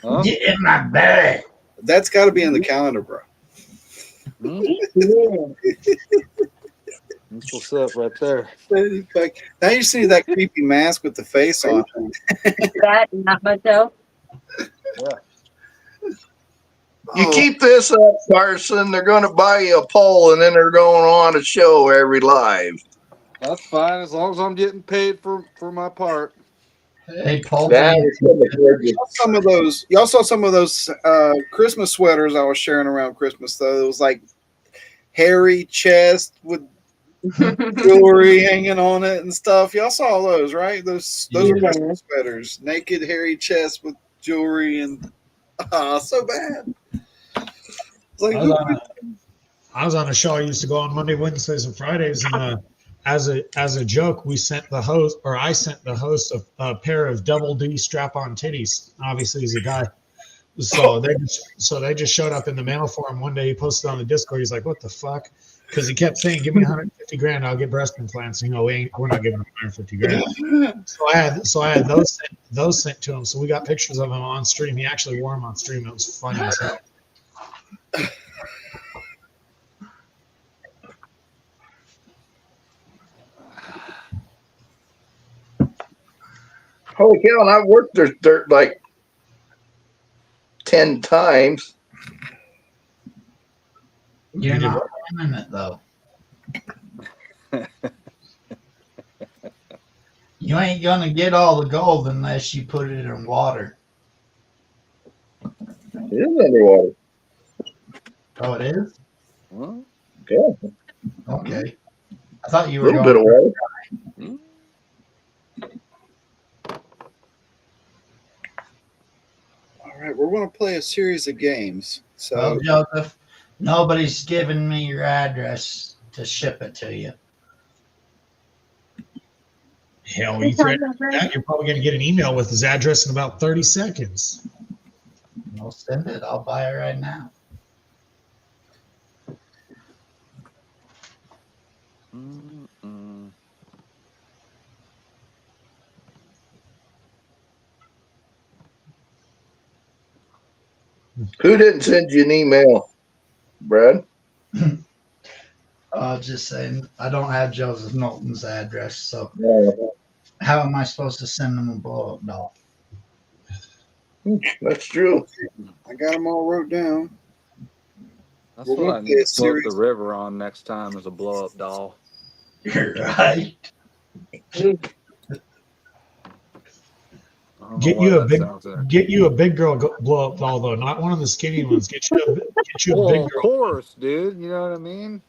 Huh? Get in my bag. that's got to be in the calendar, bro. Hmm? Yeah. That's what's up right there. Penny pack. Now you see that creepy mask with the face on it. That, not myself. Yeah. You Oh, keep this up, Carson. They're going to buy you a pole, and then they're going on a show every live. That's fine as long as I'm getting paid for my part. Hey, Paul. some of those. Y'all saw some of those Christmas sweaters I was sharing around Christmas. Though it was like hairy chest with jewelry hanging on it and stuff. Y'all saw those, right? Those are Yeah. Christmas sweaters. Naked, hairy chest with jewelry and so bad. It's like, I was on a show I used to go on Monday, Wednesdays, and Fridays, and as a joke, I sent the host a pair of double D strap-on titties. Obviously, he's a guy, so they just showed up in the mail for him one day. He posted on the Discord. He's like, "What the fuck?" Because he kept saying, "Give me 150 grand, I'll get breast implants." You know, we're not giving him 150 grand. So I had those sent to him. So we got pictures of him on stream. He actually wore them on stream. It was funny as hell. Holy cow, and I've worked there like 10 times. You're not running it, though. You ain't going to get all the gold unless you put it in water. It is underwater. Oh, it is? Huh? Yeah, Okay. I thought you a were little bit of going. water. all right, we're going to play a series of games. So Well, Joseph, nobody's given me your address to ship it to you. Hell, you threaten that, you're probably going to get an email with his address in about 30 seconds. I'll send it. I'll buy it right now. Mm-mm. Who didn't send you an email, Brad? Just saying, I don't have Joseph Knowlton's address, so No. how am I supposed to send him a blow-up doll? That's true. I got them all wrote down. That's We're what gonna I play need a to float the series. river on next time is a blow up doll. You're right. I don't Get know you why a that big sounds there. get you a big girl blow up doll though, not one of the skinny ones. Get you a Well, big of girl. course, dude. You know what I mean?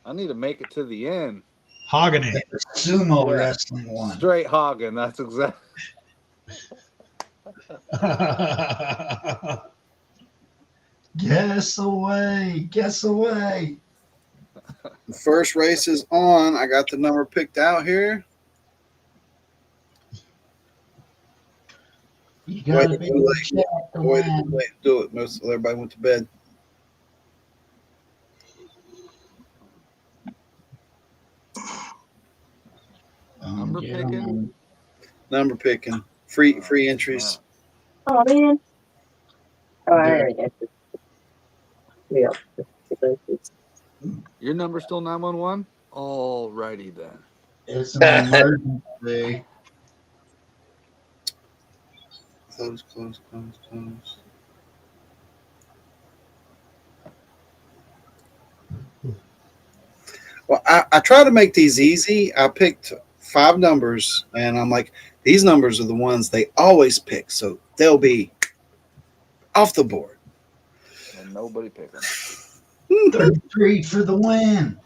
I need to make it to the end. Hogging it. The sumo Yeah. wrestling one. Straight hogging. That's exactly. Guess away. Guess away. The first race is on. I got the number picked out here. You gotta be able to check the Wait, land. wait, do it. Most everybody went to bed. Number Get picking? on. Number picking. Free entries. Oh man. Oh, I already got it. Yeah. Your number still 911? Alrighty then. It's an emergency. Close, close, close, close. Well, I try to make these easy. I picked 5 numbers, and I'm like, these numbers are the ones they always pick, so they'll be off the board. And nobody picking. 33 for the win.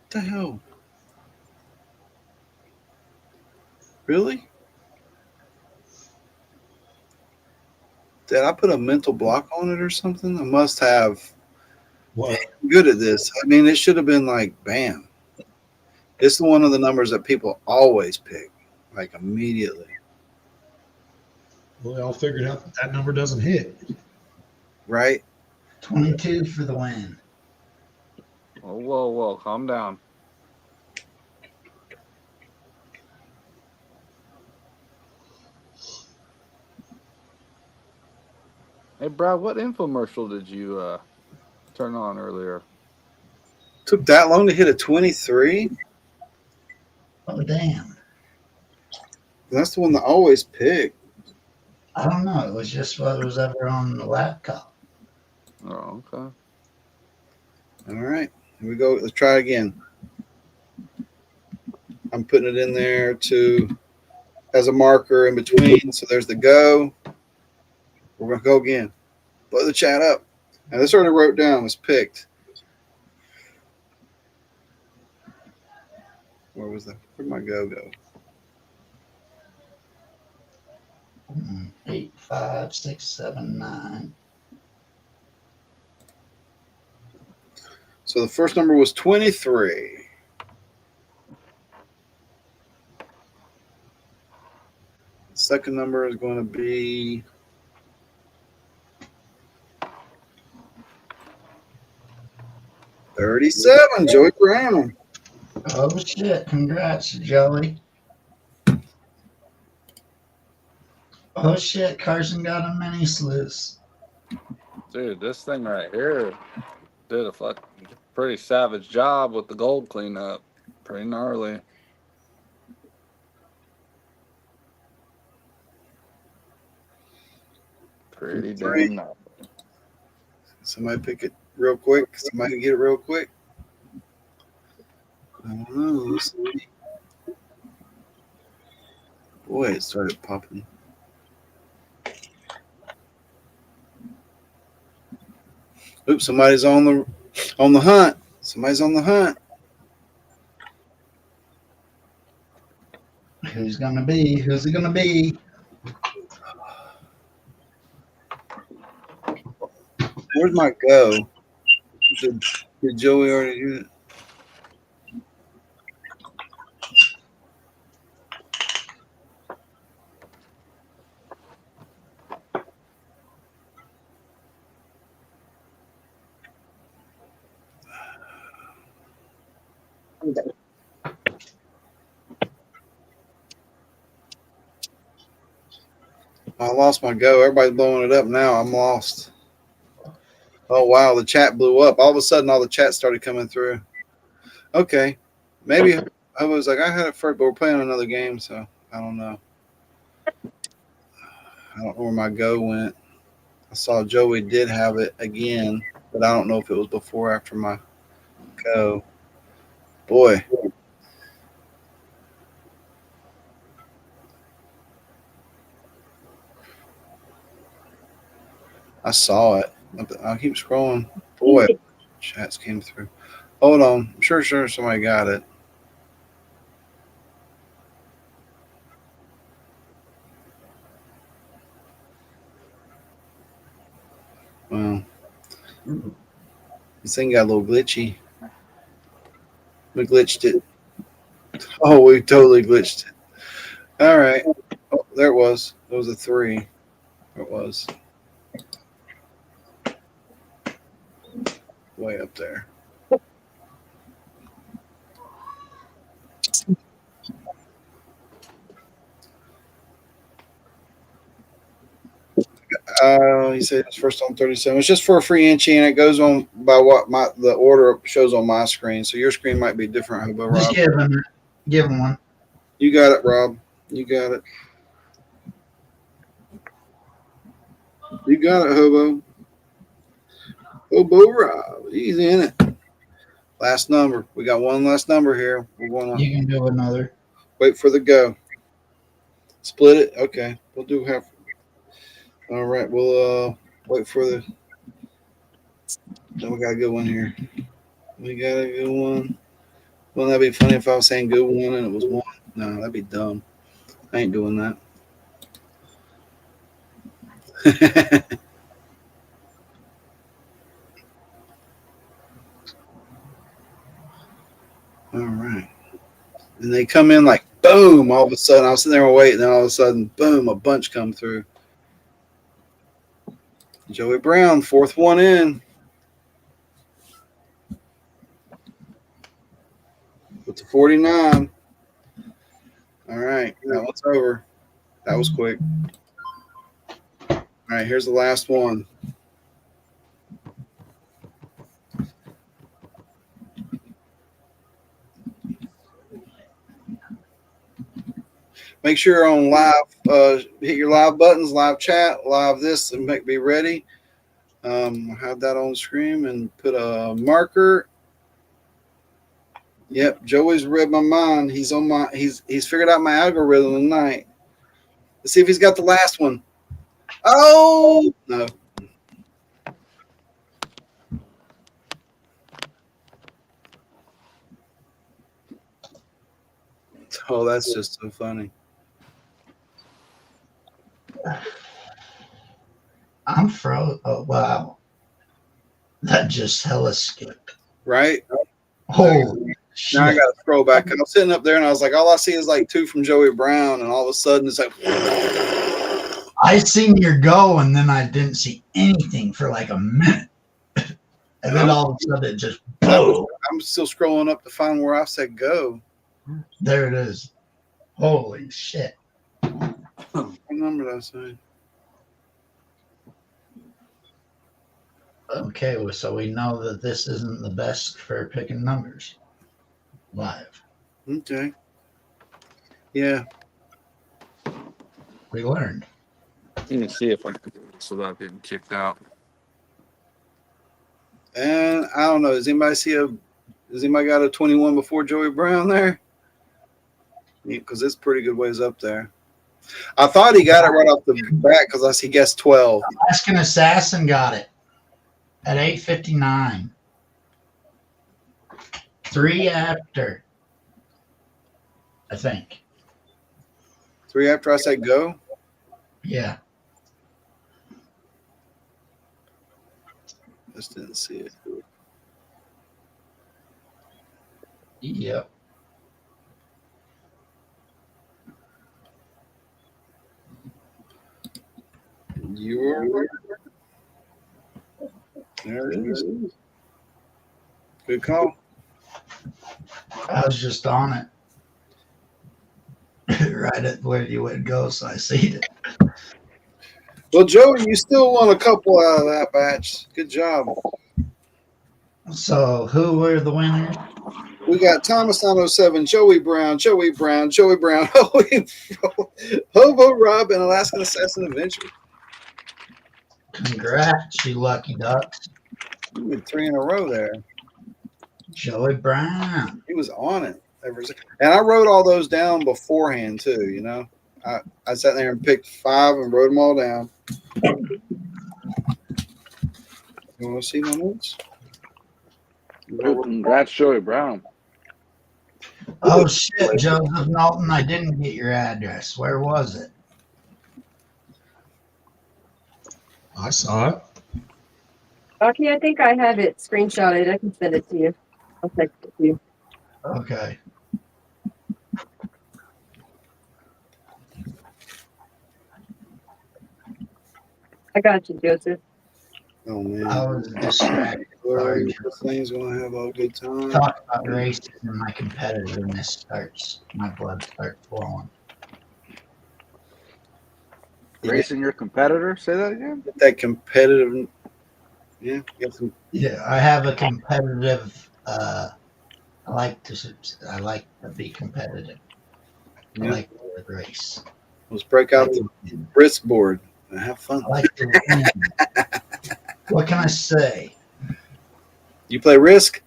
What the hell? Really? Did I put a mental block on it or something? I must have. What? I'm good at this. I mean, it should have been like, bam. It's one of the numbers that people always pick, like immediately. Well, they all figured out that number doesn't hit. Right? 22 for the win. Oh, whoa, calm down. Hey, Brad, what infomercial did you turn on earlier? Took that long to hit a 23? Oh, damn. That's the one that I always pick. I don't know. It was just what was ever on the laptop. Oh, okay. All right. Here we go. Let's try again. I'm putting it in there to as a marker in between. So there's the go. We're going to go again. Blow the chat up. Now, this already wrote down, was picked. Where'd my go? 8, 5, 6, 7, 9. So the first number was 23. The second number is going to be 37. Joey Brown. Oh, shit. Congrats, Joey. Oh, shit. Carson got a mini sluice. Dude, this thing right here did a pretty savage job with the gold cleanup. Pretty gnarly. Pretty damn gnarly. Somebody pick it real quick. Somebody get it real quick. I don't know. Let's see. Boy, it started popping. Oops, somebody's on the hunt. Somebody's on the hunt. Who's gonna be? Who's it gonna be? Where's my go? Did Joey already do it? I lost my go. Everybody's blowing it up now. I'm lost. Oh, wow. The chat blew up. All of a sudden, all the chat started coming through. Okay. Maybe I was like, I had it first, but we're playing another game, so I don't know. I don't know where my go went. I saw Joey did have it again, but I don't know if it was before or after my go. Boy. I saw it. I'll keep scrolling. Boy, chats came through. Hold on. I'm sure somebody got it. Well, this thing got a little glitchy. We glitched it. Oh, we totally glitched it. All right. Oh, there it was. It was a 3. There it was. Way up there. He said it's first on 37. It's just for a free inchie, and it goes on by what the order shows on my screen. So your screen might be different, Hobo Rob. Just give him one. You got it, Rob. You got it. You got it, Hobo. Hobo Rob. He's in it. Last number. We got one last number here. We're going to You can do another. wait for the go. Split it. Okay. We'll do half. All right, we'll wait for the. No, we got a good one here. We got a good one. Wouldn't that be funny if I was saying good one and it was one? No, that'd be dumb. I ain't doing that. All right. And they come in like boom, all of a sudden. I was sitting there waiting, and then all of a sudden, boom, a bunch come through. Joey Brown, fourth one in. With the 49. All right, that one's over. That was quick. All right, here's the last one. Make sure you're on live, hit your live buttons, live chat, live this, and be ready. Have that on the screen and put a marker. Yep, Joey's read my mind. He's on my. He's figured out my algorithm tonight. Let's see if he's got the last one. Oh no. Oh, that's just so funny. I'm froze. Oh, wow. That just hella skipped. Right? Holy shit. Now I got to scroll back. I was sitting up there and I was like, all I see is like two from Joey Brown, and all of a sudden it's like. I seen your go, and then I didn't see anything for like a minute. And then all of a sudden it just boom. I'm still scrolling up to find where I said go. There it is. Holy shit. What number did I say? Okay, well, so we know that this isn't the best for picking numbers live. Okay. Yeah. We learned. Let me see if I can do it so that I'm getting kicked out. And I don't know. Has anybody got a 21 before Joey Brown there? Because it's pretty good ways up there. I thought he got it right off the bat because he guessed 12. Alaskan Assassin got it at 8:59. 3 after, I think. 3 after I said go? Yeah. Just didn't see it. Yep. You were. There it is. Good call. I was just on it. Right at where you would go, so I see it. Well, Joey, you still won a couple out of that batch. Good job. So who were the winners? We got Thomas 907, Joey Brown, Hobo Rob, and Alaskan Assassin Adventure. Congrats, you lucky ducks. You did 3 in a row there. Joey Brown. He was on it. And I wrote all those down beforehand, too, you know. I sat there and picked 5 and wrote them all down. You want to see my notes? Oh, congrats, Joey Brown. Oh, shit, Joseph Knowlton, I didn't get your address. Where was it? I saw it. Okay, I think I have it screenshotted. I can send it to you. I'll text it to you. Okay. I got you, Joseph. Oh, man. I was distracted. Sorry. This thing's going to have a good time. Talk about races and my competitiveness starts. My blood starts flowing. Racing your competitor? Say that again? That competitive. Yeah. Yeah, I have a competitive. I like to be competitive. I Yeah. like to race. Let's break out the wrist board and have fun. I like to win. What can I say? You play Risk?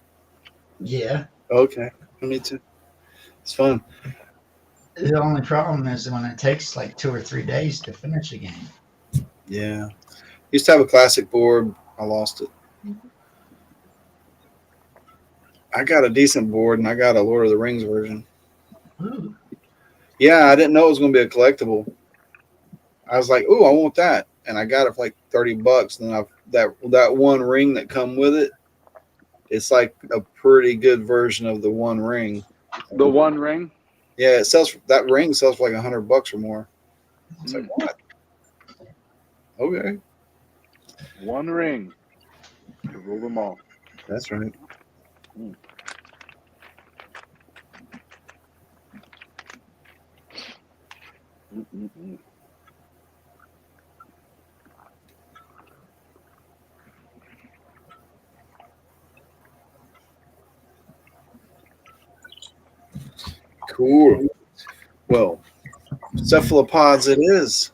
Yeah. Okay. Me too. It's fun. The only problem is when it takes like 2 or 3 days to finish a game. Yeah. Used to have a classic board. I lost it. I got a decent board, and I got a Lord of the Rings version. Ooh. Yeah, I didn't know it was going to be a collectible. I was like, "Ooh, I want that," and I got it for like $30. And then that one ring that come with it, it's like a pretty good version of the One Ring. The One Ring. Yeah, it sells. That ring sells for like $100 or more. It's like what? Okay, One Ring to rule them all. that's right. Mm-mm-mm. Cool. Well, cephalopods it is.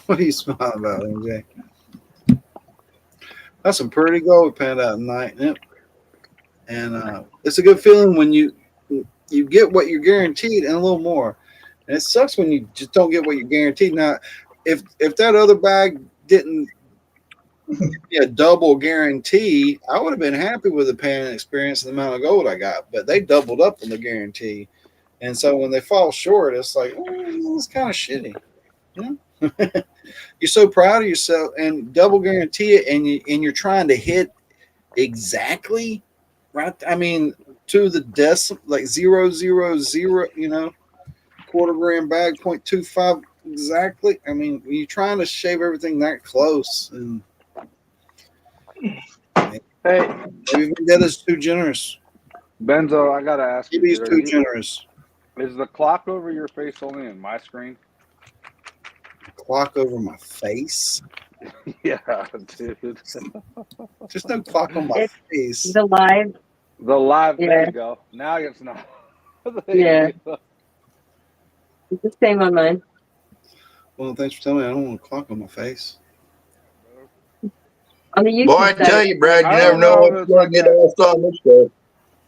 What are you smiling about, MJ? That's some pretty gold we panned out tonight. Yep. And it's a good feeling when you get what you're guaranteed and a little more. And it sucks when you just don't get what you're guaranteed. Now, if that other bag didn't be a double guarantee, I would have been happy with the panning experience and the amount of gold I got. But they doubled up on the guarantee, and so when they fall short, it's like it's kind of shitty. You know, you're so proud of yourself and double guarantee it, and you're trying to hit exactly right. I mean, to the decimal, like 0.000. You know, quarter gram bag 0.25 exactly. I mean, when you're trying to shave everything that close, and Hey, maybe Vendetta's too generous. Benzo, I gotta ask Maybe he's you, too generous. is the clock over your face only in my screen? Clock over my face. Yeah, dude. There's no clock on my It's face. the live. The live, there Yeah. you go. Now it's not. There Yeah. you go. It's the same on mine. Well, thanks for telling me. I don't want a clock on my face. On the YouTube Boy, I side. tell you, Brad, you I never don't know know what if it's you're like going to get that. lost on this show.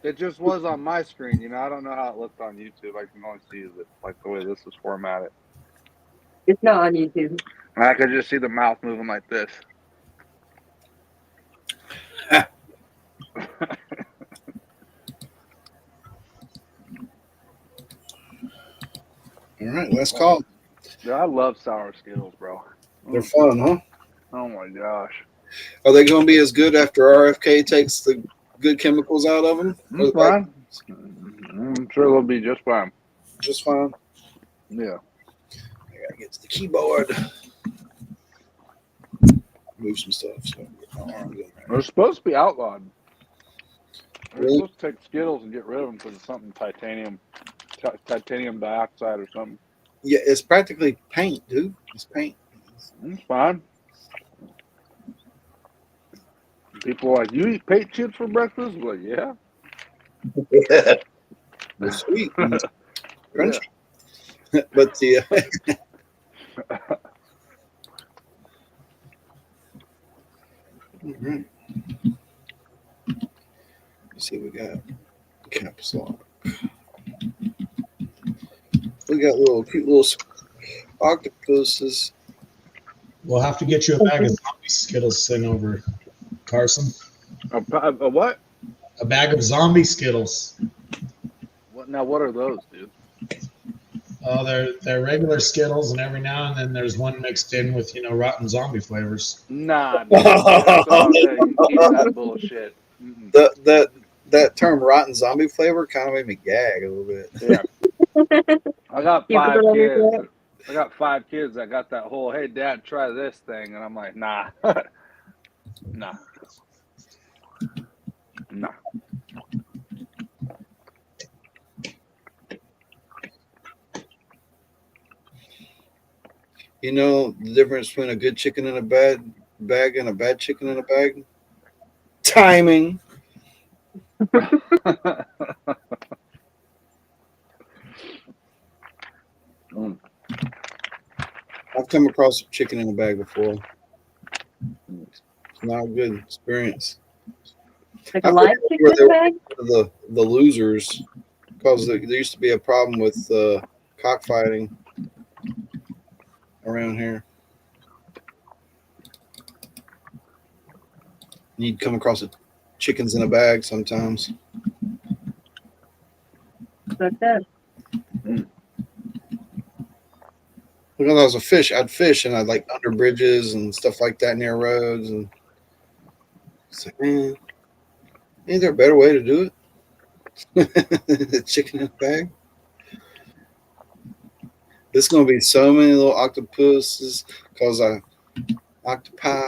It just was on my screen, you know. I don't know how it looked on YouTube. I can only see it like the way this is formatted. It's not on YouTube. I could just see the mouth moving like this. All right, last call. Dude, I love sour Skittles, bro. They're fun, huh? Oh my gosh. Are they going to be as good after RFK takes the good chemicals out of them? It's fine. I'm sure they'll be just fine. Just fine. Yeah. I got to get to the keyboard. Move some stuff. So my arm's in there. They're supposed to be outlawed. They're Really? supposed to take Skittles and get rid of them because it's something titanium dioxide or something. Yeah, it's practically paint, dude. It's paint. It's fine. People are like, you eat paint chips for breakfast? I'm like, yeah. They're sweet. And Yeah. crunchy. But the all right. Let's see, we got caps lock. We got cute little octopuses. We'll have to get you a bag of zombie Skittles sent over, Carson. A what? A bag of zombie Skittles. What are those, dude? Oh, they're regular Skittles, and every now and then there's one mixed in with rotten zombie flavors. Nah, dude. You keep that bullshit. Mm-mm. That term "rotten zombie flavor" kind of made me gag a little bit. Yeah. I got You put 5 it on your kids. I got 5 kids that got that whole, hey, Dad, try this thing. And I'm like, nah. Nah. Nah. You know the difference between a good chicken in a bad bag and a bad chicken in a bag? Timing. I've come across chicken in a bag before. It's not a good experience. Like a live where chicken they bag? were the losers, because there used to be a problem with cockfighting. around here. You'd come across chickens in a bag sometimes. Like that. When I was a fish, I'd fish and I'd like under bridges and stuff like that near roads. And it's like, man, ain't there a better way to do it? Chicken in a bag. There's going to be so many little octopuses because octopi,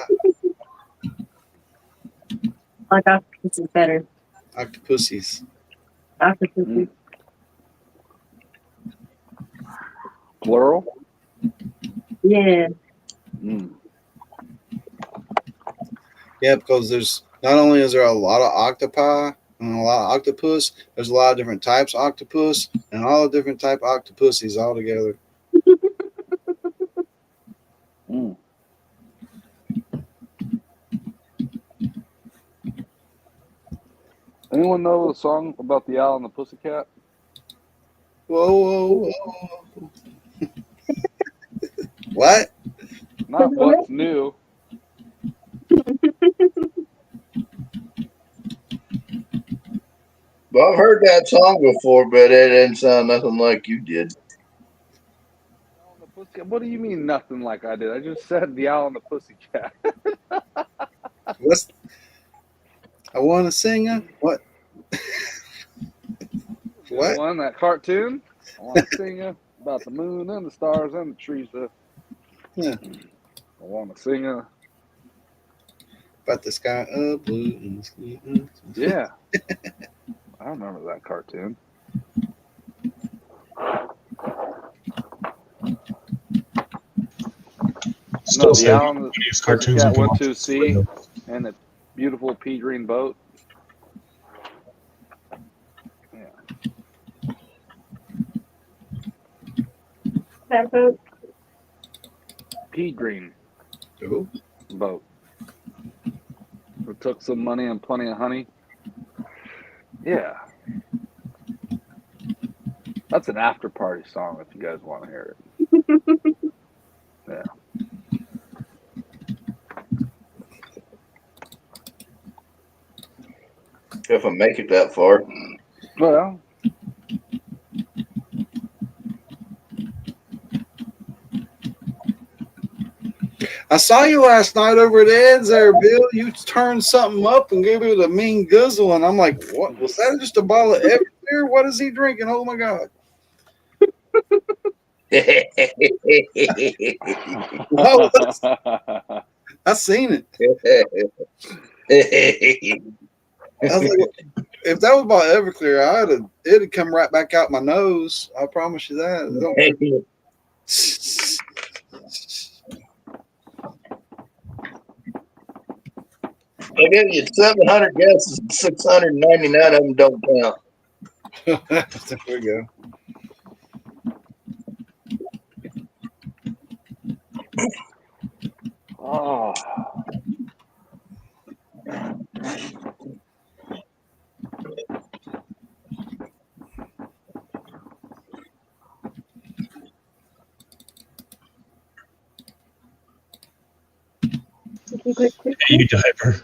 Like octopus is better. octopussies. Octopus. Plural? Yeah. Mm. Yeah, because there's not only is there a lot of octopi and a lot of octopus, there's a lot of different types of octopus and all the different type of octopussies all together. Mm. Anyone know the song about the owl and the pussycat? Whoa, whoa, whoa. What? Not what's new. Well, I've heard that song before, but it didn't sound nothing like you did. Owl and the pussycat. What do you mean nothing like I did? I just said the owl and the pussycat. What's I want to sing it? What? What? One, that cartoon. I want to sing about the moon and the stars and the trees. Yeah. I want to sing About the sky of blue and the sky of... Yeah. I remember that cartoon. Still the say owl and the funniest cartoons pussycat you can went watch. to sea and the beautiful pea green boat. Yeah. That boat. Pea green Who? boat. We took some money and plenty of honey. Yeah. That's an after party song if you guys want to hear it. Yeah. If I make it that far. Well, I saw you last night over at Ed's there, Bill. You turned something up and gave it a mean guzzle, and I'm like, what? Was that just a bottle of Everclear? What is he drinking? Oh, my God. Whoa, I seen it. I was like, if that was about Everclear, it'd come right back out my nose. I promise you that. I give you 700 guesses and 699 of them don't count. There we go. Oh. Quick. Hey, you diaper.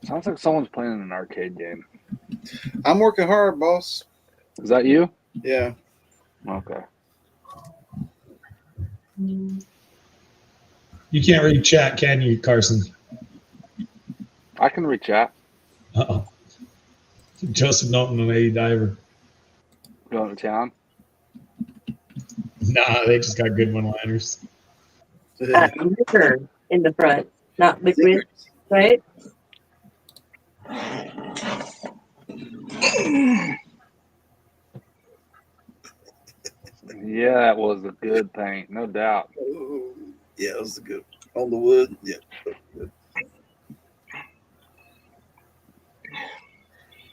Sounds like someone's playing an arcade game. I'm working hard, boss. Is that you? Yeah. Okay. You can't read chat, can you, Carson? I can reach out. Uh-oh. Joseph Norton and Lady Diver. Going to town. Nah, they just got good one-liners. Liquor in the front, not liquid, right? Yeah, that was a good paint, no doubt. Yeah, it was good. On the wood. Yeah.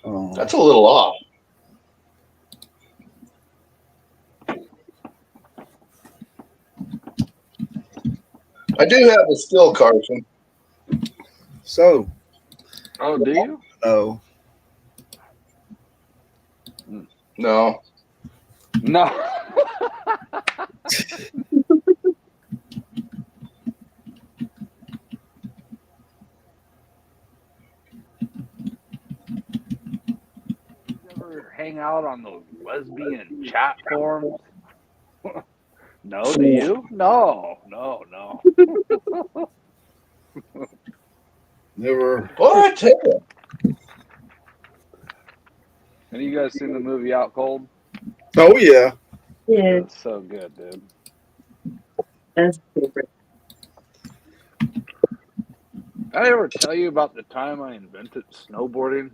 Oh. That's a little off. I do have a skill, Carson. So. Oh, do you? Oh. No. No. out on those lesbian chat forums? No, do you? No. Never. Well, I tell you, Have you guys seen the movie Out Cold? Oh yeah. Yeah, It's so good, dude. that's favorite. Did I ever tell you about the time I invented snowboarding?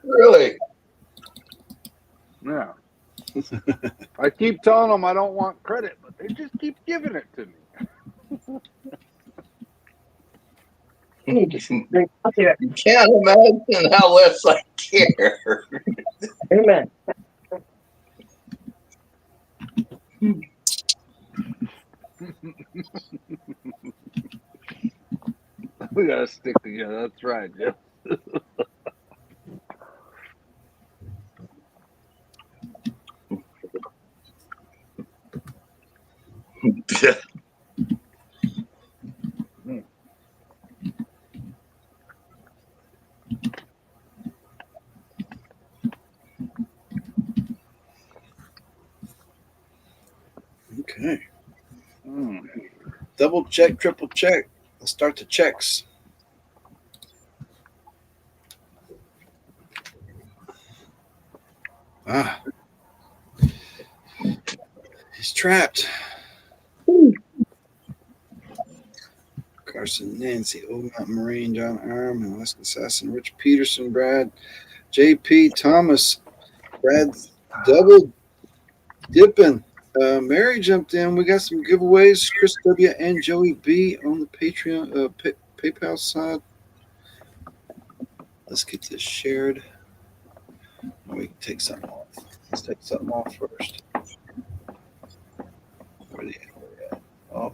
really. Yeah. I keep telling them I don't want credit, but they just keep giving it to me. I need to drink. I'll do it. You can't imagine how less I care. Amen. We gotta stick together. That's right, Jeff. Okay. Mm. Double check, triple check. Let's start the checks. Ah. He's trapped. Carson, Nancy, Old Mountain Marine, John Arm, Alaska Assassin, Rich Peterson, Brad, J.P. Thomas, Brad double dipping. Mary jumped in. We got some giveaways. Chris W. and Joey B. on the Patreon, PayPal side. Let's get this shared. We can take something off. Let's take something off first. Where the hell are we at? Oh,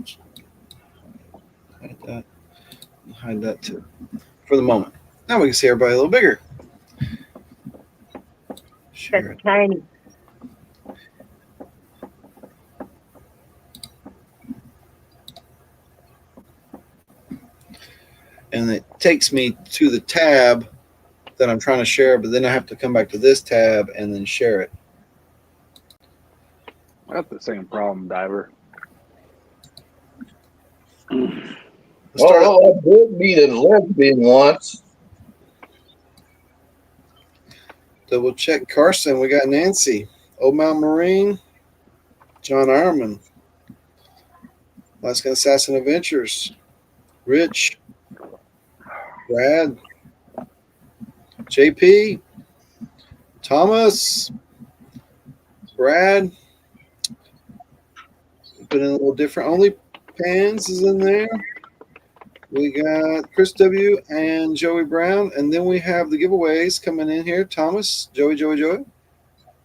hide that. Hide that too. For the moment. Now we can see everybody a little bigger. Share That's it. tiny. And it takes me to the tab that I'm trying to share, but then I have to come back to this tab and then share it. I got the same problem, Diver. Let's start. Oh, I did meet a lesbian once. Double check Carson. We got Nancy, Old Mountain Marine, John Ironman, Alaskan Assassin Adventures, Rich, Brad, JP, Thomas, Brad. Put in a little different. Only Pans is in there. We got Chris W. and Joey Brown. And then we have the giveaways coming in here. Thomas, Joey,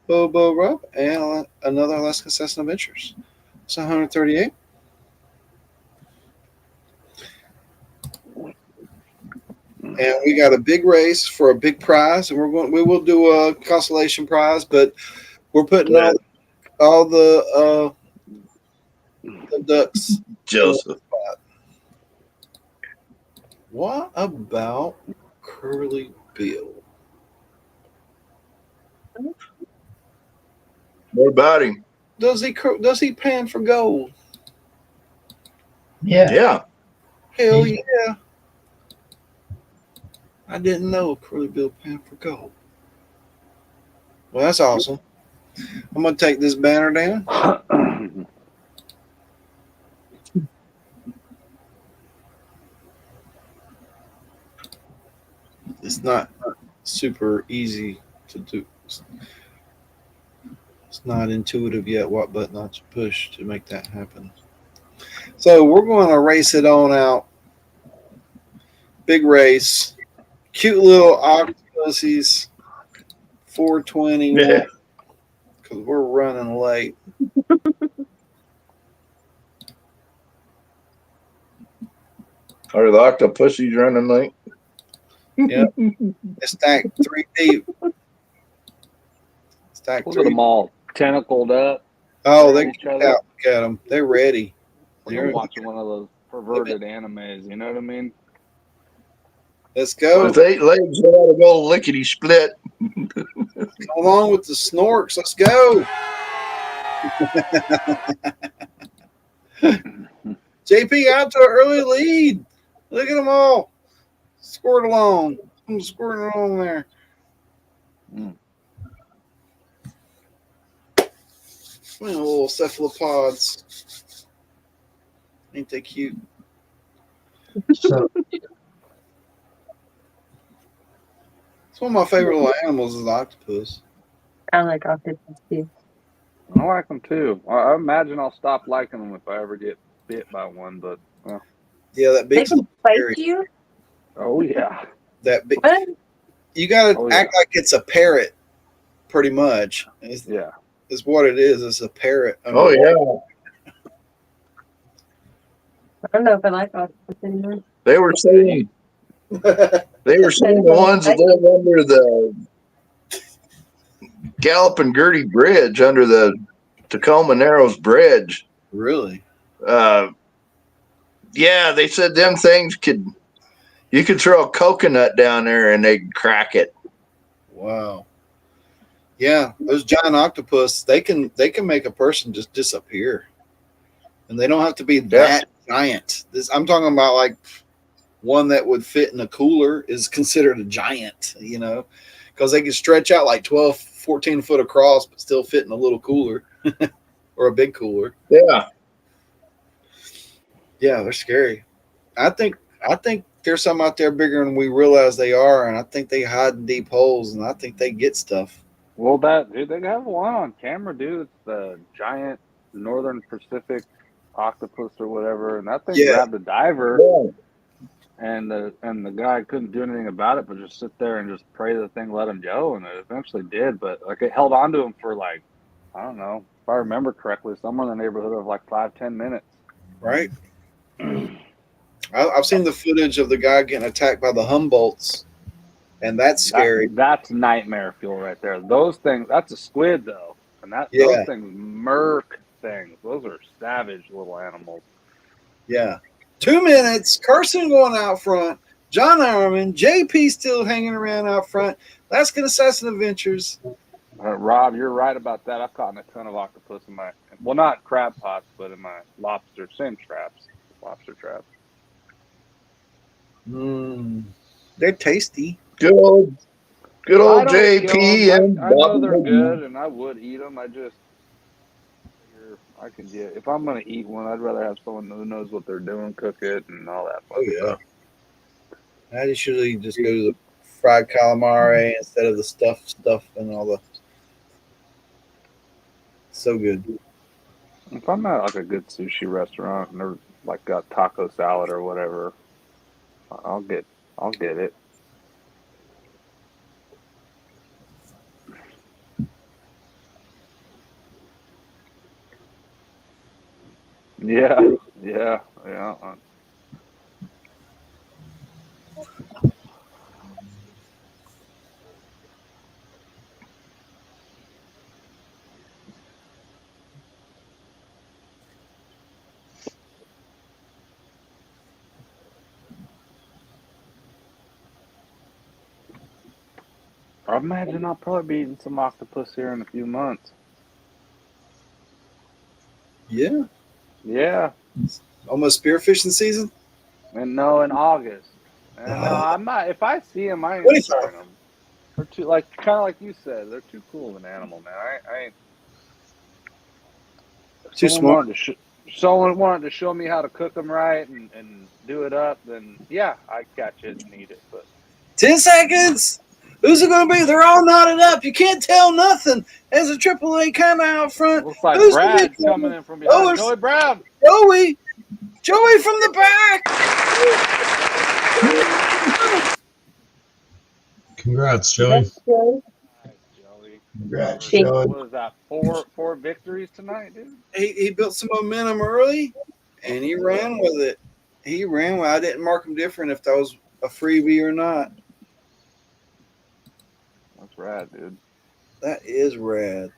Bobo Rob, and another Alaska Assassin Adventures. It's 138. And we got a big race for a big prize, and we will do a consolation prize, but we're putting all the ducks. Joseph. What about Curly Bill? What about him? Does he pan for gold? Yeah. Yeah. Hell yeah! I didn't know Curly Bill pan for gold. Well, that's awesome. I'm gonna take this banner down. It's not super easy to do. It's not intuitive yet what button not to push to make that happen. So we're going to race it on out. Big race. Cute little octopuses. 420. Yeah. Because we're running late. Are the octopuses running late? Yep. It's stacked 3 deep. Stacked Look at 3. them all tentacled up. Oh, they each get other. out. Look at them. They're ready. Like I'm watching one of those perverted animes. You know what I mean? Let's go. With 8 legs, they ought to go lickety split. Come along with the snorks. Let's go. JP out to an early lead. Look at them all. Squirt along. I'm squirting along there. Little cephalopods. Ain't they cute? So It's one of my favorite little animals is octopus. I like octopus too. I like them too. I imagine I'll stop liking them if I ever get bit by one. But Yeah, that They big can bite scary. you. oh yeah, That big. What? You gotta Oh, act like it's a parrot, pretty much. Is what it is. It's a parrot. Oh, yeah. I don't know if I like octopus anymore. They were saying the ones that live under the Galloping Gertie Bridge, under the Tacoma Narrows Bridge. Really? Yeah, they said them things you could throw a coconut down there and they'd crack it. Wow. Yeah, those giant octopus, they can make a person just disappear. And they don't have to be that giant. I'm talking about like one that would fit in a cooler is considered a giant, because they can stretch out like 12, 14 foot across, but still fit in a little cooler or a big cooler. Yeah. Yeah, they're scary. I think there's some out there bigger than we realize they are, and I think they hide in deep holes, and I think they get stuff. well, dude, they have one on camera, dude. It's the giant Northern Pacific octopus or whatever, and that thing grabbed a diver, and the guy couldn't do anything about it, but just sit there and just pray the thing let him go, and it eventually did. But like it held on to him for like, I don't know, if I remember correctly, somewhere in the neighborhood of like 5-10 minutes. Right. I've seen the footage of the guy getting attacked by the Humboldts, and that's scary. That's nightmare fuel right there. Those things, that's a squid though, and those things murk things. Those are savage little animals. Yeah. 2 minutes. Carson going out front. John Ironman. JP still hanging around out front. Alaskan Assassin Adventures. Rob, you're right about that. I've caught a ton of octopus in my, well, not crab pots, but in my lobster, same traps, lobster traps. They're tasty. Good old JP. And I know they're good, and I would eat them. I just figure I can get, if I'm going to eat one, I'd rather have someone who knows what they're doing, cook it, and all that fun stuff. I usually just go to the fried calamari instead of the stuff and all the. So good. If I'm at like a good sushi restaurant and they're like got taco salad or whatever, I'll get it. Yeah. I imagine I'll probably be eating some octopus here in a few months. Yeah. Yeah. Almost spearfishing season? And no, in August. And no, I'm not. If I see them, I ain't trying them. They're too, kind of like you said, they're too cool of an animal, man. I ain't. Too smart. Someone wanted to show me how to cook them right and do it up, then yeah, I'd catch it and eat it. But 10 seconds. Who's it going to be? They're all knotted up. You can't tell nothing. There's a AAA kind of out front. Looks like Who's Brad coming in from behind. Joey Brown. Joey from the back. Congrats, Joey. Congrats, Joey. What was that? Four victories tonight, dude? He built some momentum early, and he ran with it. I didn't mark him different if that was a freebie or not. That's rad, dude. That is rad.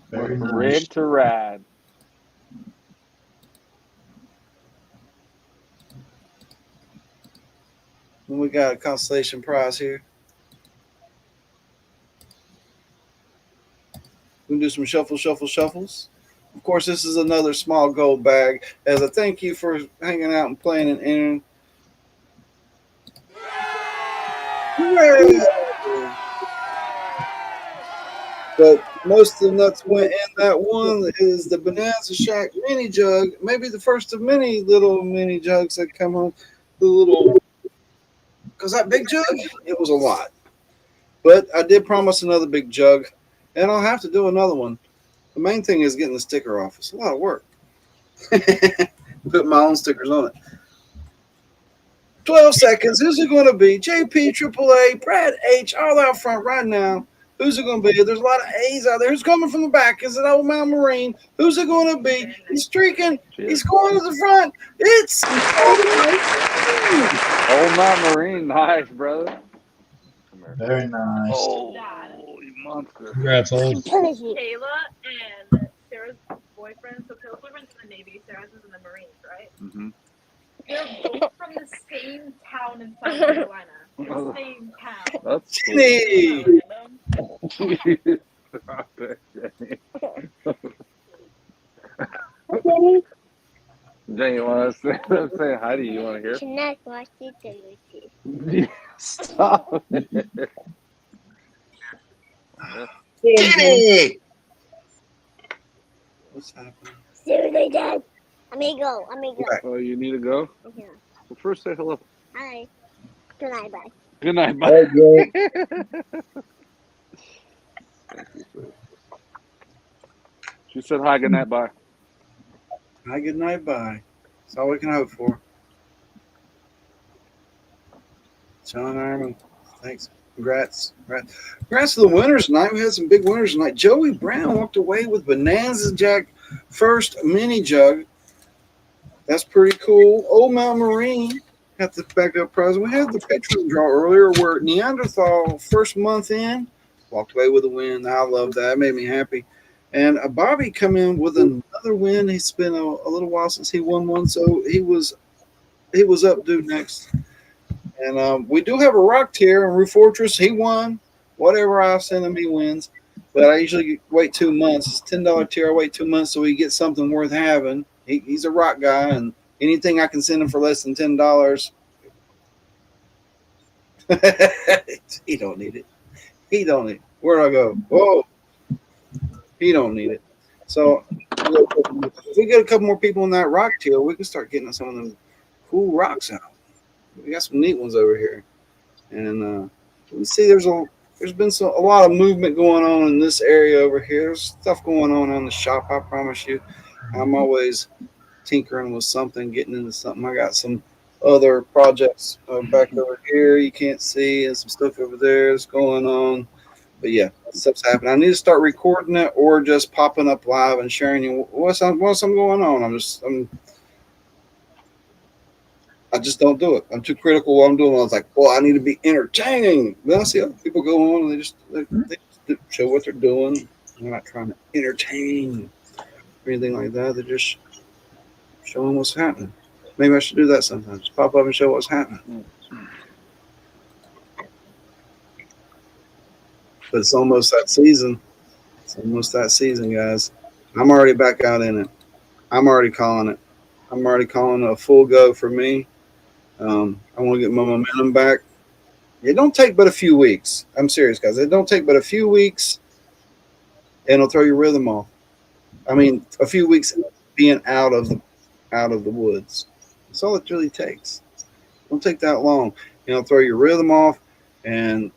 Very nice. Rig to rad. When we got a constellation prize here. We can do some shuffles. Of course, this is another small gold bag as a thank you for hanging out and playing and entering. Hooray! But most of the nuts went in that one is the Bonanza Shack mini jug. Maybe the first of many little mini jugs that come home. The little, because that big jug, it was a lot. But I did promise another big jug, and I'll have to do another one. The main thing is getting the sticker off. It's a lot of work. Put my own stickers on it. 12 seconds. Who's it going to be? JP, AAA, Brad H, all out front right now. Who's it going to be? There's a lot of A's out there. Who's coming from the back? Is it Old Mount Marine? Who's it going to be? He's streaking. He's going to the front. It's Old Mount Marine. Nice, brother. Very nice. Oh, you monster. Congrats, old. Kayla and Sarah's boyfriend. So Kayla's boyfriend's in the Navy. Sarah's is in the Marines, right? Mm-hmm. They're both from the same town in South Carolina. The same town. That's Jenny. cool. Stop it, Jenny. Jenny, you want to say hi to you? You want to hear? Stop it. Jenny. What's happening? Amigo. Oh, you need to go? Yeah. Well, first say hello. Hi. Good night, bye. Good night, bye. She said hi, good night, bye. Hi, good night, bye. That's all we can hope for. John Ironman, thanks. Congrats to the winners tonight. We had some big winners tonight. Joey Brown walked away with Bonanza Jack first mini jug. That's pretty cool. Old Mount Marine got the backup prize. We had the Patreon draw earlier where Neanderthal first month in walked away with a win. I love that. It made me happy. And Bobby come in with another win. It's been a little while since he won one, so he was up due next. And we do have a rock tier in Roof Fortress. He won. Whatever I send him, he wins. But I usually wait 2 months. It's a $10 tier. I wait 2 months so he gets something worth having. He's a rock guy, and anything I can send him for less than $10, he don't need it. He don't need it. Where'd I go? Whoa. He don't need it. So if we get a couple more people in that rock tier, we can start getting some of them cool rocks out. We got some neat ones over here. And we see there's been a lot of movement going on in this area over here. There's stuff going on the shop, I promise you. I'm always tinkering with something, getting into something. I got some other projects back over here you can't see, and some stuff over there that's going on. But yeah, stuff's happening. I need to start recording it or just popping up live and sharing you what's going on. I just don't do it. I'm too critical of what I'm doing. I was like, well, I need to be entertaining. Then I see other people go on and they just show what they're doing. They're not trying to entertain or anything like that. They're just showing what's happening. Maybe I should do that sometimes. Pop up and show what's happening. But it's almost that season. Guys. I'm already back out in it. I'm already calling it. I'm already calling it a full go for me. I want to get my momentum back. It don't take but a few weeks. I'm serious, guys. It don't take but a few weeks, and it'll throw your rhythm off. I mean, a few weeks being out of the woods. That's all it really takes. It don't take that long. It'll throw your rhythm off, and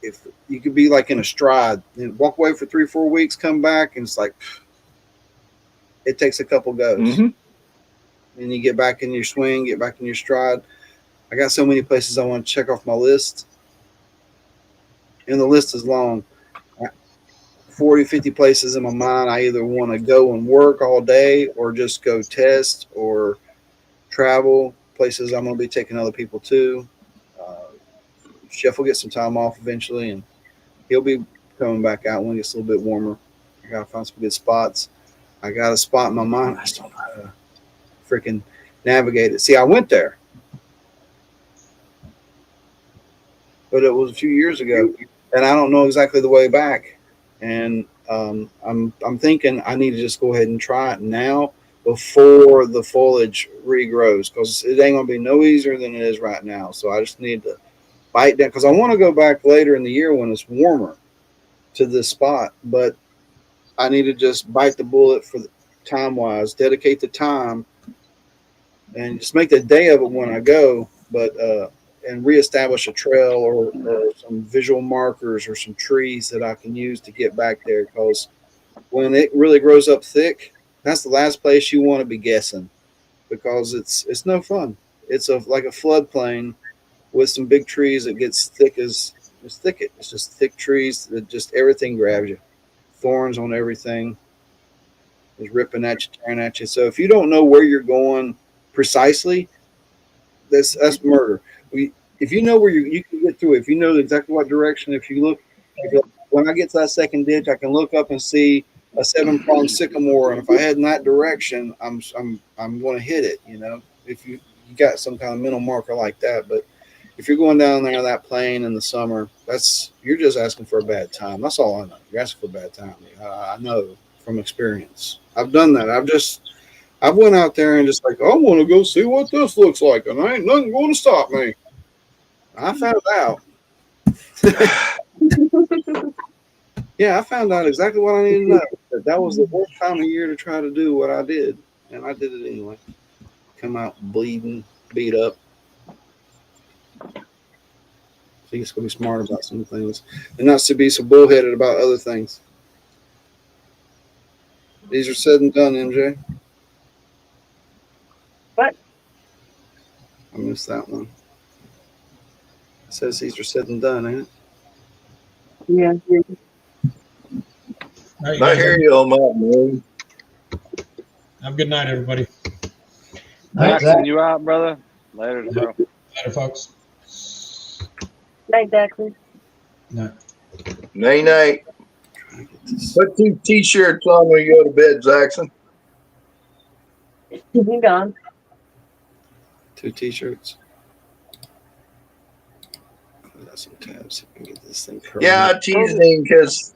if you could be like in a stride and walk away for 3-4 weeks, come back, and it's like it takes a couple goes. Mm-hmm. And you get back in your swing, get back in your stride. I got so many places I want to check off my list. And the list is long. 40, 50 places in my mind. I either want to go and work all day or just go test or travel. Places I'm going to be taking other people to. Chef will get some time off eventually, and he'll be coming back out when it gets a little bit warmer. I got to find some good spots. I got a spot in my mind. I just don't know how to freaking navigate it. See, I went there. but it was a few years ago, and I don't know exactly the way back. And I'm thinking I need to just go ahead and try it now before the foliage regrows, because it ain't gonna be no easier than it is right now. So I just need to bite down, because I want to go back later in the year when it's warmer to this spot, but I need to just bite the bullet for the time wise, dedicate the time, and just make the day of it when I go. But and reestablish a trail or some visual markers or some trees that I can use to get back there. Because when it really grows up thick, that's the last place you want to be guessing, because it's no fun. It's like a floodplain with some big trees that gets thick as thicket. It's just thick trees that just everything grabs you. Thorns on everything is ripping at you, tearing at you. So if you don't know where you're going precisely, that's murder. If you know where you can get through it, if you know exactly what direction, when I get to that second ditch, I can look up and see a 7-pronged sycamore, and if I head in that direction, I'm going to hit it. If you got some kind of mental marker like that. But if you're going down there that plane in the summer, you're just asking for a bad time. That's all I know. You're asking for a bad time. I know from experience. I've done that. I went out there and just like, I want to go see what this looks like, and I ain't nothing going to stop me. I found out. Yeah, I found out exactly what I needed to know. That was the worst time of year to try to do what I did, and I did it anyway. Come out bleeding, beat up. I think it's going to be smart about some things and not to be so bullheaded about other things. These are said and done, MJ. What? I missed that one. It says these are said and done, ain't it? Yeah. All right, I guys, hear you on that, man. have a good night, everybody. Night, Jackson, Zach. you out, brother? Later, bro. Later, folks. Night, Jackson. Night. Nay, nay. Trying to get this. Put 2 t-shirts on when you go to bed, Jackson. You gone? 2 t-shirts. I got some tabs. See if I can get this thing curled. Yeah, I teased him because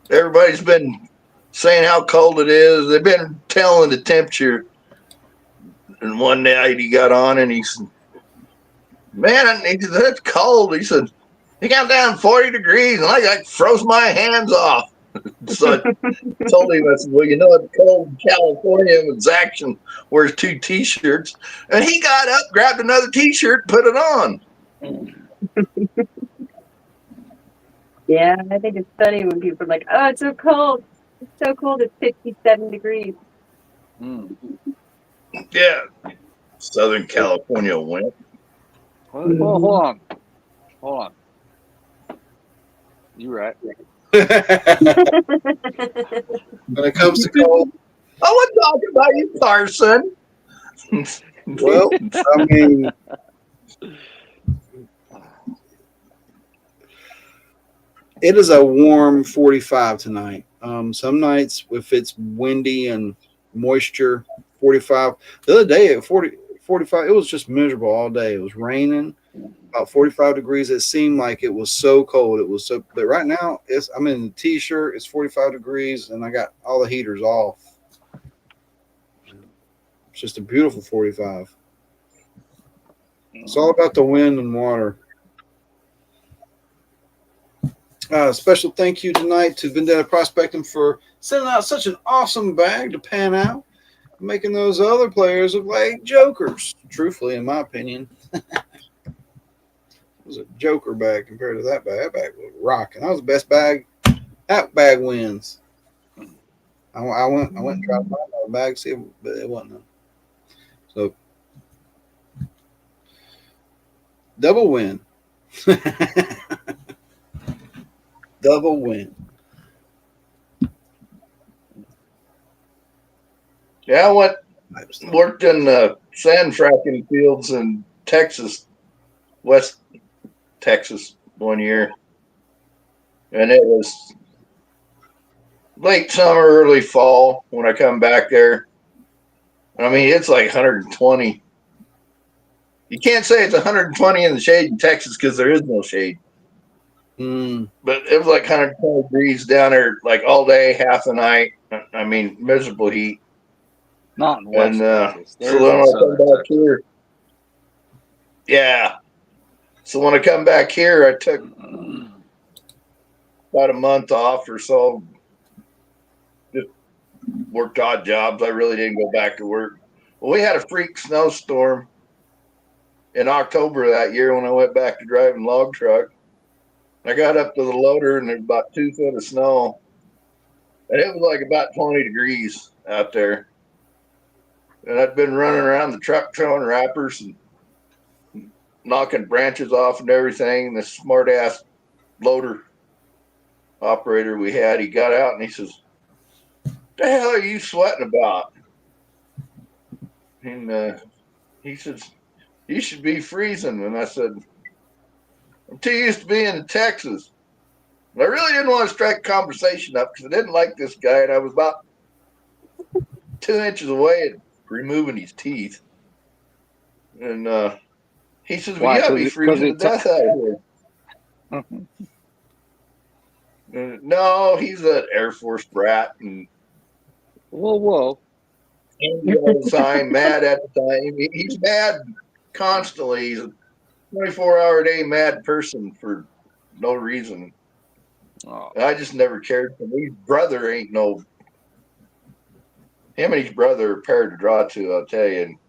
everybody's been saying how cold it is. They've been telling the temperature. And one night he got on and he said, man, that's cold. He said, he got down 40 degrees and I froze my hands off. So I told him, I said, well, it's cold in California with Zaction wears 2 t-shirts. And he got up, grabbed another t-shirt, put it on. Yeah, I think it's funny when people are like, "Oh, it's so cold. It's so cold. It's 57 degrees." Yeah. Southern California went. Well, hold on. You right. When it comes to cold, I was talking about you, Carson. well, I mean, it is a warm 45 tonight. Some nights, if it's windy and moisture, 45. The other day at 45, it was just miserable all day. It was raining, about 45 degrees. It seemed like it was so cold. But right now, I'm in a t-shirt. It's 45 degrees, and I got all the heaters off. It's just a beautiful 45. It's all about the wind and water. Special thank you tonight to Vendetta Prospecting for sending out such an awesome bag to pan out, making those other players look like jokers. Truthfully, in my opinion, it was a joker bag compared to that bag. That bag was rocking. That was the best bag. That bag wins. I went and tried to find another bag, see, but it wasn't none. So double win. Double win. Yeah, I worked in sand fracking fields in Texas, West Texas, one year. And it was late summer, early fall when I come back there. I mean, it's like 120. You can't say it's 120 in the shade in Texas because there is no shade. Mm. But it was like 120 degrees down there, like all day, half the night. I mean, miserable heat. Not in And West Texas. so There's then in when I come Southern back Texas. here, yeah. So when I come back here, I took about a month off or so. Just worked odd jobs. I really didn't go back to work. Well, we had a freak snowstorm in October of that year when I went back to driving log truck. I got up to the loader and there's about 2 foot of snow. And it was like about 20 degrees out there. And I'd been running around the truck throwing wrappers and knocking branches off and everything. And this smart ass loader operator we had, he got out and he says, "The hell are you sweating about?" And he says, "You should be freezing." And I said, "I'm too used to being in Texas." And I really didn't want to strike conversation up because I didn't like this guy, and I was about 2 inches away at removing his teeth. And he says, "Well, Why? you gotta be Because freezing to death out of here." No, he's an Air Force brat and whoa. angry all the time, mad at the time. He's mad constantly. He's a 24-hour a day mad person for no reason. Oh, And I just never cared for him. His brother ain't no. Him and his brother are a pair to draw to, I'll tell you.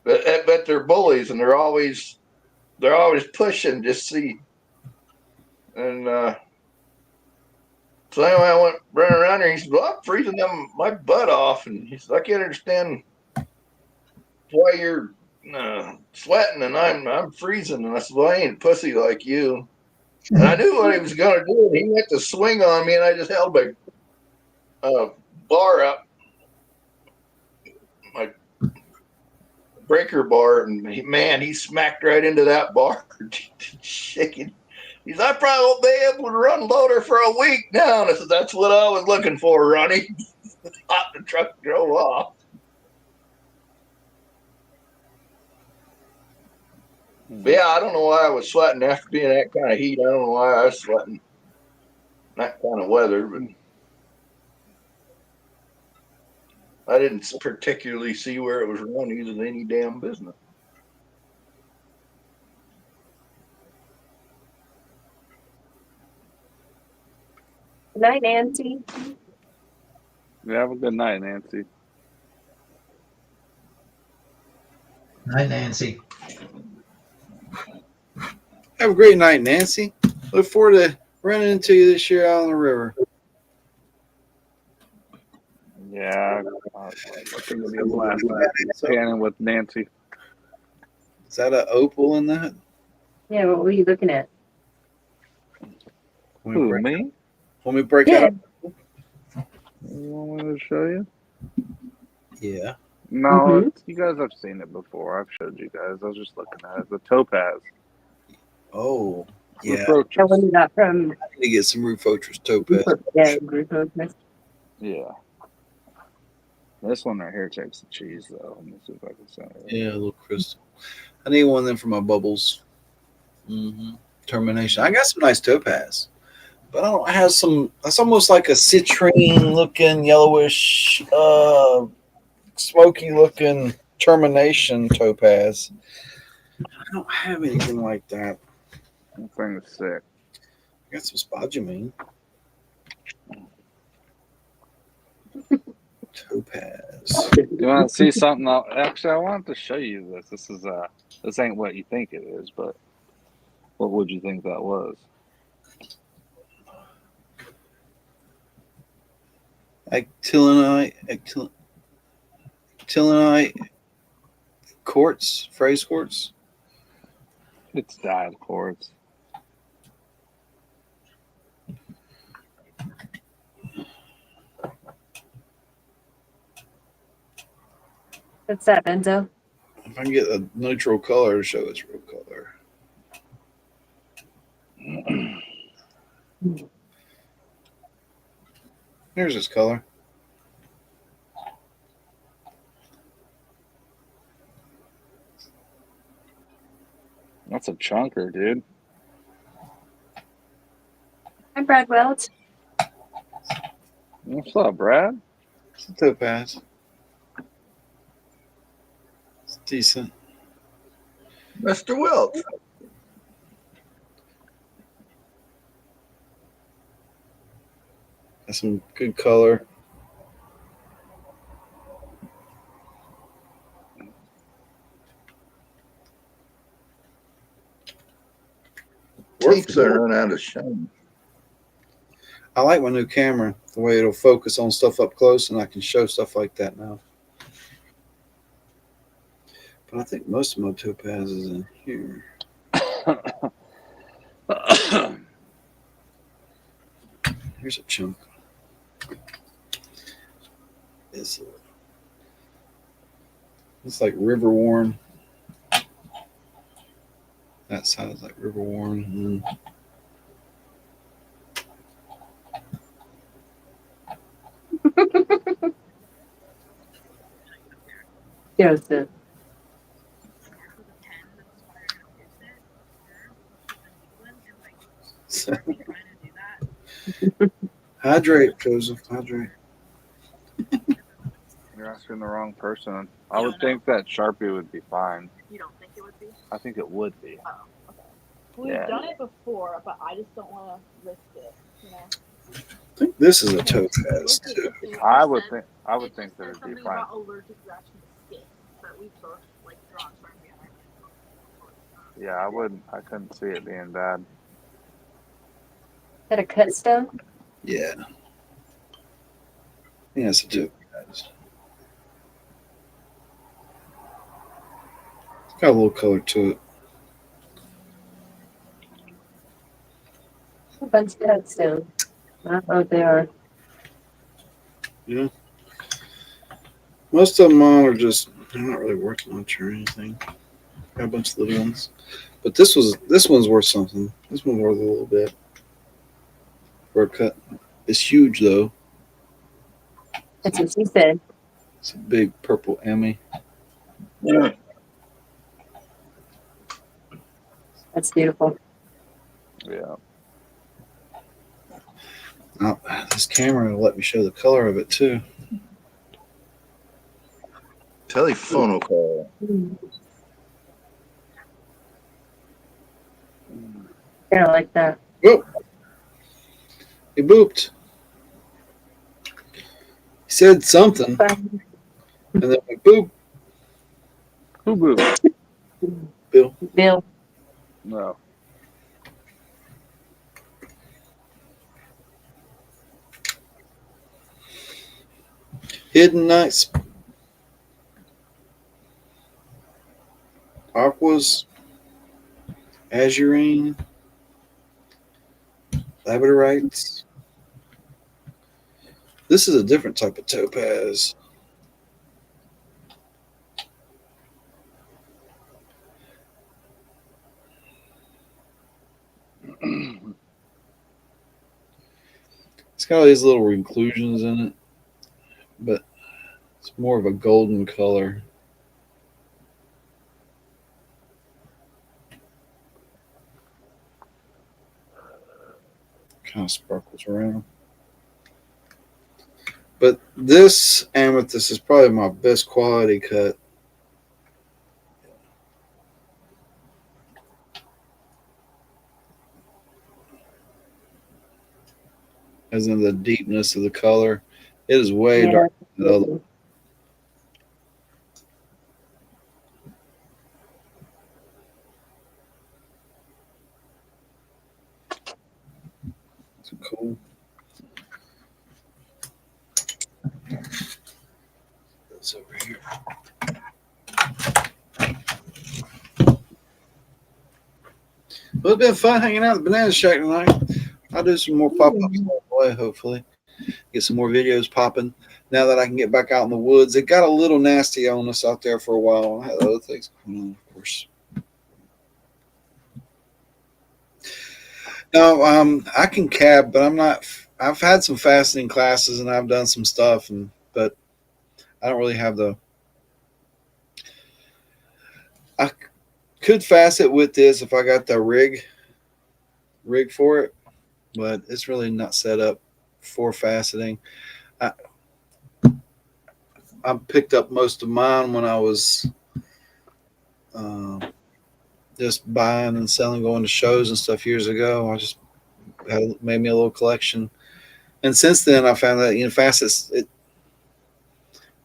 But they're bullies and they're always pushing. Just see. And so anyway, I went running around there. He said, "Well, I'm freezing my butt off," and he said, "I can't understand why you're sweating and I'm freezing." And I said, "Well, I ain't a pussy like you." And I knew what he was going to do. And he went to swing on me, and I just held my bar up, my breaker bar, and he smacked right into that bar, shaking. He said, "I probably won't be able to run loader for a week now." And I said, "That's what I was looking for, Ronnie." Hopped the truck, drove off. But yeah, I don't know why I was sweating after being that kind of heat. I don't know why I was sweating that kind of weather, but I didn't particularly see where it was wrong using any damn business. Good night, Nancy. you have a good night, Nancy. Night, Nancy. Have a great night, Nancy. Look forward to running into you this year out on the river. Yeah, I think it'll be a blast panning with Nancy. Is that an opal in that? Yeah, what were you looking at? Who, me? When we break Yeah. out? You want me to show you? Yeah. No, you guys have seen it before. I've showed you guys. I was just looking at it. The topaz. Oh, yeah. That one you got from. I need to get some Roof Fortress topaz. Yeah, Roof Fortress. Yeah. This one right here takes the cheese, though. Let me see if I can send it. Yeah, a little crystal. I need one of them for my bubbles. Termination. I got some nice topaz, but I don't have some. That's almost like a citrine looking, yellowish, smoky looking termination topaz. I don't have anything like that. That thing is sick. I got some spodumene. Topaz. You want to see something? Actually, I wanted to show you this. This ain't what you think it is, but what would you think that was? Actinolite quartz, phrase quartz. It's dyed quartz. What's that, Benzo? If I can get a neutral color to show its real color. Here's its color. That's a chunker, dude. Hi, Brad Welch. What's up, Brad? It's a topaz. It's decent. Mr. Wilt. Got some good color. Keeps that run out of shine. I like my new camera, the way it'll focus on stuff up close, and I can show stuff like that now. But I think most of my topaz is in here. Here's a chunk. It's like river worn. That side is like river worn. And Joseph. hydrate, Joseph. Hydrate. You're asking the wrong person. I would think that Sharpie would be fine. You don't think it would be? I think it would be. Oh, okay. We've Yeah. done it before, but I just don't want to risk it, you know? I think this is a topaz too. I would think that it'd be something fine. about allergic reaction to skin, but we both like drawn Sharpie on our Yeah, I couldn't see it being bad. Is that a cut stone? Yeah. Yeah, it's a topaz. It's got a little color to it. A bunch of cut stone. I don't know what they are. Yeah. Most of them are just, they're not really worth much or anything. Got a bunch of little ones. But this one's worth something. This one's worth a little bit. For a cut. It's huge though. That's what she said. It's a big purple Emmy. Yeah. That's beautiful. Yeah. Oh, this camera will let me show the color of it too. Telephono call. Yeah, I like that. Oh, he booped. He said something, and then we boop. Who moved? Bill. Bill. No. Hidden Nights. Aquas. Azurine. Labradorites. This is a different type of topaz. It's got all these little inclusions in it, but it's more of a golden color. Kind of sparkles around. But this amethyst is probably my best quality cut. As in the deepness of the color. It is way darker than the other. It's cool. That's over here. Well, it's been fun hanging out at the Banana Shack tonight. I'll do some more pop-ups along the way, hopefully. Get some more videos popping now that I can get back out in the woods. It got a little nasty on us out there for a while. I had other things going on, of course. No, I can cab, but I'm not. I've had some fastening classes and I've done some stuff, but I don't really have the. Could facet with this if I got the rig for it, but it's really not set up for faceting. I, I picked up most of mine when I was just buying and selling, going to shows and stuff years ago. I just made me a little collection, and since then I found that facets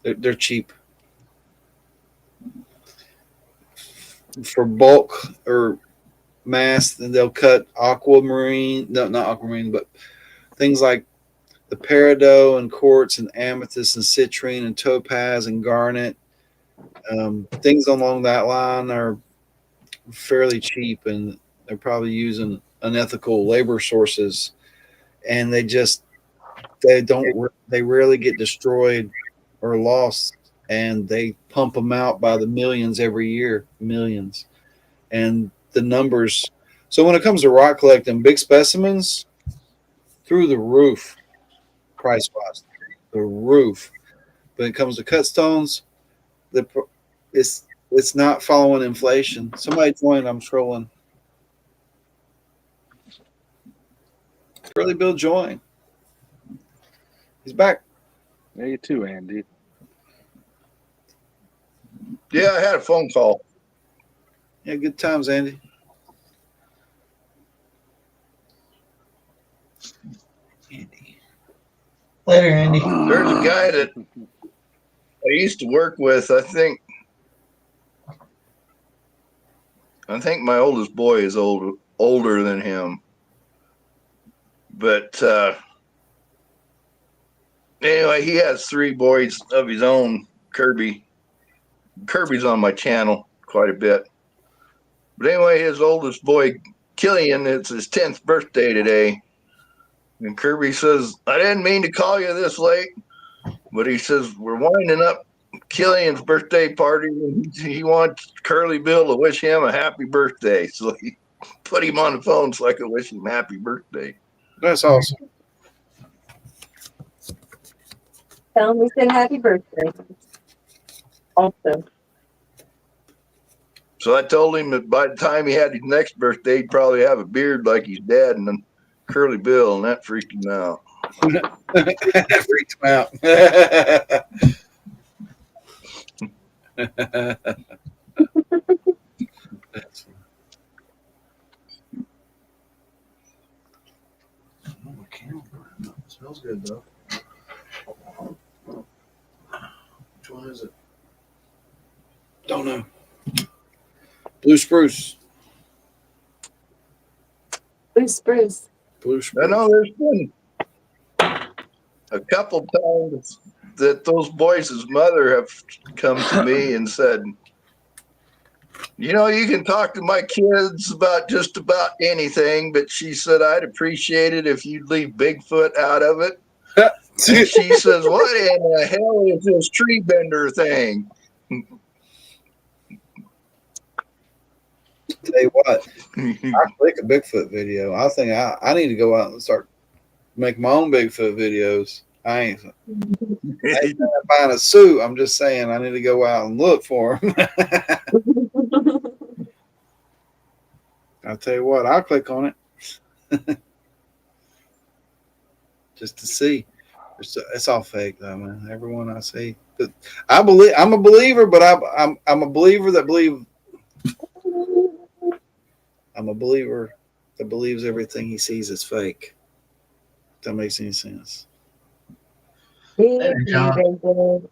they're cheap for bulk or mass, and they'll cut aquamarine, no, not aquamarine, but things like the peridot and quartz and amethyst and citrine and topaz and garnet. Things along that line are fairly cheap, and they're probably using unethical labor sources, and they rarely get destroyed or lost, and they pump them out by the millions every year, millions, and the numbers. So when it comes to rock collecting, big specimens through the roof, price wise, the roof. When it comes to cut stones, it's not following inflation. Somebody joined. I'm scrolling. Really, Bill join. He's back. Yeah, you too, Andy. Yeah, I had a phone call. Yeah, good times, Andy. Andy. Later, Andy. There's a guy that I used to work with. I think my oldest boy is older than him. But anyway, he has 3 boys of his own. Kirby's on my channel quite a bit. But anyway, his oldest boy, Killian, it's his 10th birthday today. And Kirby says, I didn't mean to call you this late, but he says, we're winding up Killian's birthday party, and he wants Curly Bill to wish him a happy birthday. So he put him on the phone so I could wish him happy birthday. That's awesome. Tell him we said happy birthday. Also. So I told him that by the time he had his next birthday, he'd probably have a beard like his dad and then Curly Bill, and that freaked him out. Freaked him out. Smells good though. Which one is it? Don't know. Blue spruce. Blue spruce. Blue spruce. I know there's been a couple times that those boys' mother have come to me and said, you know, you can talk to my kids about just about anything, but she said, I'd appreciate it if you'd leave Bigfoot out of it. And she says, what in the hell is this tree bender thing? Tell you what, I click a Bigfoot video. I think I need to go out and start make my own Bigfoot videos. I ain't buying a suit. I'm just saying I need to go out and look for them. I'll tell you what, I'll click on it just to see. It's all fake though, man. Everyone I see, but I'm a believer, but I'm a believer that I'm a believer that believes everything he sees is fake. If that makes any sense. Well,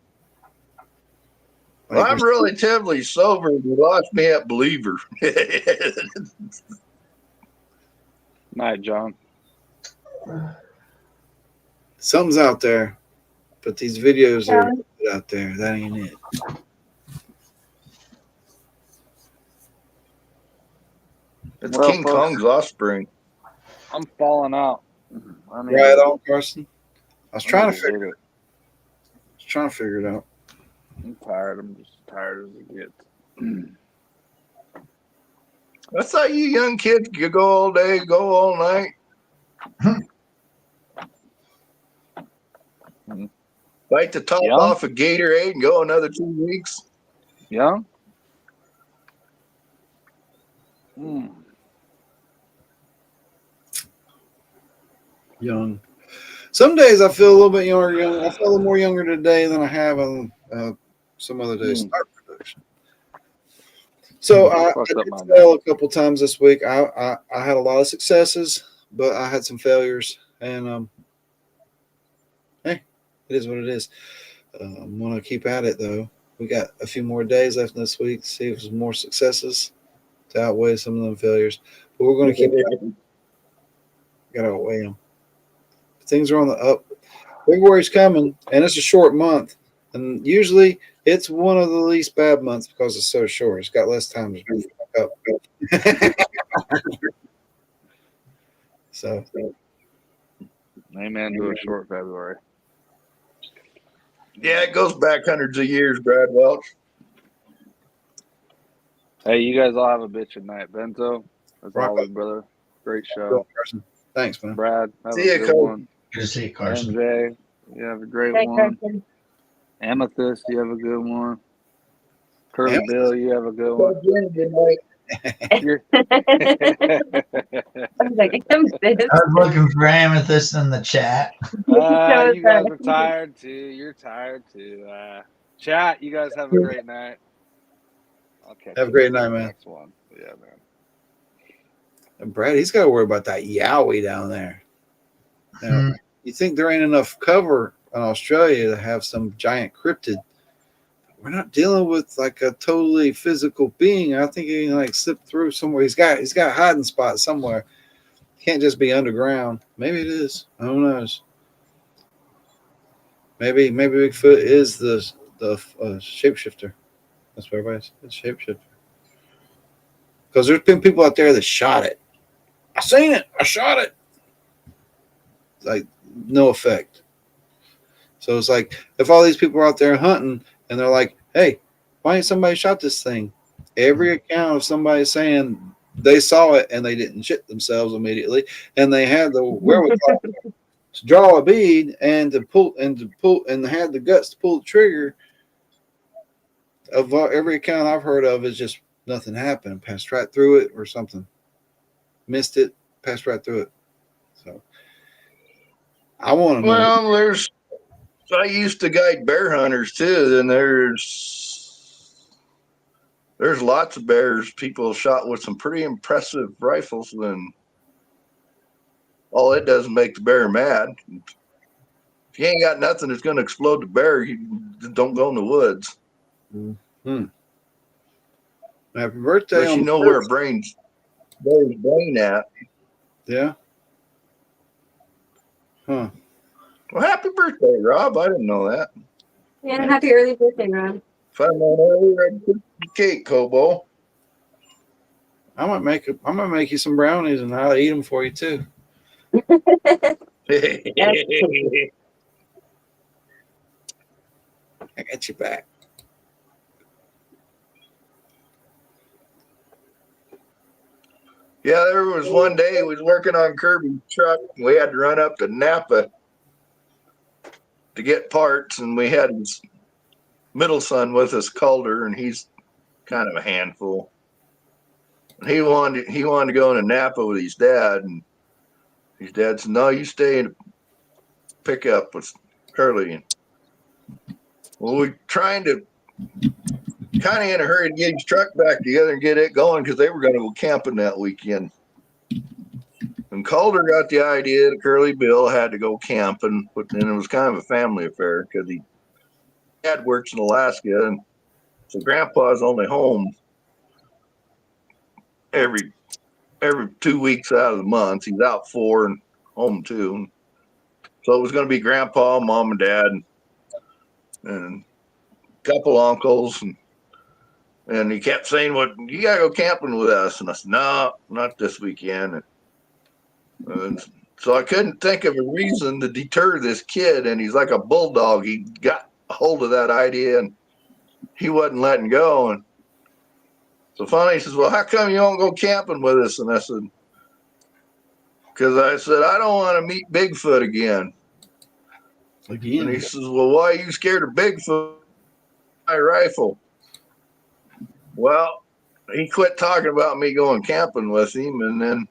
I'm relatively sober. You lost me at believer. Night, John. Something's out there, but these videos are out there. That ain't it. It's King folks, Kong's offspring. I'm falling out. Right on, Carson. I was trying to figure it out. I'm tired. I'm just tired as it gets. I thought you young kids could go all day, go all night. Bite the top off a Gatorade and go another 2 weeks. Young? young. Some days I feel a little bit younger. I feel a little more younger today than I have on some other days. Start production. So I did sell a couple times this week. I had a lot of successes, but I had some failures, and hey, it is what it is. I'm gonna keep at it though. We got a few more days left this week. See if there's more successes to outweigh some of them failures. But we're gonna keep. Got to outweigh them. Things are on the up. February's coming, and it's a short month. And usually, it's one of the least bad months because it's so short. It's got less time to fuck up. So, Amen to a short February. Yeah, it goes back hundreds of years, Brad Welch. Hey, you guys all have a bitchin' night. Benzo, as Right. always, brother. Great show. Thanks, man. Brad, have See a ya, good Cole. one. Good to see you, Carson. MJ, you have a great Thanks, one. Carson. Amethyst, you have a good one. Curly Amethyst? Bill, you have a good one. Good night. You're- I was like, Amethyst. I was looking for Amethyst in the chat. you guys are tired too. You're tired too. Chat, you guys have a great night. Okay. Have a great night, man. Next one. Yeah, man. And Brad, he's got to worry about that yowie down there. Now, you think there ain't enough cover in Australia to have some giant cryptid? We're not dealing with like a totally physical being. I think he can like slip through somewhere. He's got a hiding spot somewhere. Can't just be underground. Maybe it is. Who knows? Maybe Bigfoot is the shapeshifter. That's what everybody says. Shapeshifter. Because there's been people out there that shot it. I seen it. I shot it. Like no effect. So it's like if all these people are out there hunting and they're like, "Hey, why ain't somebody shot this thing?" Every account of somebody saying they saw it and they didn't shit themselves immediately, and they had the wherewithal to draw a bead and to pull and had the guts to pull the trigger. Of every account I've heard of, is just nothing happened. Passed right through it or something. Missed it. Passed right through it. So I want to know. Well, I used to guide bear hunters too, and there's lots of bears people shot with some pretty impressive rifles, and all it does is make the bear mad. If you ain't got nothing that's going to explode the bear, you don't go in the woods. Mm-hmm. Happy birthday! Unless you know where a bear's brain at. Yeah. Huh. Well, happy birthday, Rob. I didn't know that. Yeah, happy early birthday, Rob. Find out earlier, I'd put the cake, Kobo. I'm gonna make you some brownies and I'll eat them for you too. I got you back. Yeah, there was one day we was working on Kirby's truck. We had to run up to Napa to get parts, and we had his middle son with us, Calder, and he's kind of a handful. And he wanted to go into Napa with his dad, and his dad said, "No, you stay and pick up with Curly." Well, we're trying to kind of in a hurry to get his truck back together and get it going because they were going to go camping that weekend. And Calder got the idea that Curly Bill had to go camping, and it was kind of a family affair because his dad works in Alaska, and so Grandpa's only home every 2 weeks out of the month. He's out 4 and home 2. So it was going to be Grandpa, Mom, and Dad, and a couple uncles, and he kept saying, "Well, you gotta go camping with us." And I said, "No, not this weekend." And so I couldn't think of a reason to deter this kid, and he's like a bulldog. He got a hold of that idea, and he wasn't letting go. And so finally he says, "Well, how come you don't go camping with us?" And I said, "Because I don't want to meet Bigfoot again." And he says, "Well, why are you scared of Bigfoot? My rifle." Well, he quit talking about me going camping with him, and then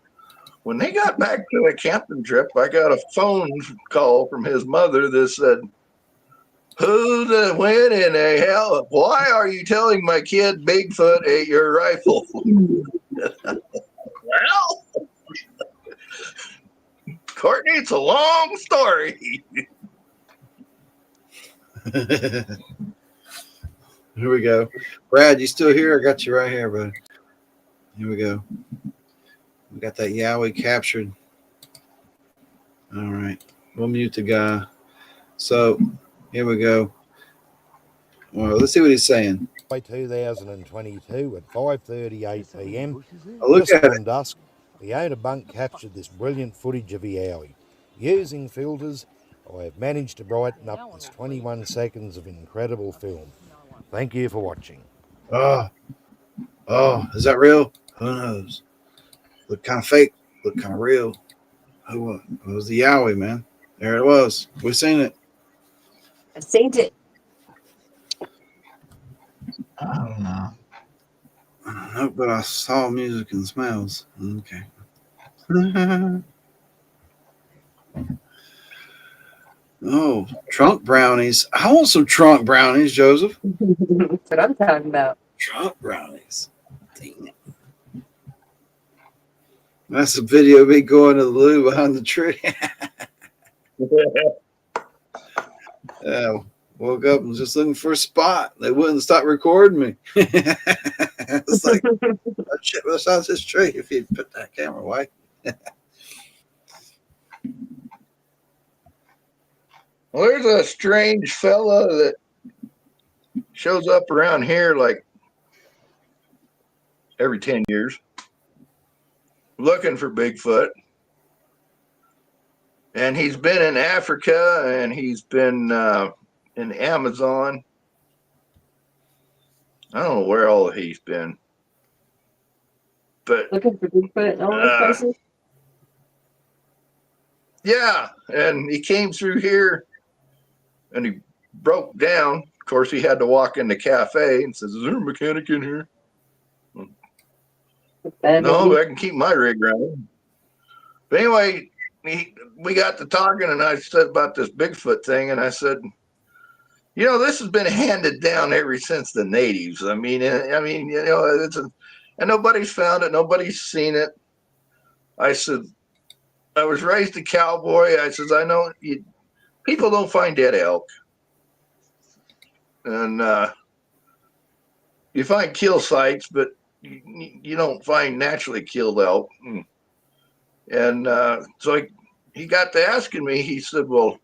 When they got back to a camping trip, I got a phone call from his mother that said, when in the hell, why are you telling my kid Bigfoot ate your rifle? Well, Courtney, it's a long story. Here we go. Brad, you still here? I got you right here, buddy. Here we go. We got that Yowie captured. All right. We'll mute the guy. So here we go. Well, let's see what he's saying. 2022 at 5:38 p.m. Oh, look Just at on dusk, the owner bunk captured this brilliant footage of Yowie. Using filters, I have managed to brighten up this 21 seconds of incredible film. Thank you for watching. Oh, is that real? Who knows? Look kind of fake. Look kind of real. Who it was the Yowie, man. There it was. We seen it. I seen it. I don't know. Nope, but I saw music and smells. Okay. Oh, trunk brownies. I want some trunk brownies, Joseph. That's what I'm talking about. Trunk brownies. Dang it. That's a video of me going to the loo behind the tree. Woke up and was just looking for a spot. They wouldn't stop recording me. It's like, oh, shit, what's on this tree if you put that camera away? Well, there's a strange fella that shows up around here like every 10 years looking for Bigfoot. And he's been in Africa and he's been in Amazon. I don't know where all he's been. But Looking for Bigfoot in all those places? yeah, and he came through here and he broke down. Of course, he had to walk in the cafe and says, "Is there a mechanic in here?" No, I can keep my rig running. But anyway, we got to talking, and I said about this Bigfoot thing, and I said, you know, this has been handed down ever since the natives. I mean, you know, and nobody's found it, nobody's seen it. I said, I was raised a cowboy. I says, I know people don't find dead elk, and you find kill sites, but you don't find naturally killed elk. And so he got to asking me, he said, well,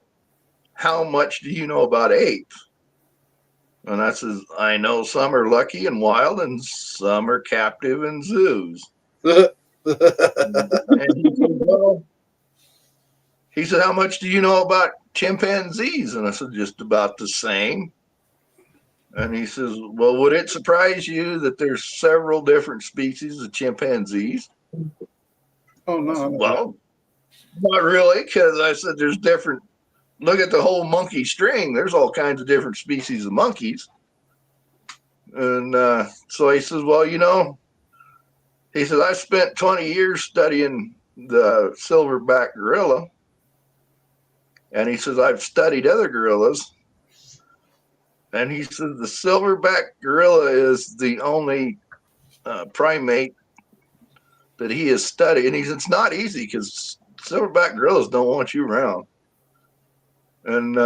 how much do you know about apes? And I says, I know some are lucky and wild and some are captive in zoos. And he said, well, he said, how much do you know about chimpanzees? And I said, just about the same. And he says, well, would it surprise you that there's several different species of chimpanzees? Oh, no. Said, well, not really, because I said there's different. Look at the whole monkey string. There's all kinds of different species of monkeys. And so he says, well, you know, he says, I spent 20 years studying the silverback gorilla. And he says, I've studied other gorillas. And he says, the silverback gorilla is the only primate that he has studied. And he says, it's not easy because silverback gorillas don't want you around. And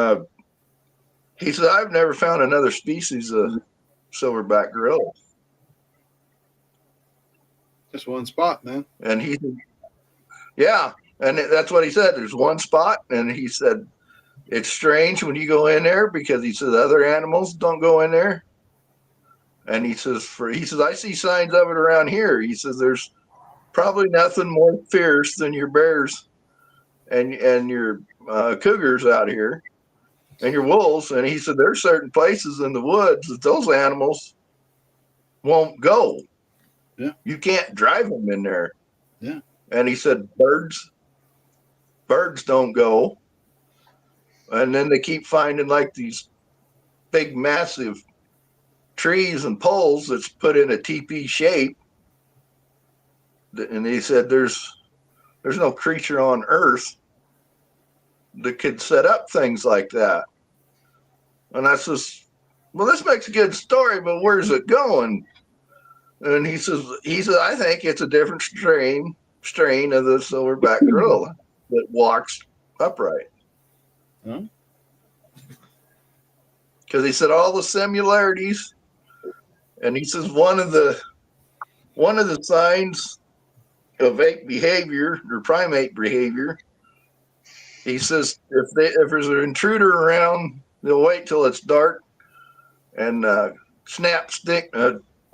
he said, I've never found another species of silverback gorilla. Just one spot, man. And he said, yeah. And that's what he said. There's one spot. And he said, it's strange when you go in there because he says other animals don't go in there. And he says, I see signs of it around here. He says, there's probably nothing more fierce than your bears and your cougars out here and your wolves. And he said, there's certain places in the woods that those animals won't go. Yeah. You can't drive them in there. Yeah. And he said, birds don't go. And then they keep finding like these big, massive trees and poles that's put in a teepee shape. And he said, there's there's no creature on Earth that could set up things like that. And I says, well, this makes a good story, but where's it going? And he says, I think it's a different strain of the silverback gorilla that walks upright. Huh? Because he said all the similarities, and he says one of the signs of ape behavior or primate behavior, he says if there's an intruder around, they'll wait till it's dark and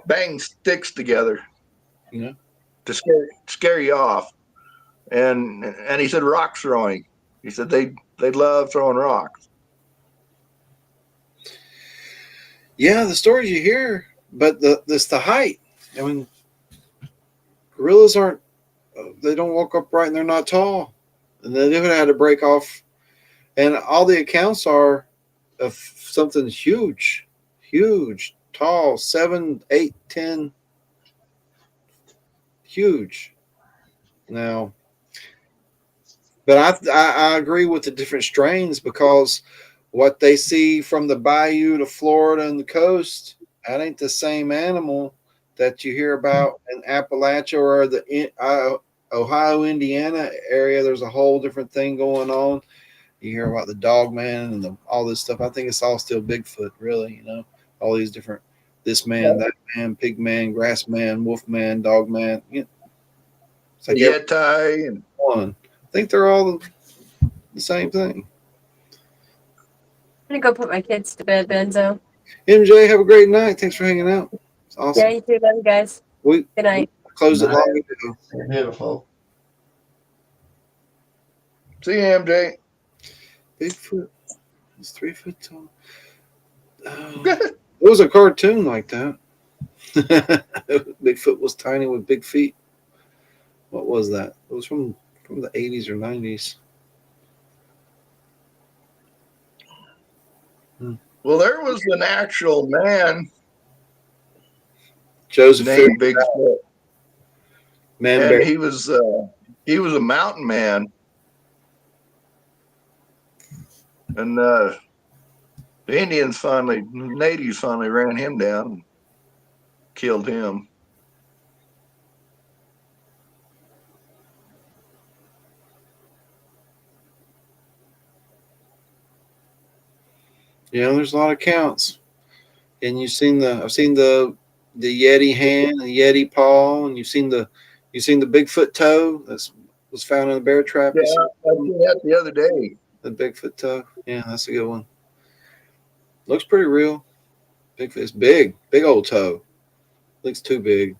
bang sticks together, Yeah. to scare you off. And he said rock throwing. He said they love throwing rocks. Yeah, the stories you hear, but the height. I mean, gorillas they don't walk upright and they're not tall. And they even had to break off. And all the accounts are of something huge, tall, 7, 8, 10, huge. Now, but I agree with the different strains because what they see from the bayou to Florida and the coast, that ain't the same animal that you hear about in Appalachia or the Ohio, Indiana area. There's a whole different thing going on. You hear about the dog man and all this stuff. I think it's all still Bigfoot, really, all these different, this man, that man, pig man, grass man, wolf man, dog man. It's like Yeti and one. I think they're all the same thing. I'm gonna go put my kids to bed, Benzo. MJ, have a great night. Thanks for hanging out. It's awesome. Yeah, you too, love you guys. We Good night. closed it Night. long ago. They're beautiful. see you, MJ. Bigfoot is 3 foot tall. It was a cartoon like that. Bigfoot was tiny with big feet. What was that? It was from the 80s or 90s. Well, there was an actual man Joseph named Bigfoot, Man and Bear. he was a mountain man, and the natives finally ran him down, and killed him. There's a lot of accounts. And I've seen the Yeti hand, the Yeti paw, and you've seen the Bigfoot toe that was found in a bear trap. Yeah, I seen that the other day. The Bigfoot toe. Yeah, that's a good one. Looks pretty real. Bigfoot is big old toe. Looks too big.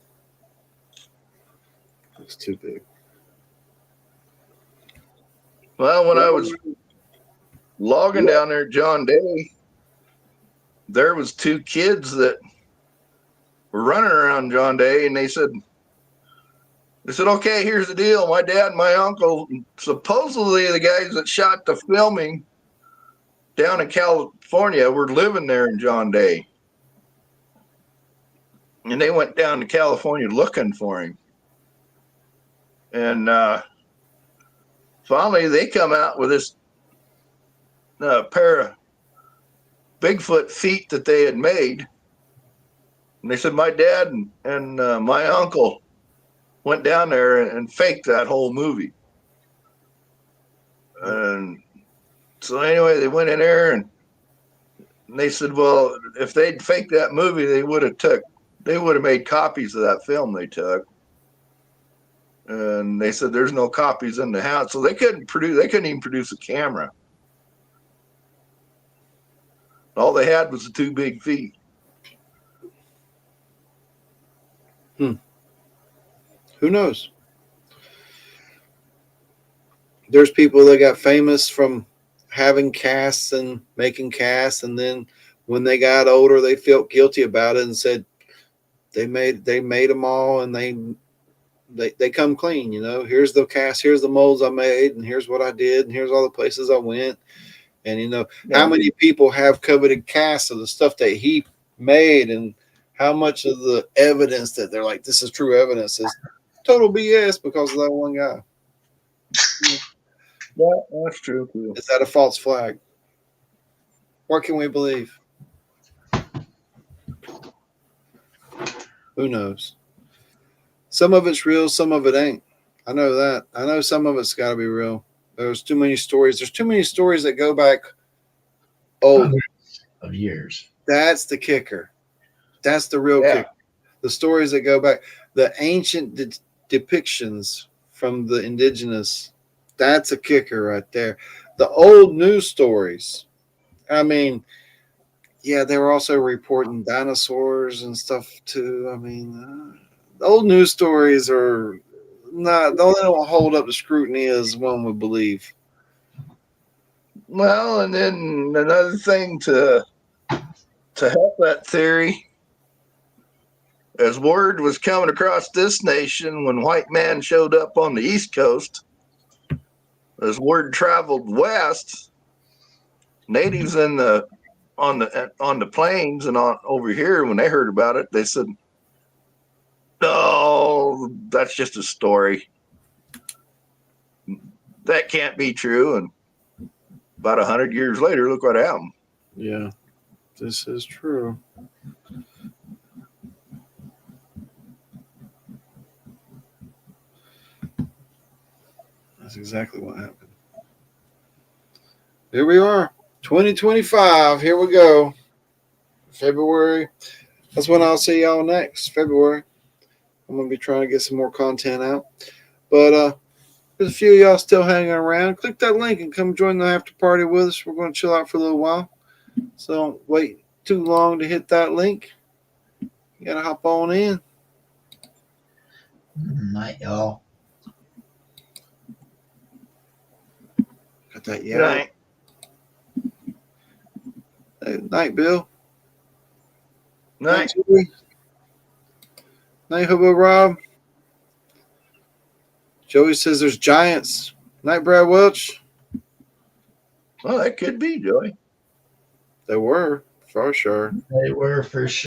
Looks too big. Well, when I was logging down there, John Day, there was 2 kids that were running around John Day, and they said, okay, here's the deal. My dad and my uncle, supposedly the guys that shot the filming down in California, were living there in John Day. And they went down to California looking for him. And finally, they come out with this pair of Bigfoot feet that they had made. And they said, my dad and my uncle went down there and faked that whole movie. And so anyway, they went in there and they said, well, if they'd faked that movie, they would have made copies of that film they took. And they said there's no copies in the house, so they couldn't even produce a camera. All they had was the 2 big feet. Who knows? There's people that got famous from having casts and making casts, and then when they got older, they felt guilty about it and said they made them all, and they come clean. Here's the cast, here's the molds I made, and here's what I did, and here's all the places I went. And how many people have coveted casts of the stuff that he made, and how much of the evidence that they're like, this is true evidence, is total BS because of that one guy. Yeah, that's true too. Is that a false flag? What can we believe? Who knows? Some of it's real, some of it ain't. I know that. I know some of it's got to be real. There's too many stories. There's too many stories that go back old. Hundreds of years. That's the kicker. That's the real kicker. The stories that go back, the ancient depictions from the indigenous. That's a kicker right there. The old news stories. I mean, yeah, they were also reporting dinosaurs and stuff too. I mean, the old news stories are not, they don't hold up to scrutiny as one would believe. Well, and then another thing to help that theory, as word was coming across this nation when white man showed up on the East Coast, as word traveled west, natives on the plains and on over here, when they heard about it, they said, "No, that's just a story. That can't be true." And about 100 years later, look what happened. Yeah, this is true. That's exactly what happened. Here we are, 2025. Here we go. February. That's when I'll see y'all next, February. I'm going to be trying to get some more content out. But there's a few of y'all still hanging around. Click that link and come join the after party with us. We're going to chill out for a little while. So don't wait too long to hit that link. You got to hop on in. Night, y'all. Got that, yeah. Hey, night, Bill. Night. Night, Hobo Rob. Joey says there's giants. Night, Brad Welch. Well, that could be, Joey. They were, for sure. They were for sure.